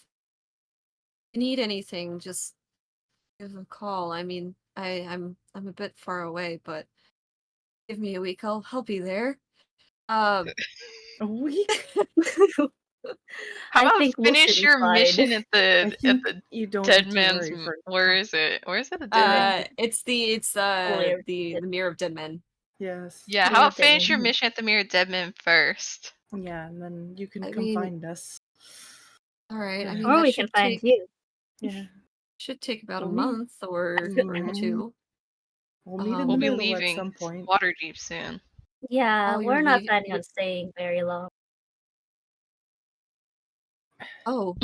you need anything, just give a call. I mean, I'm a bit far away, but give me a week. I'll be there. A week? How I about think we'll finish be your fine. mission at I the think you don't dead need to man's? worry for Where is it? Where is it? The dead man. It's Mirror the Mirror of Dead Men. Yes. Yeah. How Mirror about finish your Deadman. mission at the Mirror of Dead Man first? Yeah, and then you can I come mean- find us. All right. I Yeah. mean, Or that we can should find take you. Yeah. should take about a We'll meet- month or Mhm. two. We'll meet in We'll the be middle at leaving some point. Waterdeep soon. Yeah, Oh, we're you're not leaving- planning you're- on staying very long. Oh,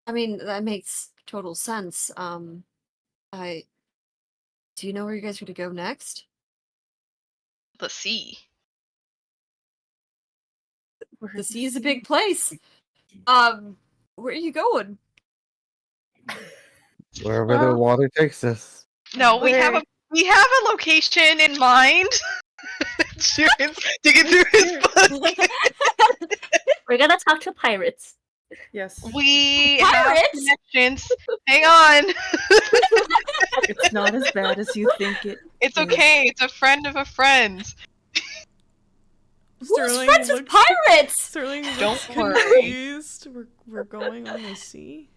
I mean that makes total sense. Do you know where you guys are gonna go next? The sea. The sea is a big place. Where are you going? Wherever the water takes us. No, we have Where- a location in mind. Sharon's digging through his book. We're gonna talk to pirates. Yes. We have Pirates? connections. Hang on. It's not as bad as you think it It's is. okay. It's a friend of a friend. Who's Sterling friends with looks- pirates? Sterling Don't looks worry. confused. We're going on the sea.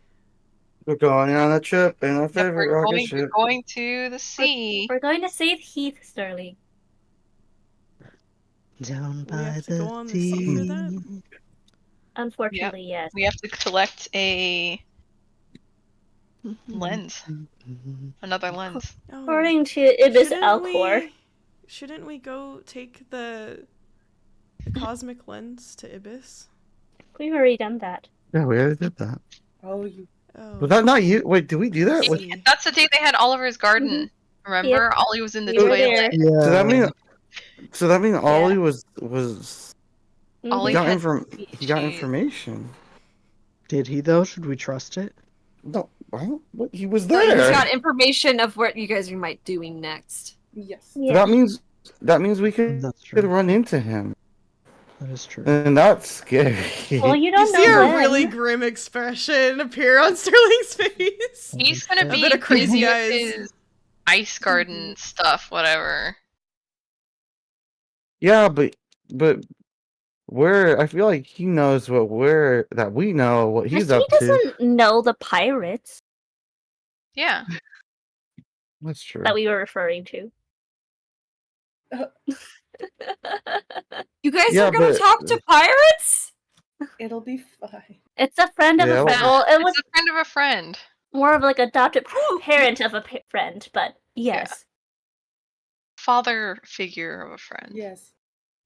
We're going on a trip in our Yep, favorite we're rocket ship. going to the sea. We're going to save Heath, Sterling. Down We by have to the go on the sea for that? sea. Unfortunately, yes. We have to collect a lens. Another lens. Oh, According to Ibis Alcor, shouldn't we go take the cosmic lens to Ibis? we've already done that. Yeah, we already did that. Oh, you. Oh. Was that not you? Wait, did we do that? Wait, See. That's the day they had Oliver's garden. Remember? Ollie was in the We were toilet. there. so that Yeah. mean, so that mean Ollie was Ollie he got had he got cheese. information. Did he though? Should we trust it? No, well, what? He was He's there. got information of what you guys might doing next. Yes. So Yeah. that means we could That's true. run into him, That is true. and that's scary. Well, you You don't see know a when. really grim expression appear on Sterling's face. He's gonna A be bit of crazy busy with eyes. his ice garden stuff, whatever. Yeah, but I feel like he knows what we know what he's he up to. doesn't know the pirates Yeah. That's true. that we were referring to. You guys Yeah, are gonna but- talk to pirates? It'll be fine. It's a friend of Yeah, a well- friend. Well, it was It's a friend of a friend. more of like adopted parent of a friend, but yes, Father figure of a friend. Yes.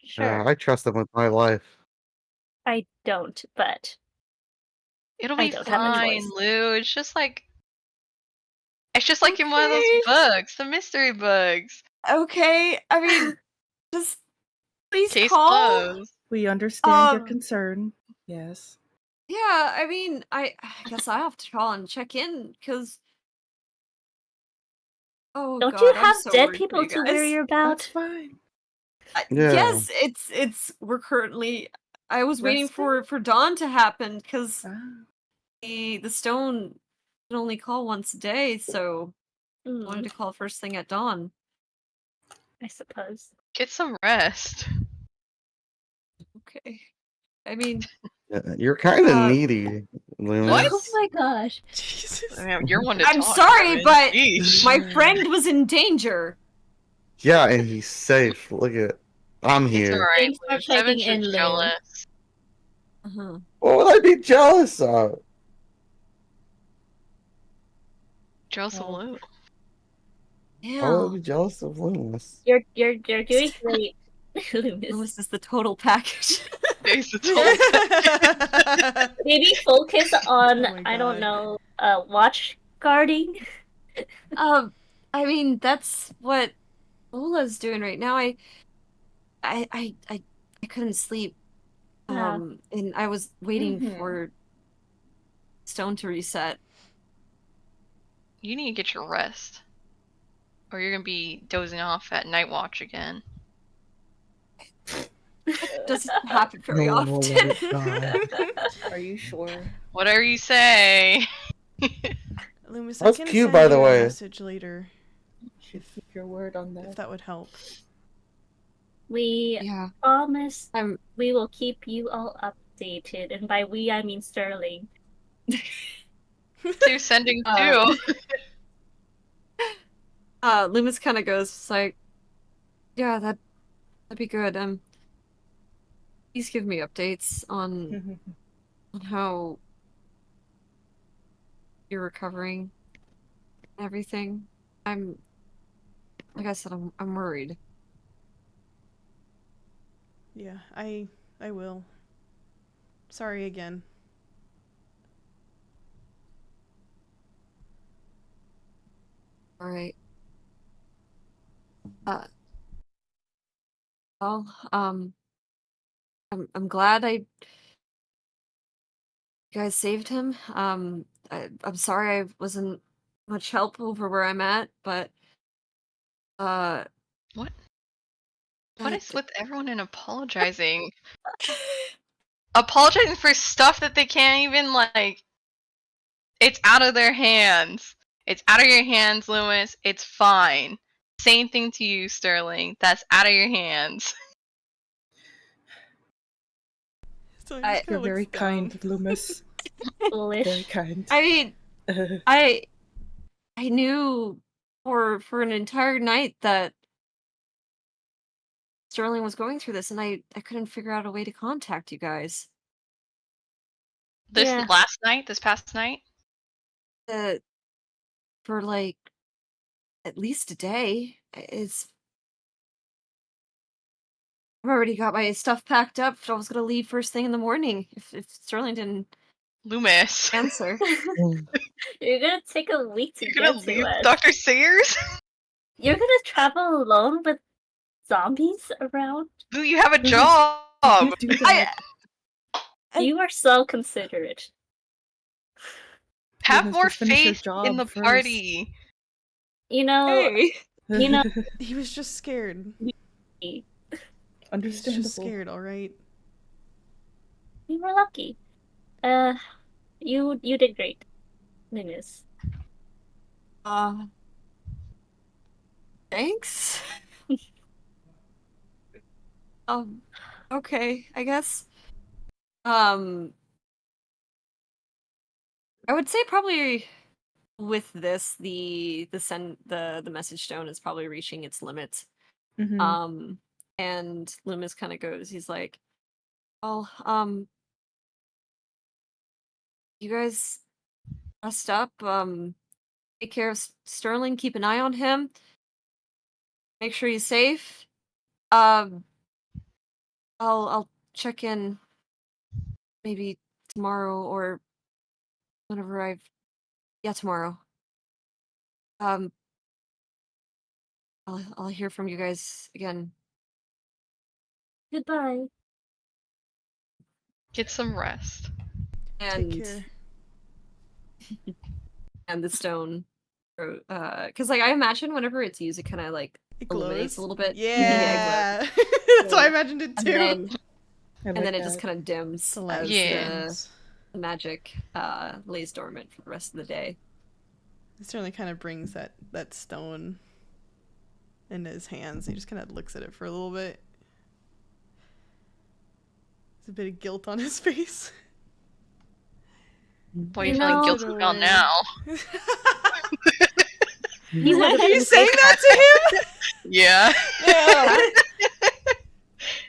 sure. I trust him with my life. I don't, but It'll I be don't have a fine, choice. Lou. It's just like in one of those Okay. books, the mystery books. Okay, I mean, just please Case call. closed. We understand your Um, concern. Yes. Yeah, I mean, I guess I have to call and check in because. Oh don't God, you I'm have so dead worried for people you to worry guys. That's about? fine. Yeah. Yes, it's we're currently. I was waiting Resting? for dawn to happen because Ah. the stone can only call once a day, so I wanted to call first thing at dawn. I suppose. Get some rest. Okay, I mean, You're kind of Uh, needy, Luna. What? Oh my gosh. Jesus. I mean, you're one to I'm talk, sorry, Kevin. but Sheesh. my friend was in danger. Yeah, and he's safe. Look at, I'm It's here. alright. Thanks for Lou. Seven's checking in, just Lou. jealous. Uh-huh. What would I be jealous of? Jealous of Well, Lou. Why would I Yeah, be jealous of Lunas? You're doing great, Loomis. Lewis is the total package. Face the total- Maybe focus on Oh my I don't God. know, watch guarding. I mean, that's what Ola's doing right now. I couldn't sleep. Yeah. And I was waiting Mhm. for Stone to reset. You need to get your rest. Or you're gonna be dozing off at night watch again. doesn't happen very No one will let often. it die. Are you sure? Whatever you say. Loomis, I That's can cute, send by you the a way. message later You should keep your word on if that. that would help. We Yeah, promise I'm. we will keep you all updated, and by we I mean Sterling. Two sending Uh, two. Loomis kind of goes like, "Yeah, that'd be good. Please give me updates on how you're recovering, and everything. Like I said, I'm worried." Yeah, I will. Sorry again. All right. Well, I'm glad you guys saved him. I'm sorry I wasn't much help over where I'm at, but What? I- What is with everyone and apologizing? Apologizing for stuff that they can't even, like... It's out of their hands. It's out of your hands, Loomis. It's fine. Same thing to you, Sterling. That's out of your hands. So he I- just kinda You're very looks down. kind, Loomis. Very Foolish. kind. I mean, I knew for an entire night that Sterling was going through this, and I couldn't figure out a way to contact you guys. This Yeah. last night? This past night? For like at least a day. I've already got my stuff packed up. I was gonna leave first thing in the morning if Sterling didn't Loomis. answer. You're gonna take a week to You're get gonna to leave us. Dr. Sayers? You're gonna travel alone with zombies around? Lou, you have a Loomis, job! You do that. You are so considerate. Have Loomis, more just finish your faith job in the first. party. You know, Hey, You know- He was just scared. He's Understandable. just scared, alright? you were lucky. You did great, Loomis. thanks. Okay, I guess. I would say probably with this, the message stone is probably reaching its limits. Mhm. And Loomis kind of goes, he's like, "Oh, you guys rest up. Take care of Sterling. Keep an eye on him. Make sure he's safe. Um, I'll check in maybe tomorrow or whenever tomorrow. I'll hear from you guys again." Goodbye. Get some rest. And Take care. and the stone, because like I imagine whenever it's used, it kind of like It illuminates glows. a little bit. Yeah. it glows. That's what I imagined it And too. then I and like then it just that. kind of dims The light as Yeah. dims. the magic lays dormant for the rest of the day. It certainly kind of brings that stone into his hands. He just kind of looks at it for a little bit. There's a bit of guilt on his face. What are you You feeling know- guilty about Away. now? He would have Are you been saying that to him? Yeah. No.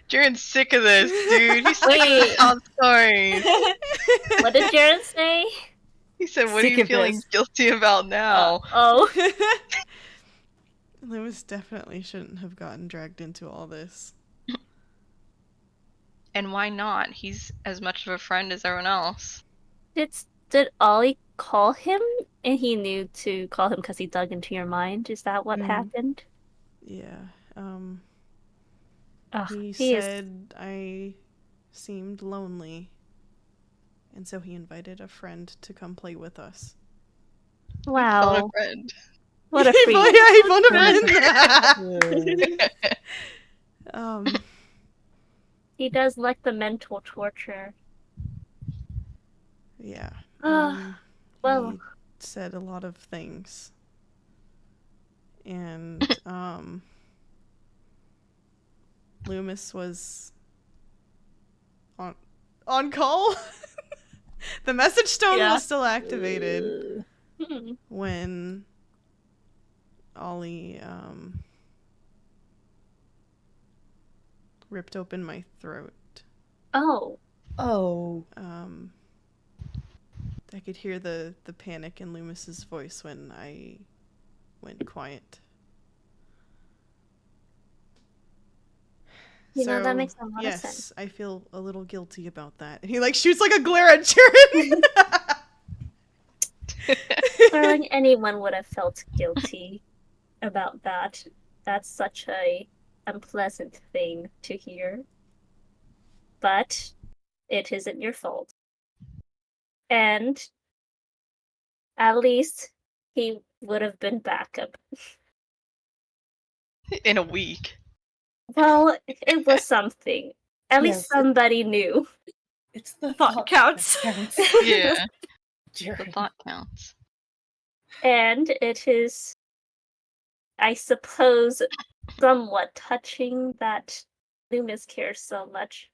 Jaren's sick of this, dude. He's sick of Wait. the stories. What did Jaren say? He said, what are Sick you of feeling this. guilty about now? Oh. Lewis definitely shouldn't have gotten dragged into all this. And why not? He's as much of a friend as everyone else. Did Ollie call him and he knew to call him because he dug into your mind? Is that what Mhm. happened? Yeah. Ugh, He he is- said I seemed lonely. And so he invited a friend to come play with us. Phone Wow. a friend. What a He freak. phoned- yeah, he phoned a friend. Yeah. He does like the mental torture. Yeah. Well, He said a lot of things. And Loomis was on call. The message stone was still activated when Ollie ripped open my throat. Oh. I could hear the panic in Loomis's voice when I went quiet. You know, that makes a lot of sense. Yes, I feel a little guilty about that. He like shoots like a glare at Jaren. Darling, anyone would have felt guilty about that. That's such a unpleasant thing to hear. But it isn't your fault. And at least he would have been backup. In a week. Well, it was something. At least Yes, somebody knew. It's the Thought counts. that counts. Yeah, the Jaren. thought counts. And it is, I suppose, somewhat touching that Loomis cares so much.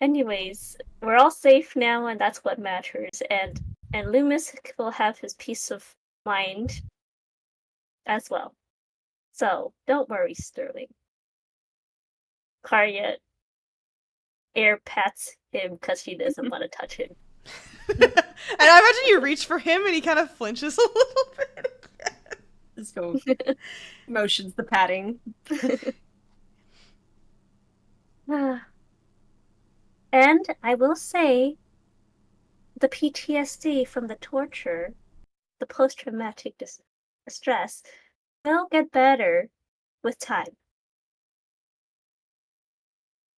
Anyways, we're all safe now, and that's what matters. And Loomis will have his peace of mind as well. So don't worry, Sterling. Karya air pats him because she doesn't want to touch him. And I imagine you reach for him and he kind of flinches a little bit. Just go motions the patting. And I will say, the PTSD from the torture, the post-traumatic stress, will get better with time.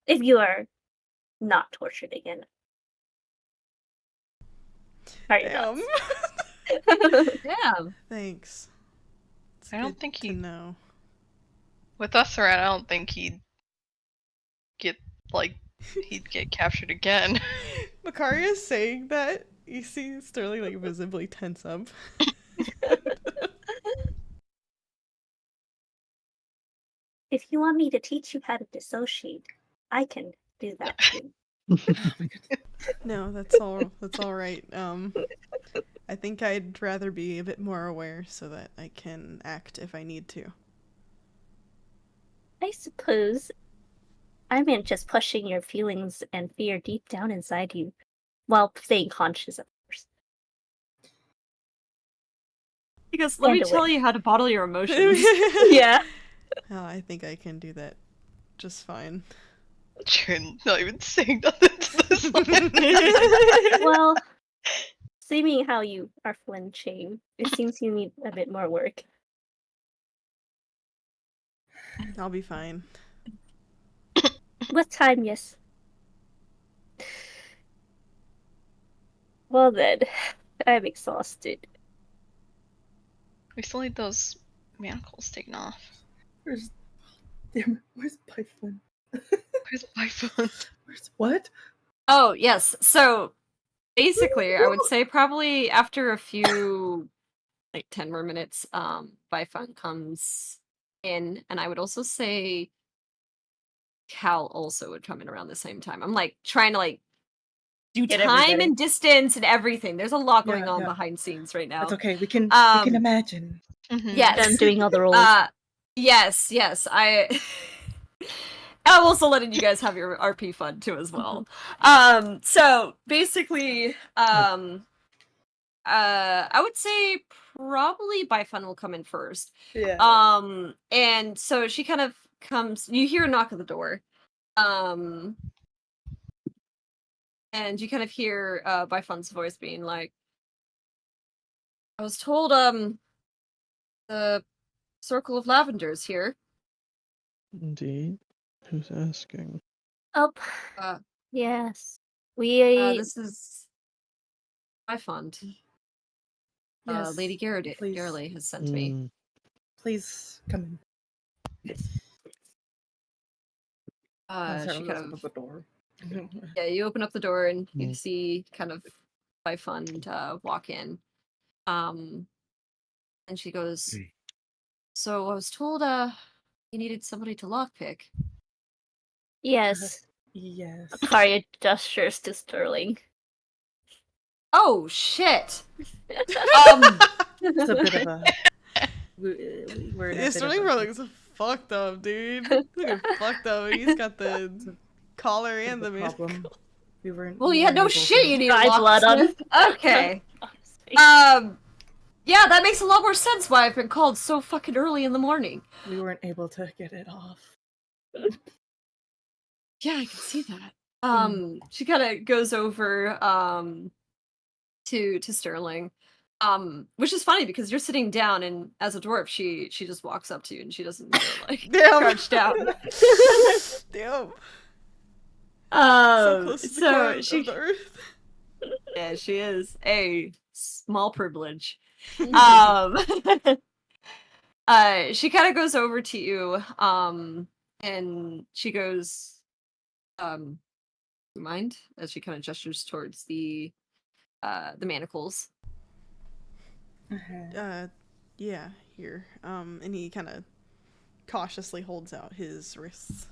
If you are not tortured again. Damn. Yeah. Thanks. It's I don't good think to he- know. With us around, I don't think he'd get captured again. Makaria is saying that. You see Sterling like visibly tense up. If you want me to teach you how to dissociate, I can do that too. No, that's all right. I think I'd rather be a bit more aware so that I can act if I need to. I suppose I meant just pushing your feelings and fear deep down inside you while staying conscious, of course. Because let me And tell you how to bottle your emotions. Yeah. Oh, I think I can do that just fine. Jaren's not even saying nothing to this. Well, seeing how you are flinching, it seems you need a bit more work. I'll be fine. With time, yes. Well then, I'm exhausted. We still need those manacles taken off. Where's Python? Where's my phone? Where's what? Oh, yes. So basically, I would say probably after a few, like 10 more minutes, Bifun comes in, and I would also say Cal also would come in around the same time. I'm like trying to like do Get time everybody. and distance and everything. There's a lot going Yeah, on yeah. behind scenes right now. That's okay. We can Um, imagine. Yes. I'm doing all the roles. Yes. I'm also letting you guys have your RP fun too as well. So basically, I would say probably Bifun will come in first. Yeah. And so she kind of comes, you hear a knock at the door. And you kind of hear Bifun's voice being like, I was told the Circle of Lavenders here. Indeed. Who's asking? Oh, yes. We This is Bifund. Yes. Lady please. Garreley has sent me. Mm, Please come in. Sarah She goes kind up of the door. yeah, you open up the door and you Mm. see kind of by fund walk in. And she goes, "So I was told you needed somebody to lockpick." Yes. Yes. Karya gestures to Sterling. Oh shit! It's a bit of a. We're in a Yeah, bit Sterling of a. bro looks fucked up, dude. Looking fucked up. He's got the collar bit of and a the problem. musical. Well, We yeah, weren't no able shit, to- you need Dry a blood on- locksmith. Okay. Honestly. Yeah, that makes a lot more sense why I've been called so fucking early in the morning. We weren't able to get it off. Yeah, I can see that. She kind of goes over to Sterling. Which is funny because you're sitting down and as a dwarf she just walks up to you and she doesn't go like Damn. crouch down. Damn. So So close to the core she of the earth. yeah, she is a small privilege. She kind of goes over to you and she goes you mind, as she kind of gestures towards the manacles. Yeah, here. And he kind of cautiously holds out his wrists.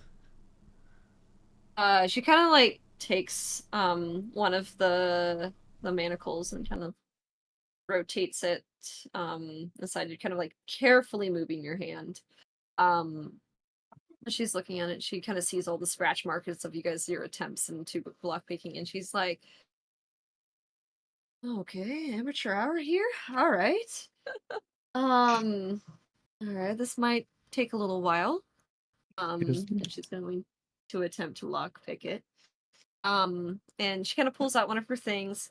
She kind of like takes one of the manacles and kind of rotates it aside. You're kind of like carefully moving your hand. She's looking at it. She kind of sees all the scratch marks of you guys, your attempts into block picking, and she's like, "Okay, amateur hour here. All right. All right. This might take a little while. And she's going to attempt to lock pick it. And she kind of pulls out one of her things.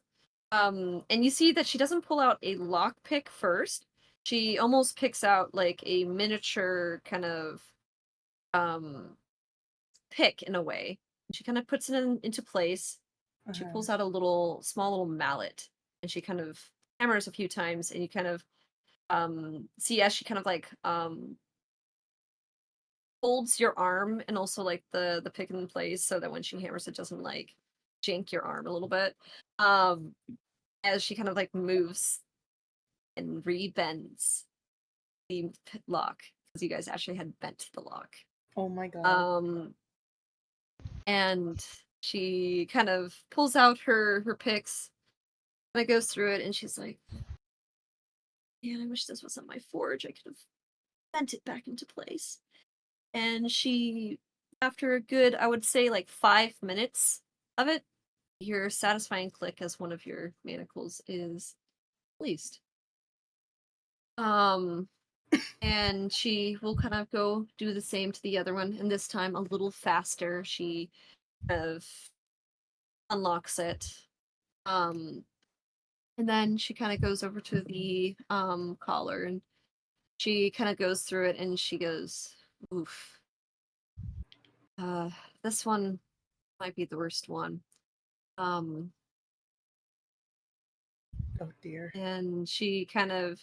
And you see that she doesn't pull out a lock pick first. She almost picks out like a miniature kind of pick in a way. She kind of puts it into place. She pulls out a small little mallet and she kind of hammers a few times and you kind of see as she kind of like holds your arm and also like the pick in place so that when she hammers it doesn't like jank your arm a little bit. As she kind of like moves and rebends the lock because you guys actually had bent the lock. Oh my god. And she kind of pulls out her picks and it goes through it and she's like, man, I wish this wasn't my forge. I could have bent it back into place. And she, after a good, I would say like 5 minutes of it, your satisfying click as one of your manacles is released. And she will kind of go do the same to the other one, and this time a little faster. She kind of unlocks it. And then she kind of goes over to the collar and she kind of goes through it and she goes, oof. This one might be the worst one. Oh dear. And she kind of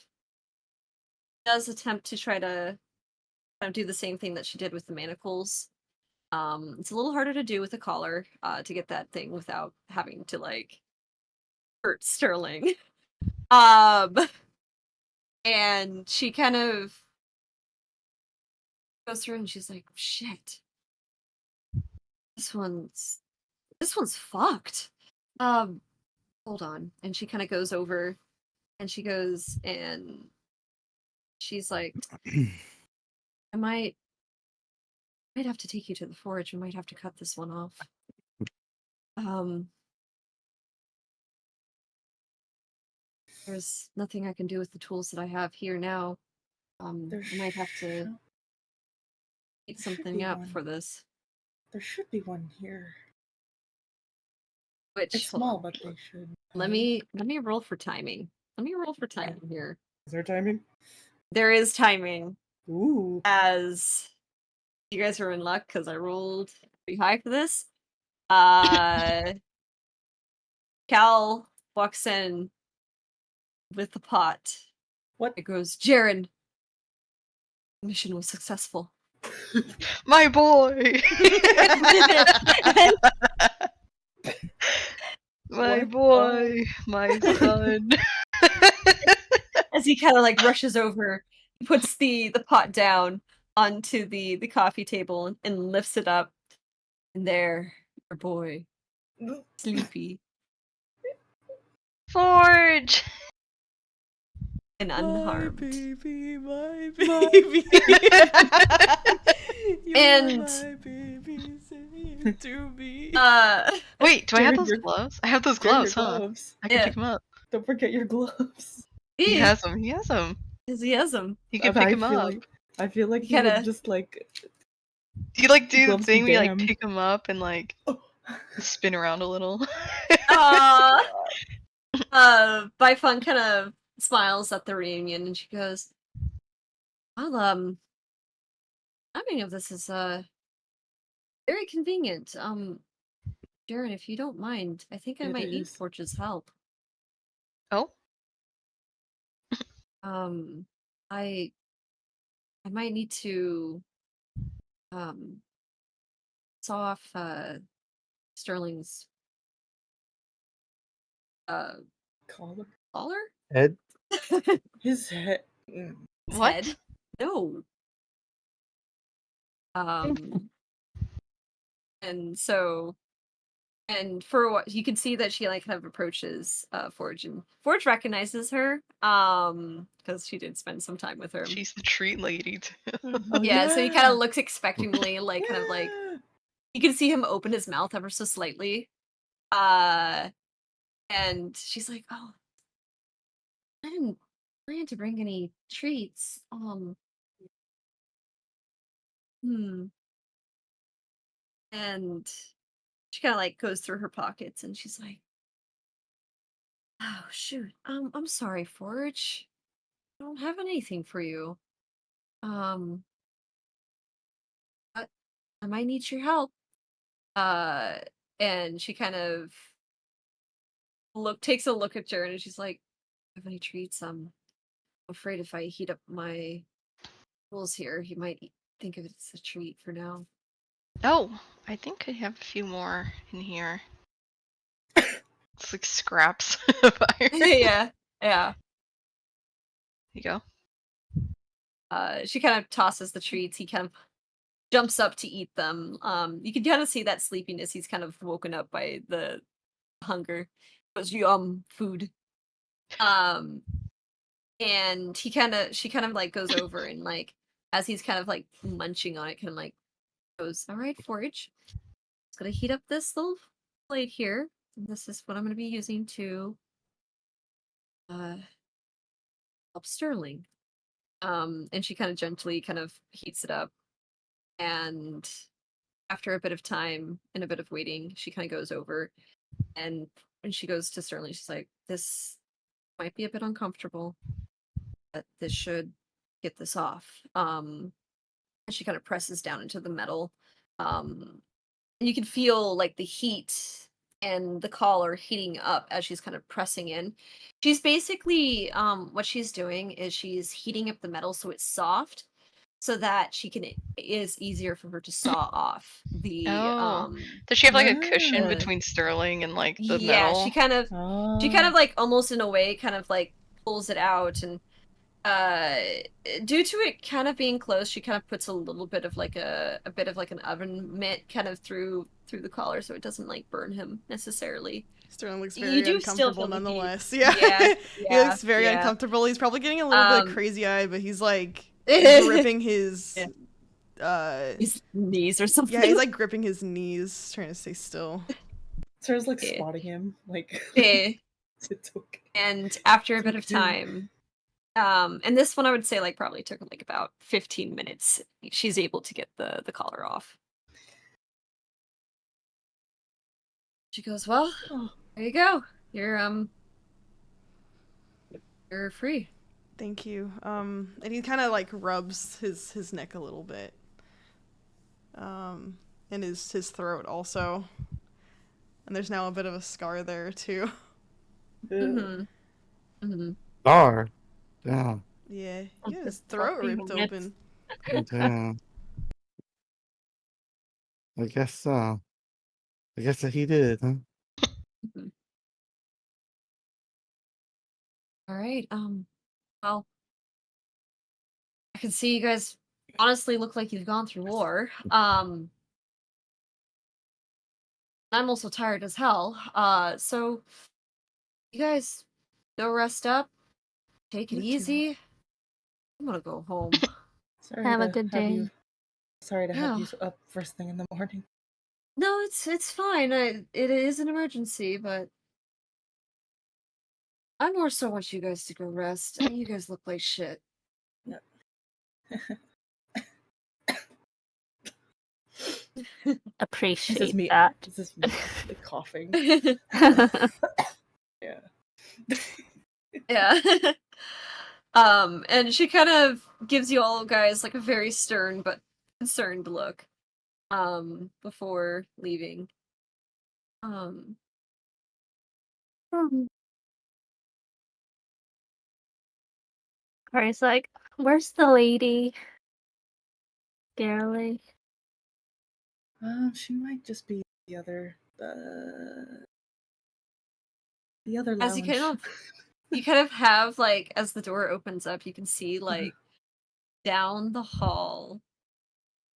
does attempt to try to kind of do the same thing that she did with the manacles. It's a little harder to do with a collar, to get that thing without having to like hurt Sterling. And she kind of goes through and she's like, shit. This one's fucked. Hold on. And she kind of goes over and she goes and she's like, I might have to take you to the forge. I might have to cut this one off. There's nothing I can do with the tools that I have here now. I might have to eat something up for this. There should be one here. Which It's small, but they should. let me roll for timing. Let me roll for timing here. Is there timing? There is timing. Ooh. As you guys are in luck because I rolled pretty high for this. Cal walks in with the pot. What? It goes, Jaren, the mission was successful. My boy! My What? boy! My son! As he kind of like rushes over, he puts the pot down onto the coffee table and lifts it up. And there, your boy, sleepy Forge! and My unharmed. baby, my baby. You're And- my baby, say it to me. Wait, do I have Jared, those your- gloves? I have those Jared, gloves, your huh? gloves. I can Yeah. pick them up. Don't forget your gloves. He has them. He has them. He has him. He can pick them up. I feel like You he gotta- would just like. Do you like do the Gloves be thing where you like damned. pick them up and like Oh. spin around a little? Bifun kind of smiles at the reunion and she goes, well, timing of this is very convenient. Jaren, if you don't mind, I think I It might need is. Forge's help. Oh, I might need to saw off Sterling's Collar. collar? Ed? His head. His what? head? No. And so, and for what you can see that she like kind of approaches Forge, and Forge recognizes her because she did spend some time with her. She's the treat lady. Too. Oh, Yeah, so he kind of looks expectingly, like kind of like Yeah. you can see him open his mouth ever so slightly. And she's like, "Oh, I didn't plan to bring any treats. And she kind of like goes through her pockets and she's like, "Oh shoot, I'm sorry, Forge. I don't have anything for you. But I might need your help." And she kind of takes a look at Jaren and she's like, "Have any treats? I'm afraid if I heat up my tools here, he might think of it as a treat for now." Oh, I think I have a few more in here. It's like scraps of iron. Yeah. Here you go. She kind of tosses the treats. He kind of jumps up to eat them. You can kind of see that sleepiness. He's kind of woken up by the hunger. He goes, food. And she kind of like goes over and like as he's kind of like munching on it, kind of like goes, "All right, Forge. Just gonna heat up this little plate here. And this is what I'm gonna be using to help Sterling." And she kind of gently kind of heats it up. And after a bit of time and a bit of waiting, she kind of goes over and when she goes to Sterling, she's like, "This might be a bit uncomfortable, but this should get this off." And she kind of presses down into the metal. And you can feel like the heat and the collar heating up as she's kind of pressing in. She's basically what she's doing is she's heating up the metal so it's soft so that is easier for her to saw off the Oh. Does she have like a cushion Ah. between Sterling and like the yeah, metal? she kind of Oh. like almost in a way kind of like pulls it out, and due to it kind of being close, she kind of puts a little bit of like a bit of like an oven mitt kind of through the collar so it doesn't like burn him necessily. Sterling looks You very do still uncomfortable feel the heat. nonetheless. Yeah. Yeah, He looks very yeah. uncomfortable. He's probably getting a little bit Um, crazy eyed, but he's like gripping his his knees or something. yeah, he's like gripping his knees, trying to stay still. Sarah's like Yeah. spotting him. Like, Yeah. it's okay. And after a bit of Okay. time, and this one I would say like probably took like about 15 minutes, she's able to get the collar off. She goes, "Well, Oh. there you go. You're free." Thank you. And he kind of like rubs his neck a little bit. And his throat also. And there's now a bit of a scar there too. Star. Damn. Yeah, Oh, his just throat dropping ripped the open. Damn. I guess I guess that he did, huh? Mhm. All right. Well, I can see you guys honestly look like you've gone through war. I'm also tired as hell. So you guys go rest up, take it You too. easy. I'm gonna go home. Sorry Have a to good have day. you. Sorry to have Yeah. you up first thing in the morning. No, it's fine. It is an emergency, but I more so want you guys to go rest. You guys look like shit. Yep. This is Appreciate me. that. This is me like, coughing. Yeah. Yeah. And she kind of gives you all guys like a very stern but concerned look, before leaving. Kari's like, where's the lady? Girly. She might just be the other lounge. As you kind of have like as the door opens up, you can see like down the hall,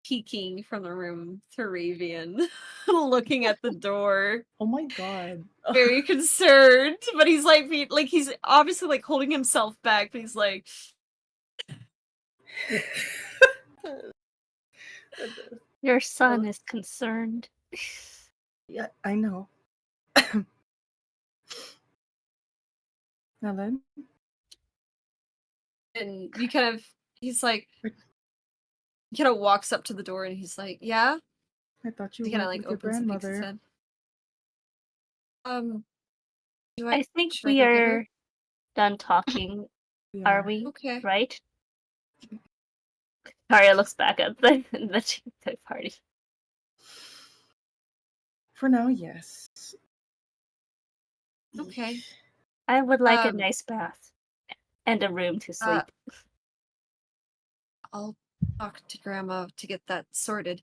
peeking from the room, Theravian, looking at the door, Oh my god. very concerned. But he's like, he's obviously like holding himself back. But he's like, Your son is concerned. Yeah, I know. Now then, and you kind of, he's like, he kind of walks up to the door and he's like, yeah. I thought you He were kind of with like your opens and picks his grandmother. head. I think Should I we go get her? are done talking, We are we? Okay. Right? Karia looks back at the party. For now, yes. Okay. I would like a Um, nice bath and a room to sleep. I'll talk to Grandma to get that sorted.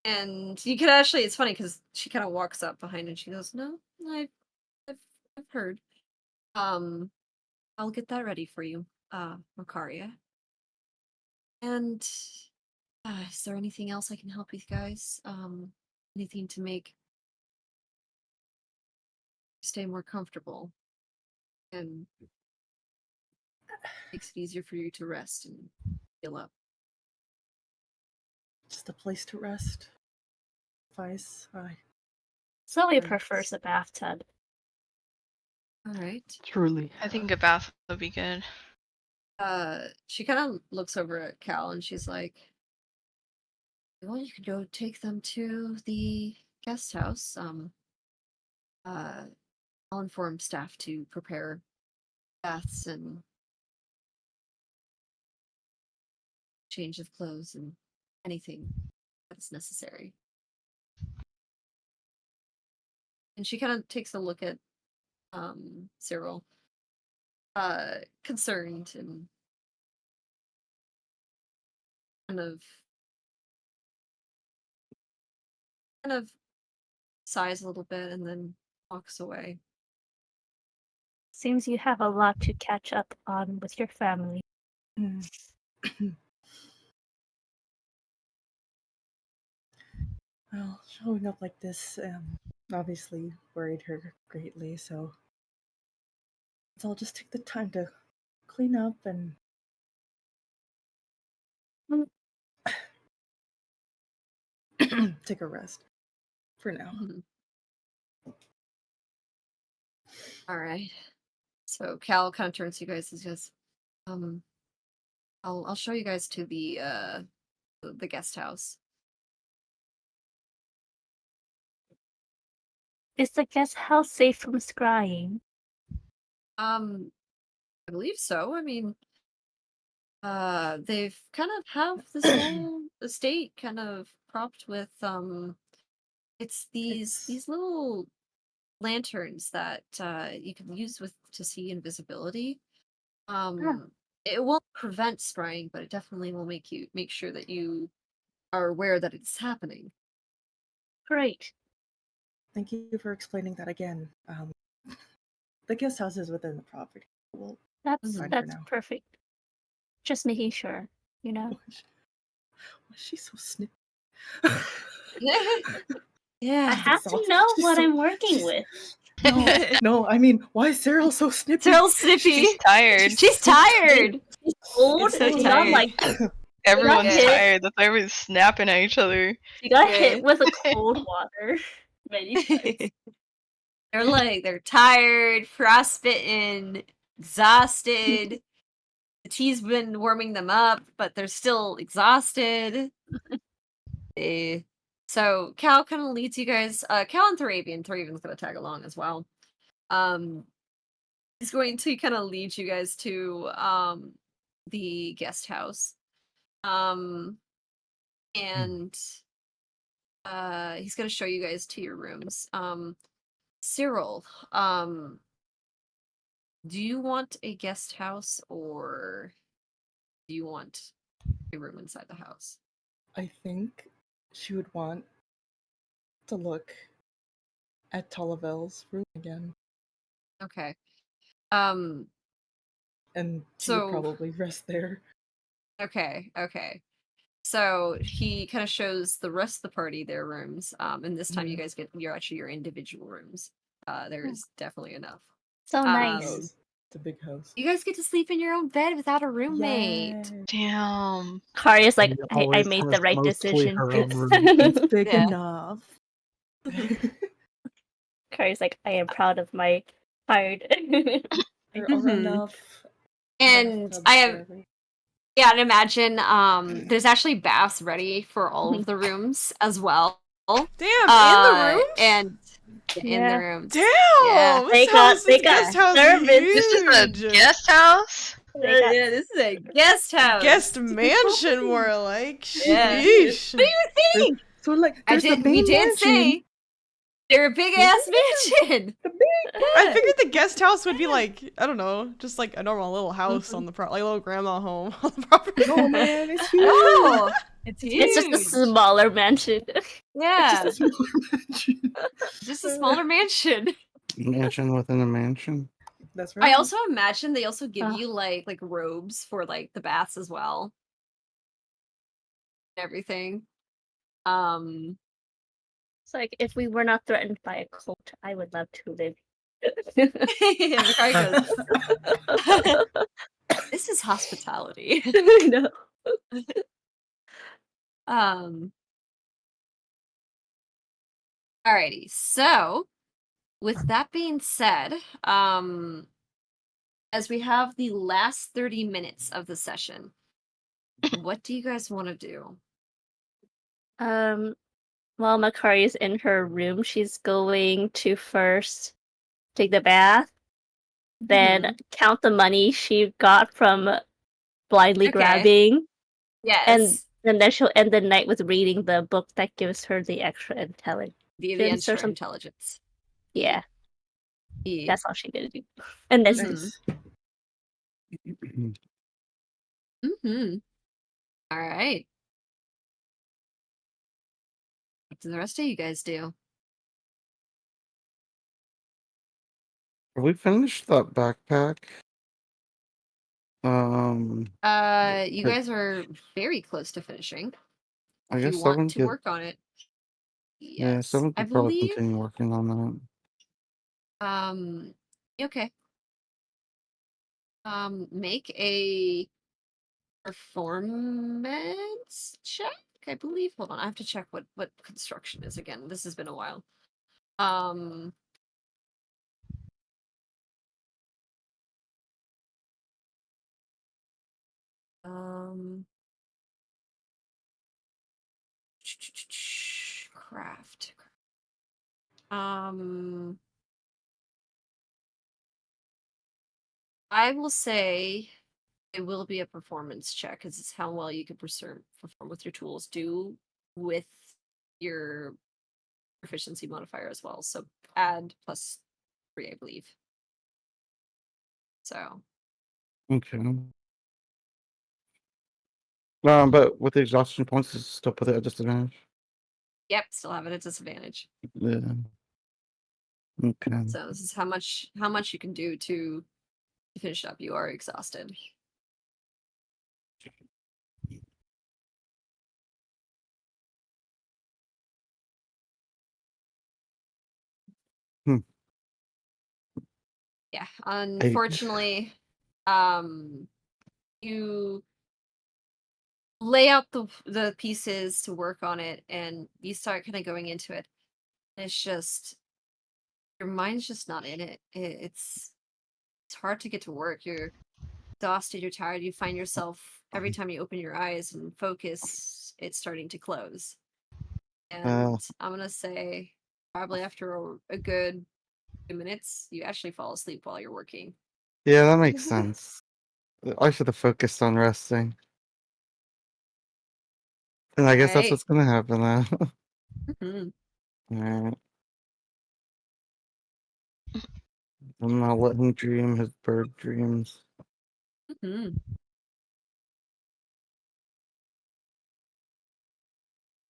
And you could actually, it's funny because she kind of walks up behind and she goes, "No, I've heard. I'll get that ready for you, Makaria. And is there anything else I can help you guys? Anything to make you stay more comfortable and makes it easier for you to rest and heal up." Just a place to rest. Advice. Zoe Right. prefers a bathtub. All right. Truly. I think a bath would be good. She kind of looks over at Cal and she's like, "Well, you could go take them to the guest house. I'll inform staff to prepare baths and change of clothes and anything that's necessary." And she kind of takes a look at Cyril, concerned and kind of sighs a little bit and then walks away. Seems you have a lot to catch up on with your family. Well, showing up like this obviously worried her greatly, so I'll just take the time to clean up and take a rest for now. All right. So Cal kind of turns to you guys and says, I'll show you guys to the guest house." Is the guest house safe from scrying? I believe so. I mean, they've kind of have this whole estate kind of propped with it's these little lanterns that you can use to see invisibility. It won't prevent scrying, but it definitely will make sure that you are aware that it's happening. Great. Thank you for explaining that again. The guest house is within the property. Well, That's fine for that's now. perfect. Just making sure, you know. Why is she so snippy? Yeah. I have to exhausted. know She's what so- I'm working she's- with. No, I mean, why is Cyril so snippy? Cyril's snippy. She's tired. She's tired. Old, It's so she's not tired. like Everyone's hit. tired. That's why everyone's snapping at each other. she got Yeah. hit with a cold water many times. They're tired, frostbitten, exhausted. The tea's been warming them up, but they're still exhausted. So Cal kind of leads you guys. Cal and Thravian's going to tag along as well. He's going to kind of lead you guys to the guest house. And he's going to show you guys to your rooms. Cyril, do you want a guest house or do you want a room inside the house? I think she would want to look at Tolavel's room again, Okay. and she So- would probably rest there. Okay. So he kind of shows the rest of the party their rooms. And this time you guys get your individual rooms. There's definitely enough. So Um, nice. It's a big house. You guys get to sleep in your own bed without a roommate. Yay. Damn. Kari's like, She I always made has the right mostly decision. her own room. It's big Yeah. enough. Kari's like, I am proud of my hired. There are Mhm. enough. And bathtubs I for have every- Yeah, and imagine there's actually baths ready for all of the rooms as well. Damn, in the rooms? And in Yeah. the rooms. Damn, Yeah. this guest house is service. This is a huge. guest house? They got- Yeah, this is a guest house. Guest mansion, more like. Yeah. Sheesh. What do you think? So like, there's the We main did mansion. say they're a big ass mansion. I figured the guest house would be like, I don't know, just like a normal little house on the like a little grandma home on the property. No man, it's huge. Oh, it's huge. It's just a smaller mansion. Yeah, It's just a smaller mansion. just a smaller mansion. Mansion within a mansion. That's right. I also imagine they also give Oh. you like robes for like the baths as well. Everything. It's like, if we were not threatened by a cult, I would love to live. Mikari goes, this is hospitality. No. Alrighty, so with that being said, as we have the last 30 minutes of the session, what do you guys want to do? While Makari is in her room, she's going to first take the bath, then count the money she got from blindly Okay. grabbing, Yes, and then she'll end the night with reading the book that gives her the extra intelligence. the Then extra there's some- intelligence. Yeah, Yeah. that's all she's gonna do. And then Nice. Mm-hmm. All right. What do the rest of you guys do? Have we finished that backpack? You Okay. guys are very close to finishing. I If guess you want someone to could. work on it. Yeah, Yes, someone I could probably believe. continue working on Okay. Make a performance check, I believe. Hold on, I have to check what construction is again. This has been a while. Craft. I will say it will be a performance check because it's how well you can perform with your tools. Do with your proficiency modifier as well. So add +3, I believe. So that. Okay. But with the exhaustion points, it's still put it at disadvantage. Yep, still have it at disadvantage. Yeah. Okay. So this is how much you can do to finish up. You are exhausted. Hmm. Yeah, unfortunately, you lay out the pieces to work on it, and you start kind of going into it. And it's just your mind's just not in it. It's hard to get to work. You're exhausted. You're tired. You find yourself every time you open your eyes and focus, it's starting to close. And I'm gonna say probably after a good 2 minutes, you actually fall asleep while you're working. Yeah, that makes sense. I should have focused on resting. And I guess that's Alright. what's gonna happen now. Mhm. Alright. I'm not letting him dream his bird dreams. Mhm.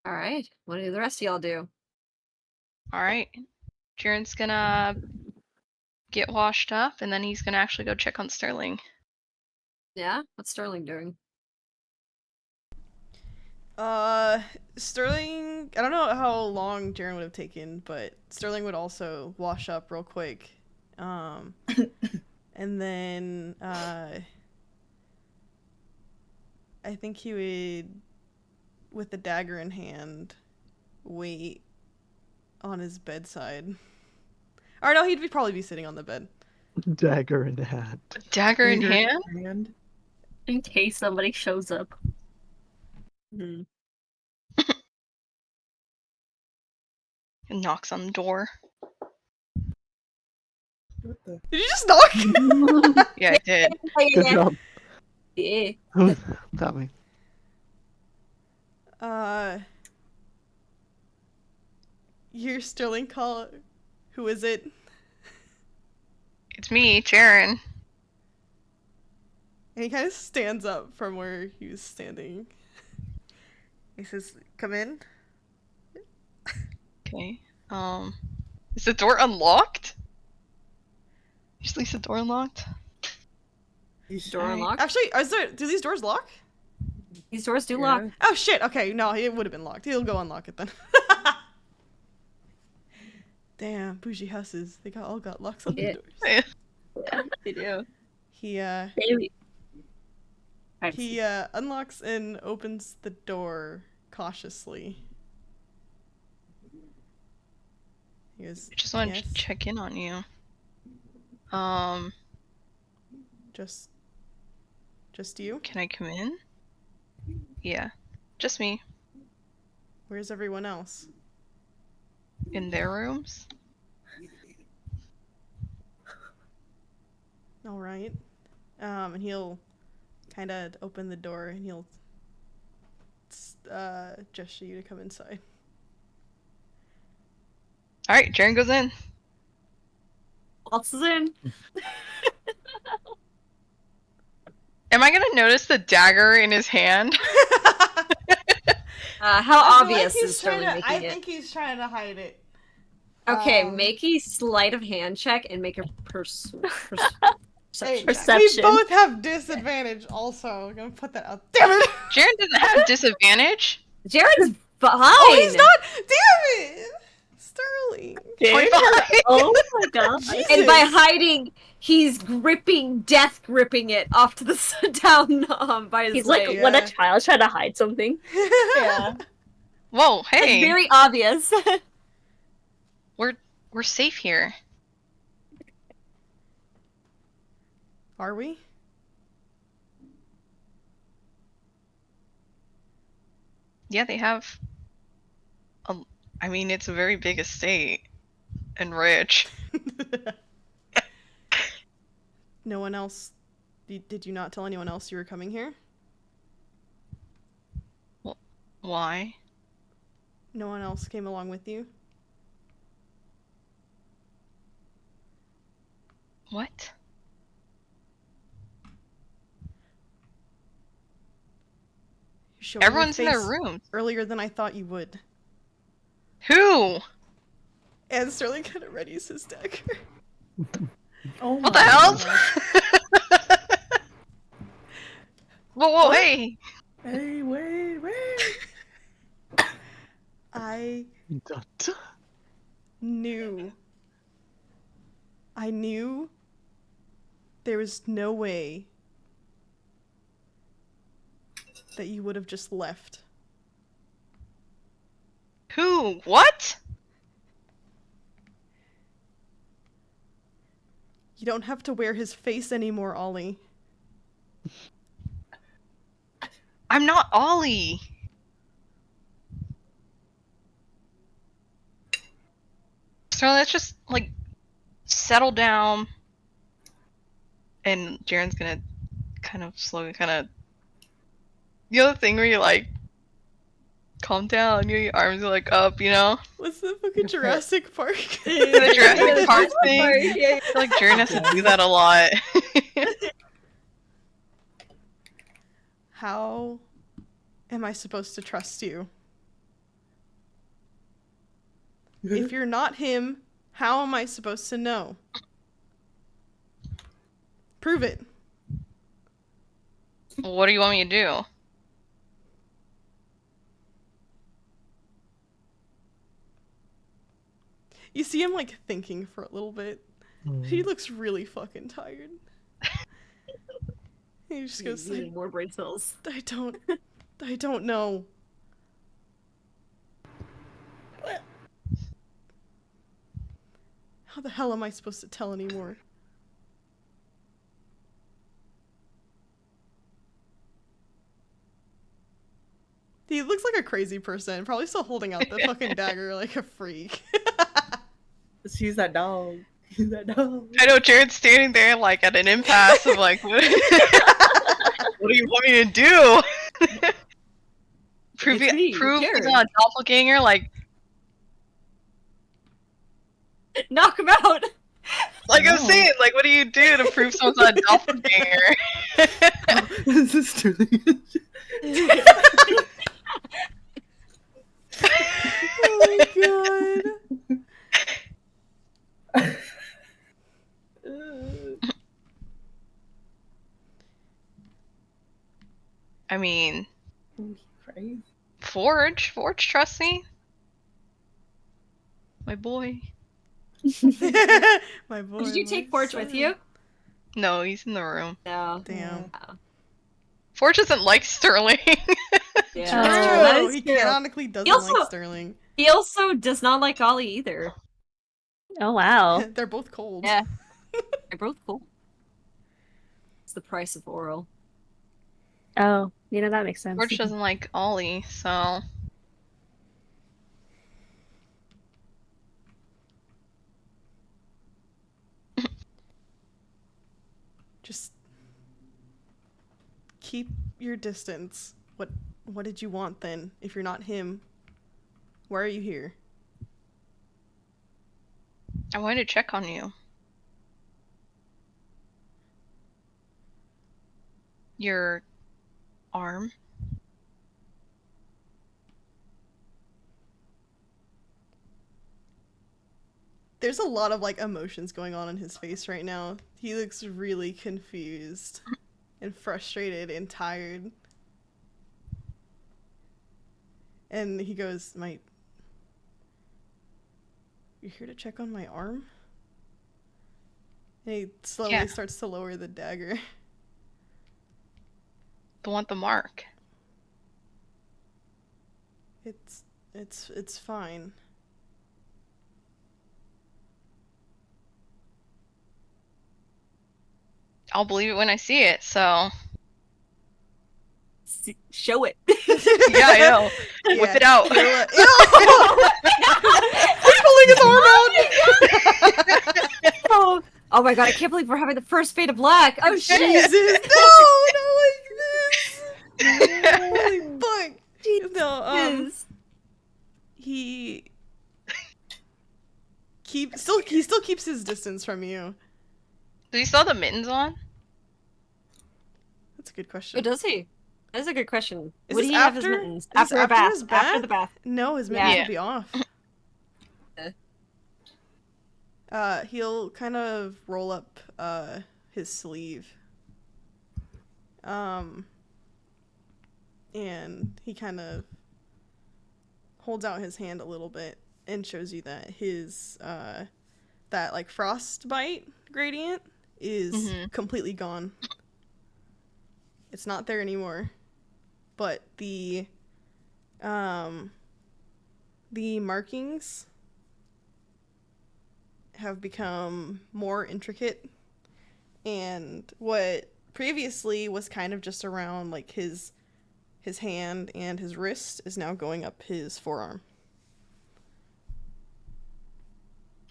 All right. What do the rest of y'all do? All right. Jaren's gonna get washed up, and then he's gonna actually go check on Sterling. Yeah? What's Sterling doing? Sterling, I don't know how long Jaren would have taken, but Sterling would also wash up real quick. And then, I think he would, with the dagger in hand, wait on his bedside. Or no, he'd probably be sitting on the bed. Dagger in hand. Dagger in hand? hand. In case somebody shows up. Hmm. And knocks on the door. What the? Did you just knock? Yeah, I did. Good job. Yeah. That me. You're Sterling call. Who is it? It's me, Jaren. And he kind of stands up from where he was standing. He says, "Come in." Okay. Is the door unlocked? Just leaves the door unlocked? Door Alright. unlocked? Actually, do these doors lock? These doors do Yeah. lock. Oh shit, okay, no, it would have been locked. He'll go unlock it then. Damn, bougie houses. They all got locks on Yeah. the doors. Yeah, they do. He Maybe. unlocks and opens the door cautiously. He goes, I just wanted "Yes, to check in on you. just you? Can I come in? Yeah. Just me. Where's everyone else?" In their rooms? All right. And he'll kind of open the door and he'll gesture you to come inside. Alright, Jaren goes in. Waltz is in. Am I gonna notice the dagger in his hand? How I feel obvious like he's is Sterling trying to- making I it? think he's trying to hide it. Okay, make a sleight of hand check and make a perception Hey, check. Perception. we both have disadvantage also. I'm gonna put that out. Damn it! Jaren doesn't have disadvantage. Jared's fine. Oh, he's not! Damn it! Sterling. 25. Oh my god. And by hiding, he's death gripping it off to the down by his He's leg. like when Yeah. a child's trying to hide something. Yeah. Whoa, It's hey. very obvious. We're safe here. Are we? Yeah, they have. I mean, it's a very big estate. And rich. No one else. Did you not tell anyone else you were coming here? Why? No one else came along with you? What? showing your Everyone's in their face rooms. earlier than I thought you would. Who? And Sterling kind of readies his dagger. Oh What the my hell? God. Whoa, What? hey! Hey, wait. I Dun, dun. knew there was no way that you would have just left. Who? What? You don't have to wear his face anymore, Ollie. I'm not Ollie. So let's just, like, settle down. And Jaren's gonna kind of slowly you know the thing where you, like, calm down, your arms are, like, up, you know? What's the fucking Jurassic Park? The Jurassic Park thing. Yeah. I feel like Jaren has to do that a lot. How am I supposed to trust you? If you're not him, how am I supposed to know? Prove it. What do you want me to do? You see him like thinking for a little bit. He looks really fucking tired. He just goes like, more brain cells. I don't know. How the hell am I supposed to tell anymore? He looks like a crazy person, probably still holding out the fucking dagger like a freak. She's that dog. She's that dog. I know Jared's standing there like at an impasse of like, what do you want me to do? prove It's me, he's Jared. not a doppelganger, like Knock him out! I'm saying, like what do you do to prove someone's not a doppelganger? This is truly. Oh my god. I mean, Crazy. Forge trusts me. My boy. My boy. Did you my take Forge with son. you? No, he's in the room. No. Damn. Forge doesn't like Sterling. Yeah. True. That is He true. canonically doesn't also- like Sterling. He also does not like Ollie either. Oh wow. They're both cold. Yeah. They're both cool. It's the price of oral. Oh, that makes sense. Forge doesn't like Ollie, so Just keep your distance. What did you want then? If you're not him, why are you here? I wanted to check on you. Your arm. There's a lot of like emotions going on in his face right now. He looks really confused and frustrated and tired. And he goes, You're here to check on my arm? And he slowly starts to lower the dagger. The one with the mark. It's fine. I'll believe it when I see it, so Show it. yeah, I know. Whip it out. He's pulling his arm out! Oh my god, I can't believe we're having the first Fate of Black. Oh shit. Jesus, no, not like this. Holy fuck. No, Yes. he still keeps his distance from you. Does he still have the mittens on? That's a good question. Oh, does he? That's a good question. Is Would this he have his after- mittens? is this After a after bath. his After the bath. No, his mittens Yeah. will be off. He'll kind of roll up his sleeve. And he kind of holds out his hand a little bit and shows you that his that like frostbite gradient is completely gone. It's not there anymore. But the markings have become more intricate, and what previously was kind of just around like his hand and his wrist is now going up his forearm.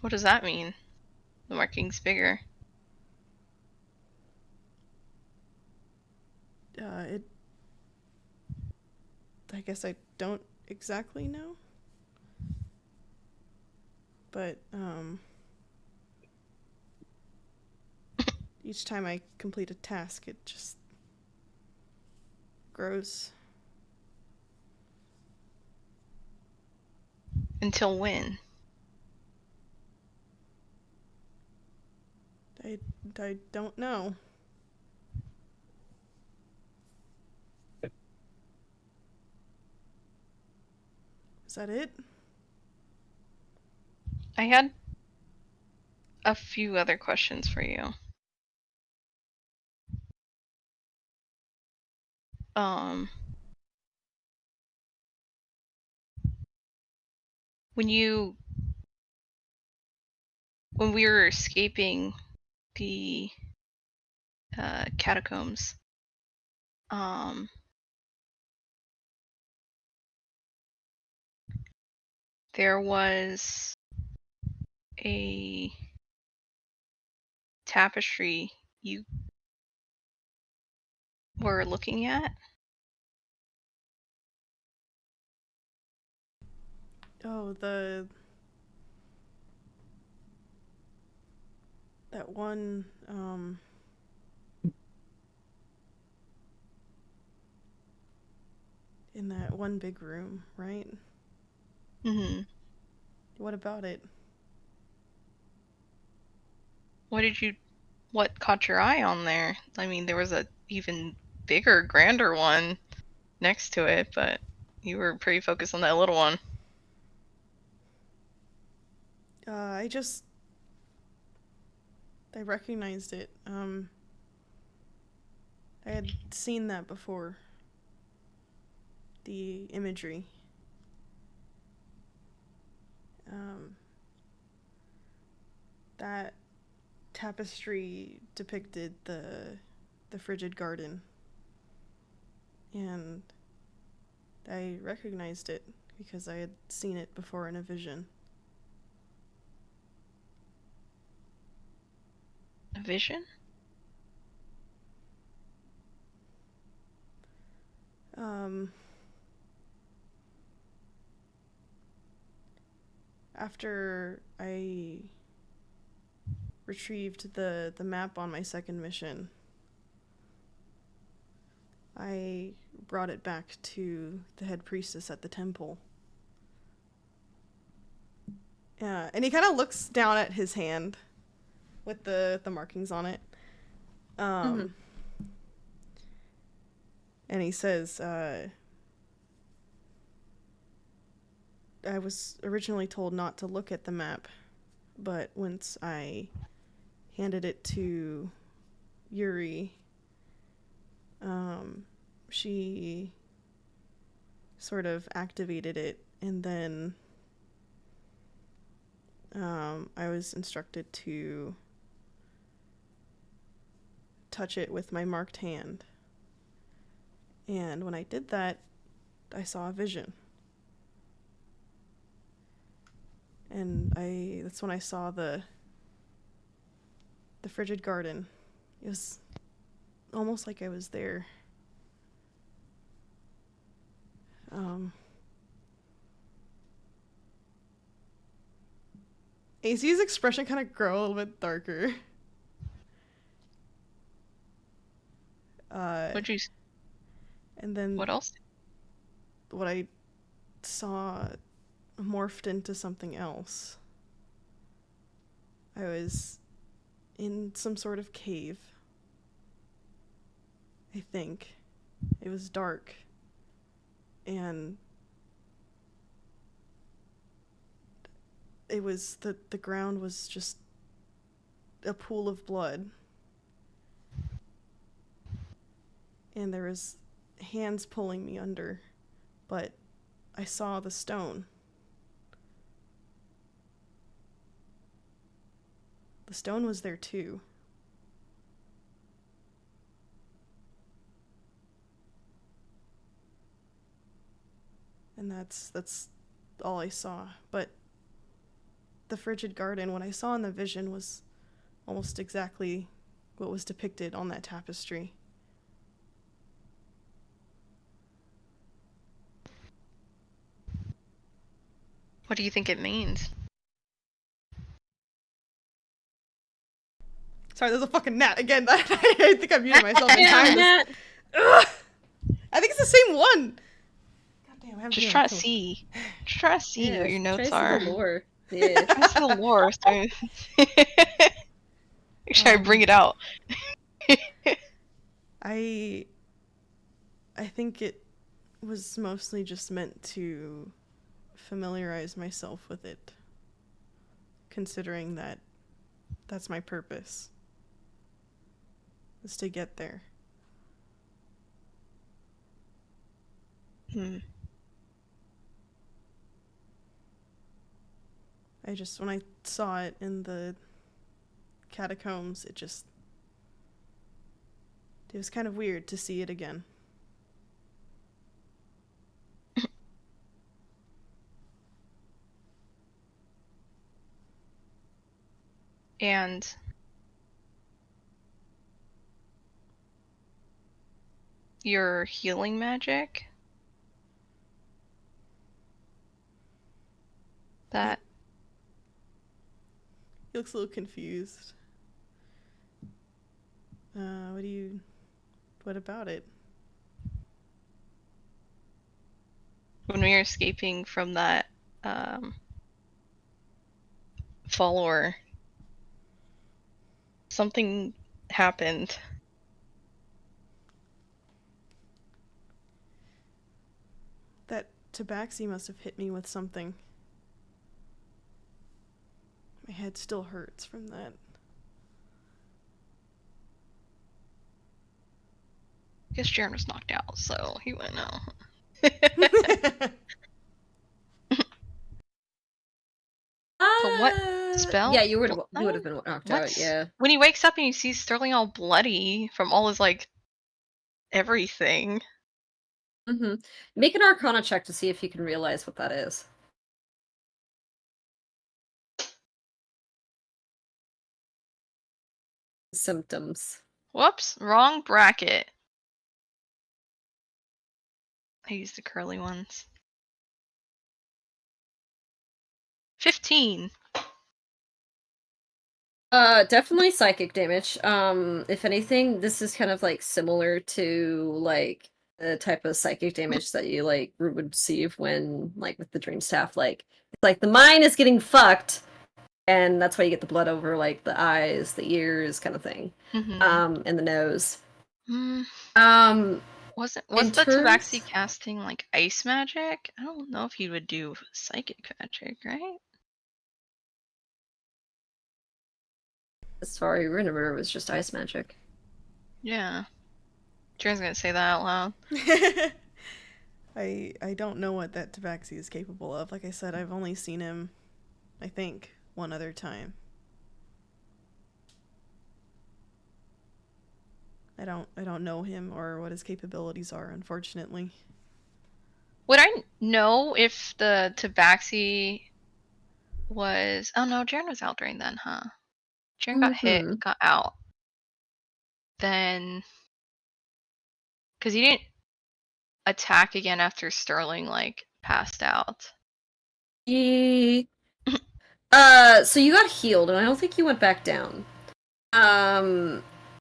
What does that mean? The marking's bigger. I guess I don't exactly know. But each time I complete a task, it just grows. Until when? I don't know. Is that it? I had a few other questions for you. When we were escaping the catacombs, there was a tapestry you were looking at. Oh, that one in that one big room, right? Mm-hmm. What about it? What caught your eye on there? I mean, there was a even bigger, grander one next to it, but you were pretty focused on that little one. I recognized it. I had seen that before. The imagery. That tapestry depicted the frigid garden. And I recognized it because I had seen it before in a vision. A vision? After I retrieved the map on my second mission, I brought it back to the head priestess at the temple. And he kind of looks down at his hand with the markings on it. And he says, I was originally told not to look at the map, but once I handed it to Yuri, she sort of activated it, and then I was instructed to touch it with my marked hand. And when I did that, I saw a vision. And that's when I saw the frigid garden. It was almost like I was there. AC's expression kind of grow a little bit darker. And then What else? what I saw morphed into something else. I was in some sort of cave. I think. It was dark. And it was the ground was just a pool of blood. And there was hands pulling me under, but I saw the stone. The stone was there too. And that's all I saw. But the frigid garden, what I saw in the vision was almost exactly what was depicted on that tapestry. What do you think it means? Sorry, there's a fucking gnat again. I think I muted myself in Yeah, time. Nat. Ugh! I think it's the same one. God damn, I have to Just be on try my to toes. see. Just try to see what your notes try are. to see the lore. Yeah. Try to see the lore. So... Make sure I bring it out. I think it was mostly just meant to familiarize myself with it, considering that that's my purpose, is to get there. Hmm. When I saw it in the catacombs, it was kind of weird to see it again. And your healing magic? That He looks a little confused. What about it? when we were escaping from that follower, something happened. That tabaxi must have hit me with something. My head still hurts from that. I guess Jaren was knocked out, so he went out. So what spell? Yeah, you would have What? been knocked What? out. Yeah. When he wakes up and he sees Sterling all bloody from all his like everything. Mm-hmm. Make an Arcana check to see if you can realize what that is. Symptoms. Whoops, wrong bracket. I used the curly ones. 15. Definitely psychic damage. If anything, this is kind of like similar to like the type of psychic damage that you like would receive when like with the dream staff. Like it's like the mind is getting fucked, and that's why you get the blood over like the eyes, the ears, kind of thing. Mm-hmm. And the nose. Was in the terms- Tabaxi casting like ice magic? I don't know if he would do psychic magic, right? Sorry, remember it was just ice magic. Yeah. Jaren's gonna say that out loud. I don't know what that tabaxi is capable of. Like I said, I've only seen him, I think, one other time. I don't know him or what his capabilities are, unfortunately. Would I know if the Tabaxi was... Oh no, Jaren was out during then, huh? Jaren got hit, got out. Then... Because he didn't attack again after Sterling, like, passed out. So you got healed, and I don't think you went back down.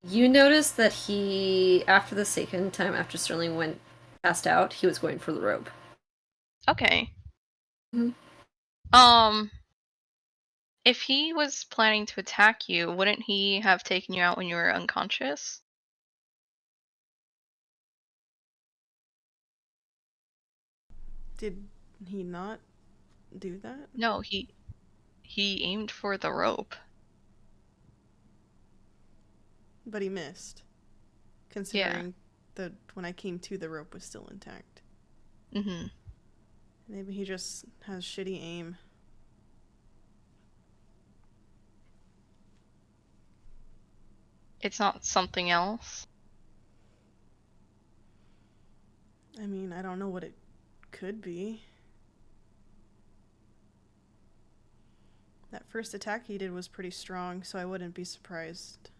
You noticed that he, after the second time after Sterling went passed out, he was going for the rope. Okay. Mhm. If he was planning to attack you, wouldn't he have taken you out when you were unconscious? Did he not do that? No, he aimed for the rope. But he missed. Considering that when I came to, the rope was still intact. Mm-hmm. Maybe he just has shitty aim. It's not something else. I mean, I don't know what it could be. That first attack he did was pretty strong, so I wouldn't be surprised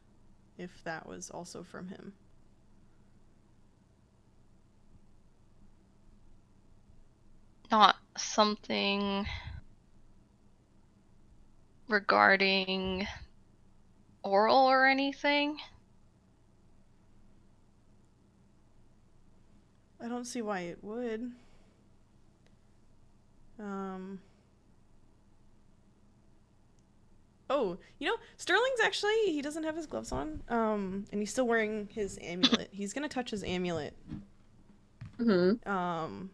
if that was also from him. Not something regarding oral or anything? I don't see why it would. Oh, Sterling's actually, he doesn't have his gloves on. And he's still wearing his amulet. He's gonna touch his amulet. Mm-hmm.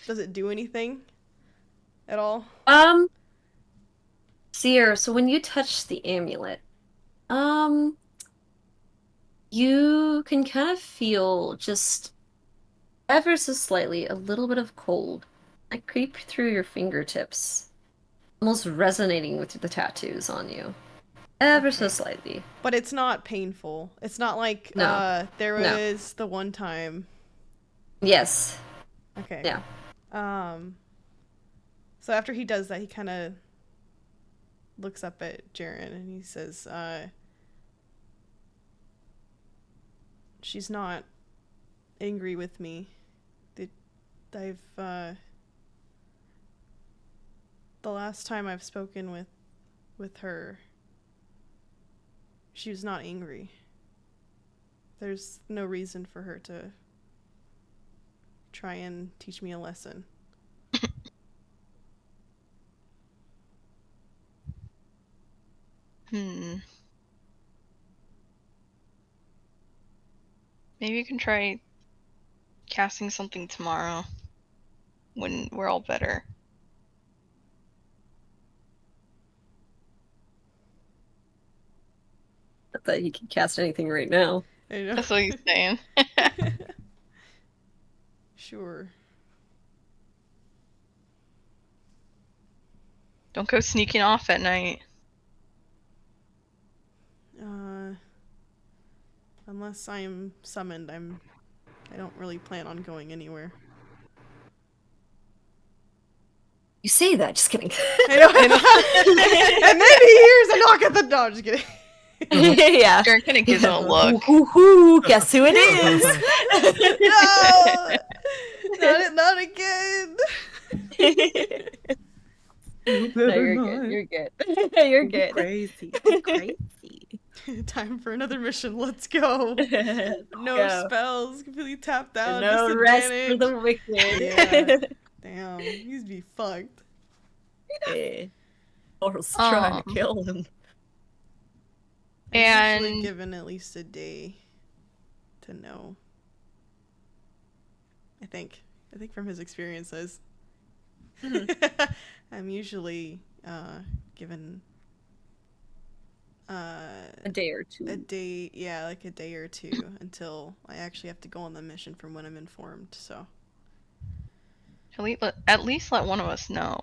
Does it do anything at all? Seer, so when you touch the amulet, you can kind of feel just ever so slightly a little bit of cold, like creep through your fingertips, almost resonating with the tattoos on you. Ever so Okay. slightly. But it's not painful. It's not like No. there No. was the one time. Yes. Okay. Yeah. So after he does that, he kind of looks up at Jaren and he says, she's not angry with me. The last time I've spoken with her, she was not angry. There's no reason for her to try and teach me a lesson. Maybe you can try casting something tomorrow when we're all better. Not that you can cast anything right now. I know. That's what he's saying. Sure. Don't go sneaking off at night. Unless I am summoned, I don't really plan on going anywhere. You say that, just kidding. I know. And then he hears a knock at the door. I'm just kidding. Yeah. You're gonna give him a look. Guess who it is? No! Not again! No, you're good. You're good. Crazy. Crazy. Time for another mission. Let's go. No go. spells. Completely tapped out. No rest for the wicked. Yeah. Damn. He's be fucked. Oral's trying to kill him. I'm usually given at least a day to know. I think from his experiences. I'm usually given a day or two. A day or two until I actually have to go on the mission from when I'm informed, so. At least let one of us know.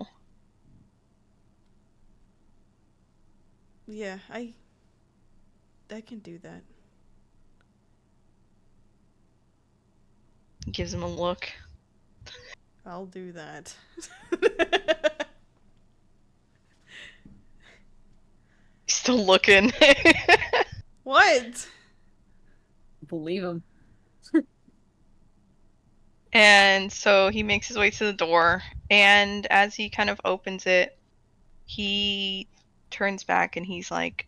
Yeah, I can do that. Gives him a look. I'll do that. Still looking. What? Believe him. And so he makes his way to the door, and as he kind of opens it, he turns back and he's like,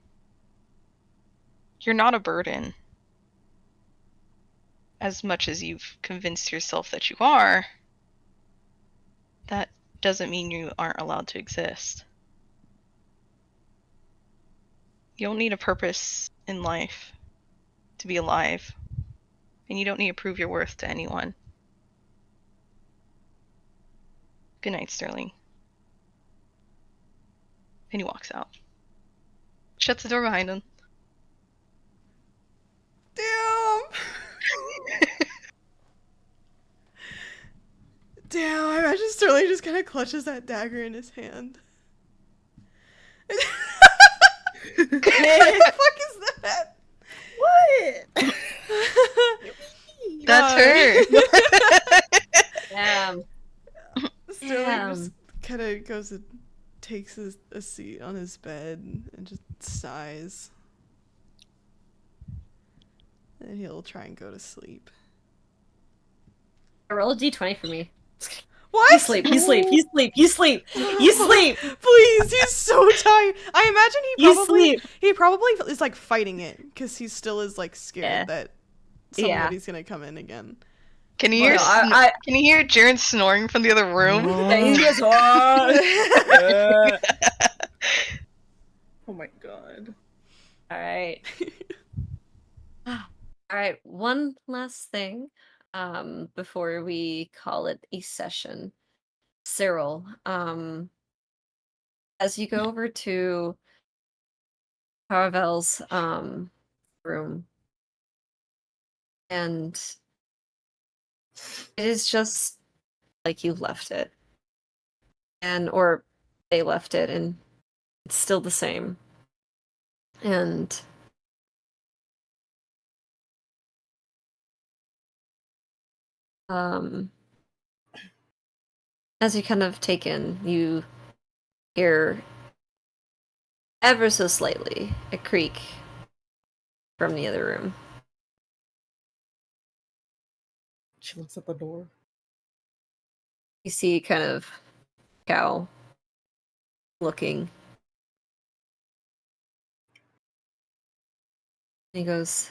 "You're not a burden." as much as you've convinced yourself that you are, that doesn't mean you aren't allowed to exist. You don't need a purpose in life to be alive. And you don't need to prove your worth to anyone. Good night, Sterling. And he walks out. Shuts the door behind him. Damn! Damn, I imagine Sterling just kind of clutches that dagger in his hand. What the fuck is that? What? That's her! Damn. Sterling just kind of goes and takes a seat on his bed and just sighs. And he'll try and go to sleep. Roll a d20 for me. What? You sleep, you sleep, you sleep, you sleep, you sleep! Please, he's so tired. I imagine You he probably is like fighting it because he still is like scared Yeah. that Yeah. somebody's gonna come in again. Can you hear Well, can you hear Jaren snoring from the other room? He goes, Oh my god. Alright. Alright, one last thing before we call it a session. Cyril, as you go over to Caravel's room, and it is just like you left it. Or they left it, and it's still the same. And as you kind of take in, you hear ever so slightly a creak from the other room. She looks at the door. You see kind of Cow looking. He goes,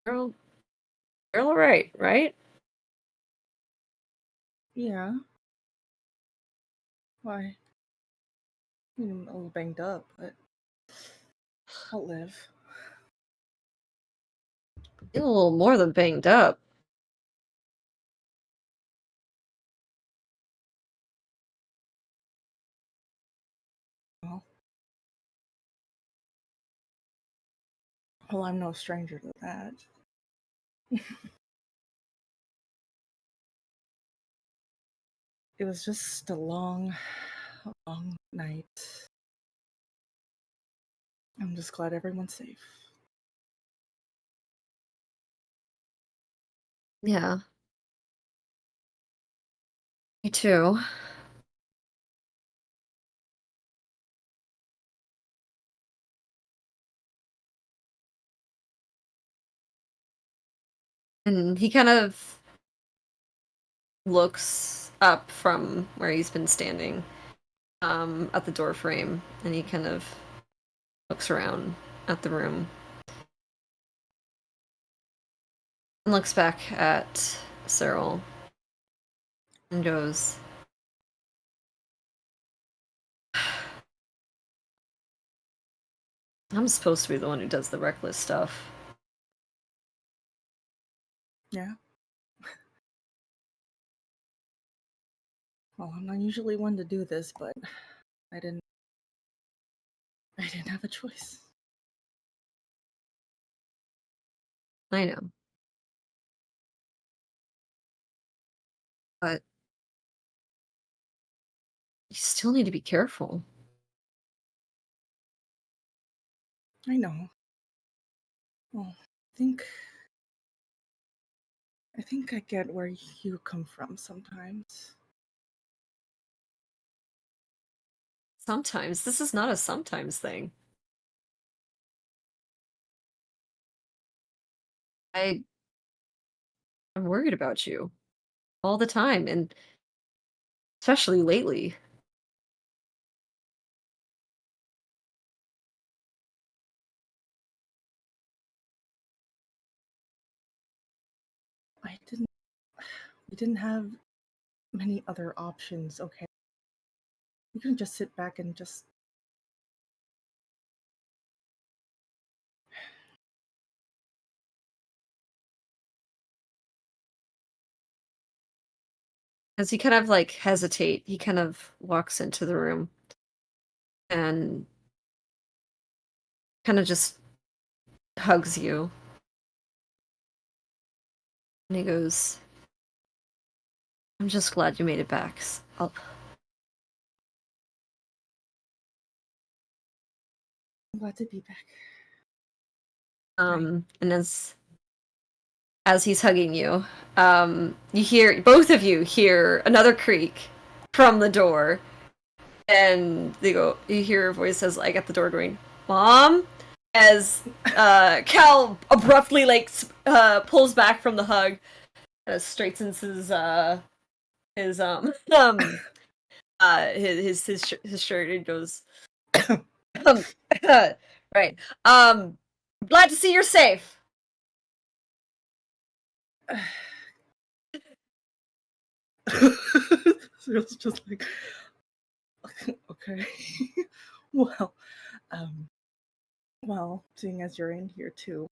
Girl, all right? Yeah. Why? I'm a little banged up, but I'll live. You're a little more than banged up. Well, I'm no stranger to that. It was just a long night. I'm just glad everyone's safe. Yeah. Me too. And he kind of looks up from where he's been standing at the door frame, and he kind of looks around at the room and looks back at Cyril and goes, I'm supposed to be the one who does the reckless stuff. Yeah. Well, I'm not usually one to do this, but I didn't have a choice. I know. But you still need to be careful. I know. Well, I think I get where you come from sometimes. Sometimes. This is not a sometimes thing. I'm worried about you all the time, and especially lately. You didn't have many other options, okay? You couldn't just sit back and just. As he kind of like hesitate, he kind of walks into the room and kind of just hugs you. And he goes, I'm just glad you made it back. I'm glad to be back. And as he's hugging you, you hear, both of you hear another creak from the door. And you hear a voice says, like, at the door going, Mom? As Cal abruptly, like, pulls back from the hug, straightens his shirt and goes, right. Glad to see you're safe. So it's just like, okay. Well, seeing as you're in here too,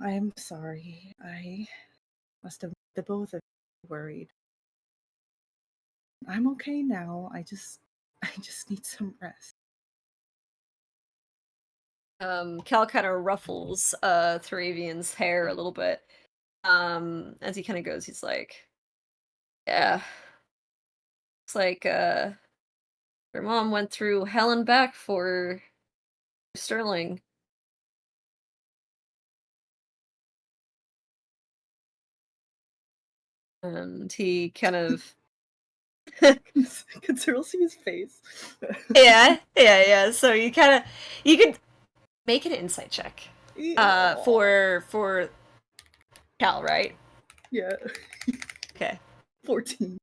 I am sorry. I must have made the both of you worried. I'm okay now. I just need some rest. Cal kind of ruffles Thravian's hair a little bit. As he kind of goes, he's like, yeah. It's like your mom went through hell and back for Sterling. And he kind of Can Cyril see his face? yeah. So you could make an insight check. Yeah. For Cal, right? Yeah. Okay. 14.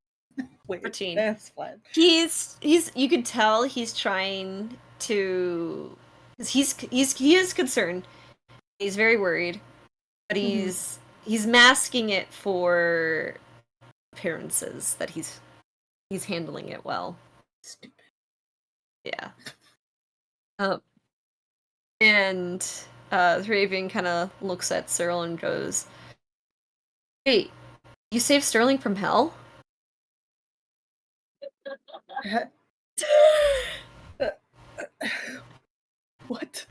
Wait, 14. that's fine. He's you could tell he's trying to he is concerned. He's very worried, but he's masking it for appearances that he's handling it well. Stupid. Yeah. And Thravian kind of looks at Cyril and goes, "Hey, you saved Sterling from hell?" What?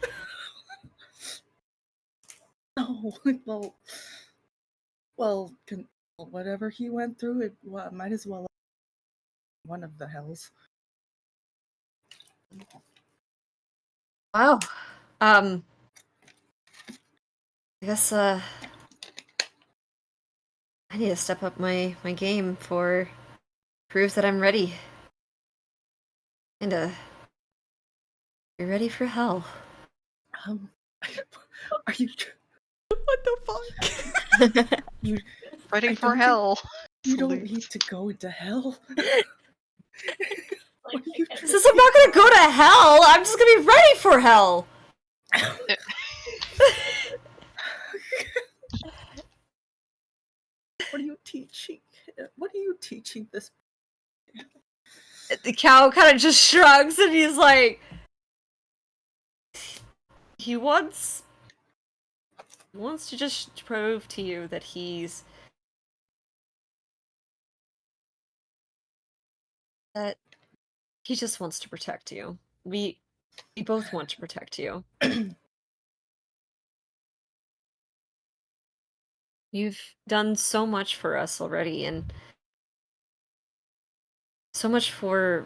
Oh, whatever he went through, it might as well one of the hells. Wow. I guess I need to step up my game for prove that I'm ready. And you're ready for hell. Are you? What the fuck? You Fighting for hell. You don't need to go into hell. What are you Since I'm not gonna go to hell, I'm just gonna be ready for hell. What are you teaching? What are you teaching this? The cow kind of just shrugs and he's like, he wants to just prove to you that he just wants to protect you. We both want to protect you. You've done so much for us already, and so much for...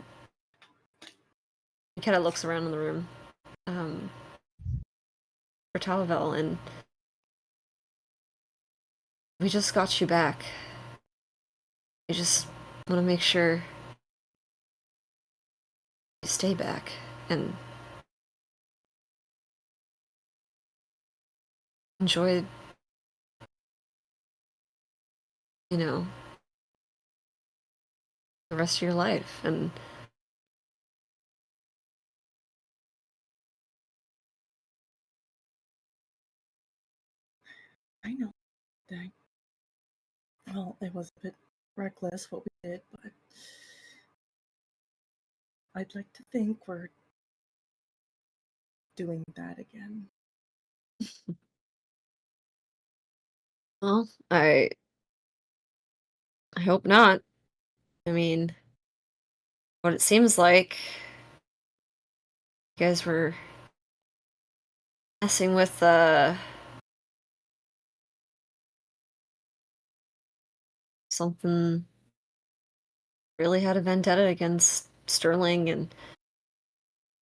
He kind of looks around in the room. For Talavel, and we just got you back. I just want to make sure you stay back, and enjoy, the rest of your life, and I know that Well, it was a bit reckless what we did, but I'd like to think we're doing that again. Well, I hope not. I mean, what it seems like, you guys were messing with something really had a vendetta against Sterling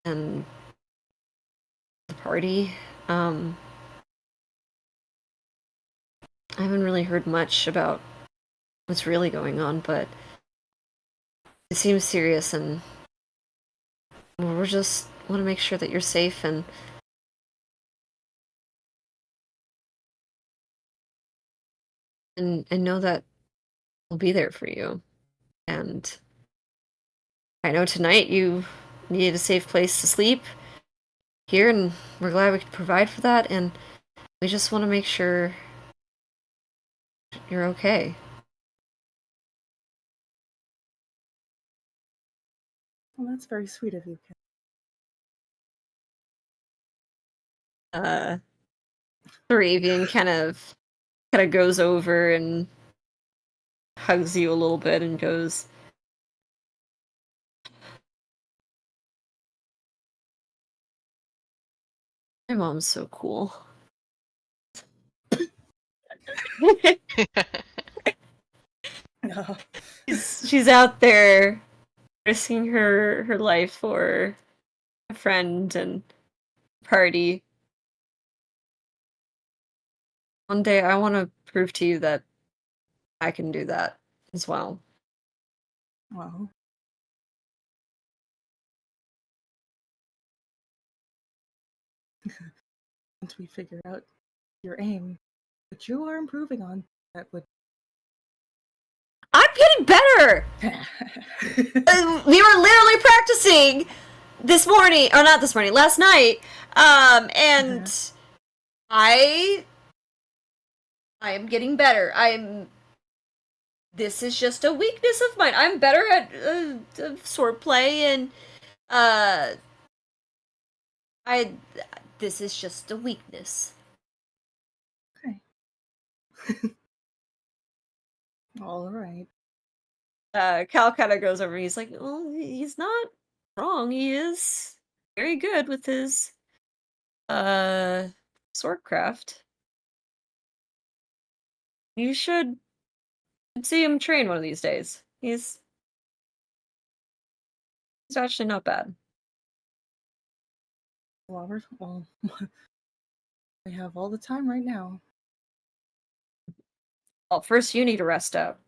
and the party. I haven't really heard much about what's really going on, but it seems serious, and we just want to make sure that you're safe and know that we'll be there for you. And I know tonight you needed a safe place to sleep here, and we're glad we could provide for that, and we just want to make sure you're okay. Well, that's very sweet of you, Ken. Thravian kind of goes over and hugs you a little bit and goes, "My mom's so cool." She's out there risking her life for a friend and party. One day I want to prove to you that I can do that as well. Well, once we figure out your aim, but you are improving on, that would. I'm getting better! We were literally practicing this morning, or not this morning, last night, and I am getting better. This is just a weakness of mine. I'm better at swordplay, and this is just a weakness. Okay. All right. Cal kind of goes over and he's like, well, he's not wrong. He is very good with his swordcraft. You should see him train one of these days. He's actually not bad. Robert, well, we have all the time right now. Well, first you need to rest up.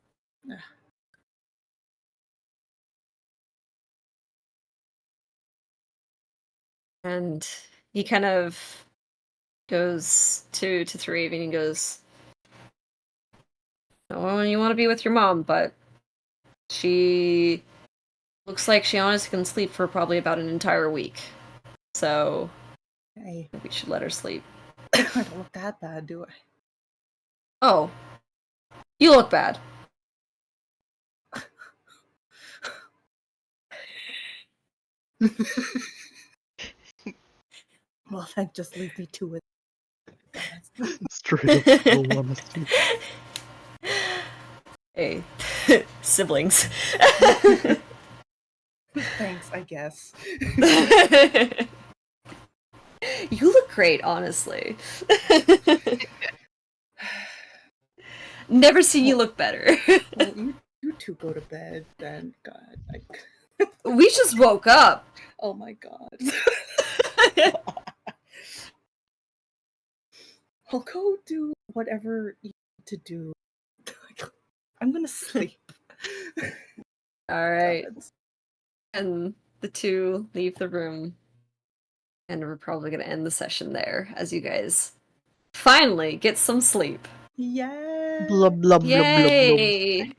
And he kind of goes to Thravian and goes, "Oh, you want to be with your mom, but she looks like she honestly can sleep for probably about an entire week. So Hey, we should let her sleep." I don't look that bad, do I? Oh, you look bad. Well, then just leave me to it. Straight up full honesty. Hey, siblings. Thanks, I guess. You look great, honestly. Never seen you look better. Well, you two go to bed then. God, We just woke up. oh my God. I'll go do whatever you need to do. I'm gonna sleep. All right. God. And the two leave the room. And we're probably going to end the session there as you guys finally get some sleep. Yeah. Blub, blub, blub, blub, blub. Yay!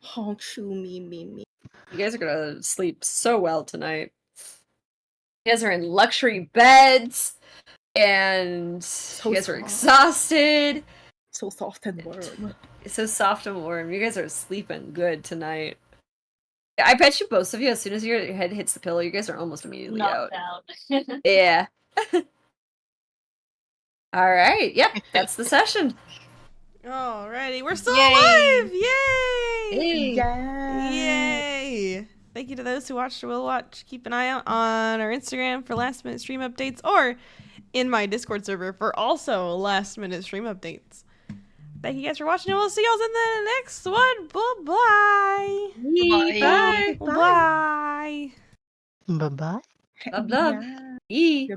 Honk, shoo, me. You guys are going to sleep so well tonight. You guys are in luxury beds. And So you guys are soft. exhausted. So soft and warm. so soft and warm. You guys are sleeping good tonight. I bet you both of you, as soon as your head hits the pillow, you guys are almost immediately out. Knocked out. Yeah. All right. Yep, that's the session. Alrighty, we're still Yay. alive! Yay! Hey. Yay! Thank you to those who watched or will watch. Keep an eye out on our Instagram for last minute stream updates or in my Discord server for also last minute stream updates. Thank you guys for watching, and we'll see y'all in the next one. Bye-bye! Bye. Bye! Bye bye. Blah, blah. Yeah. E.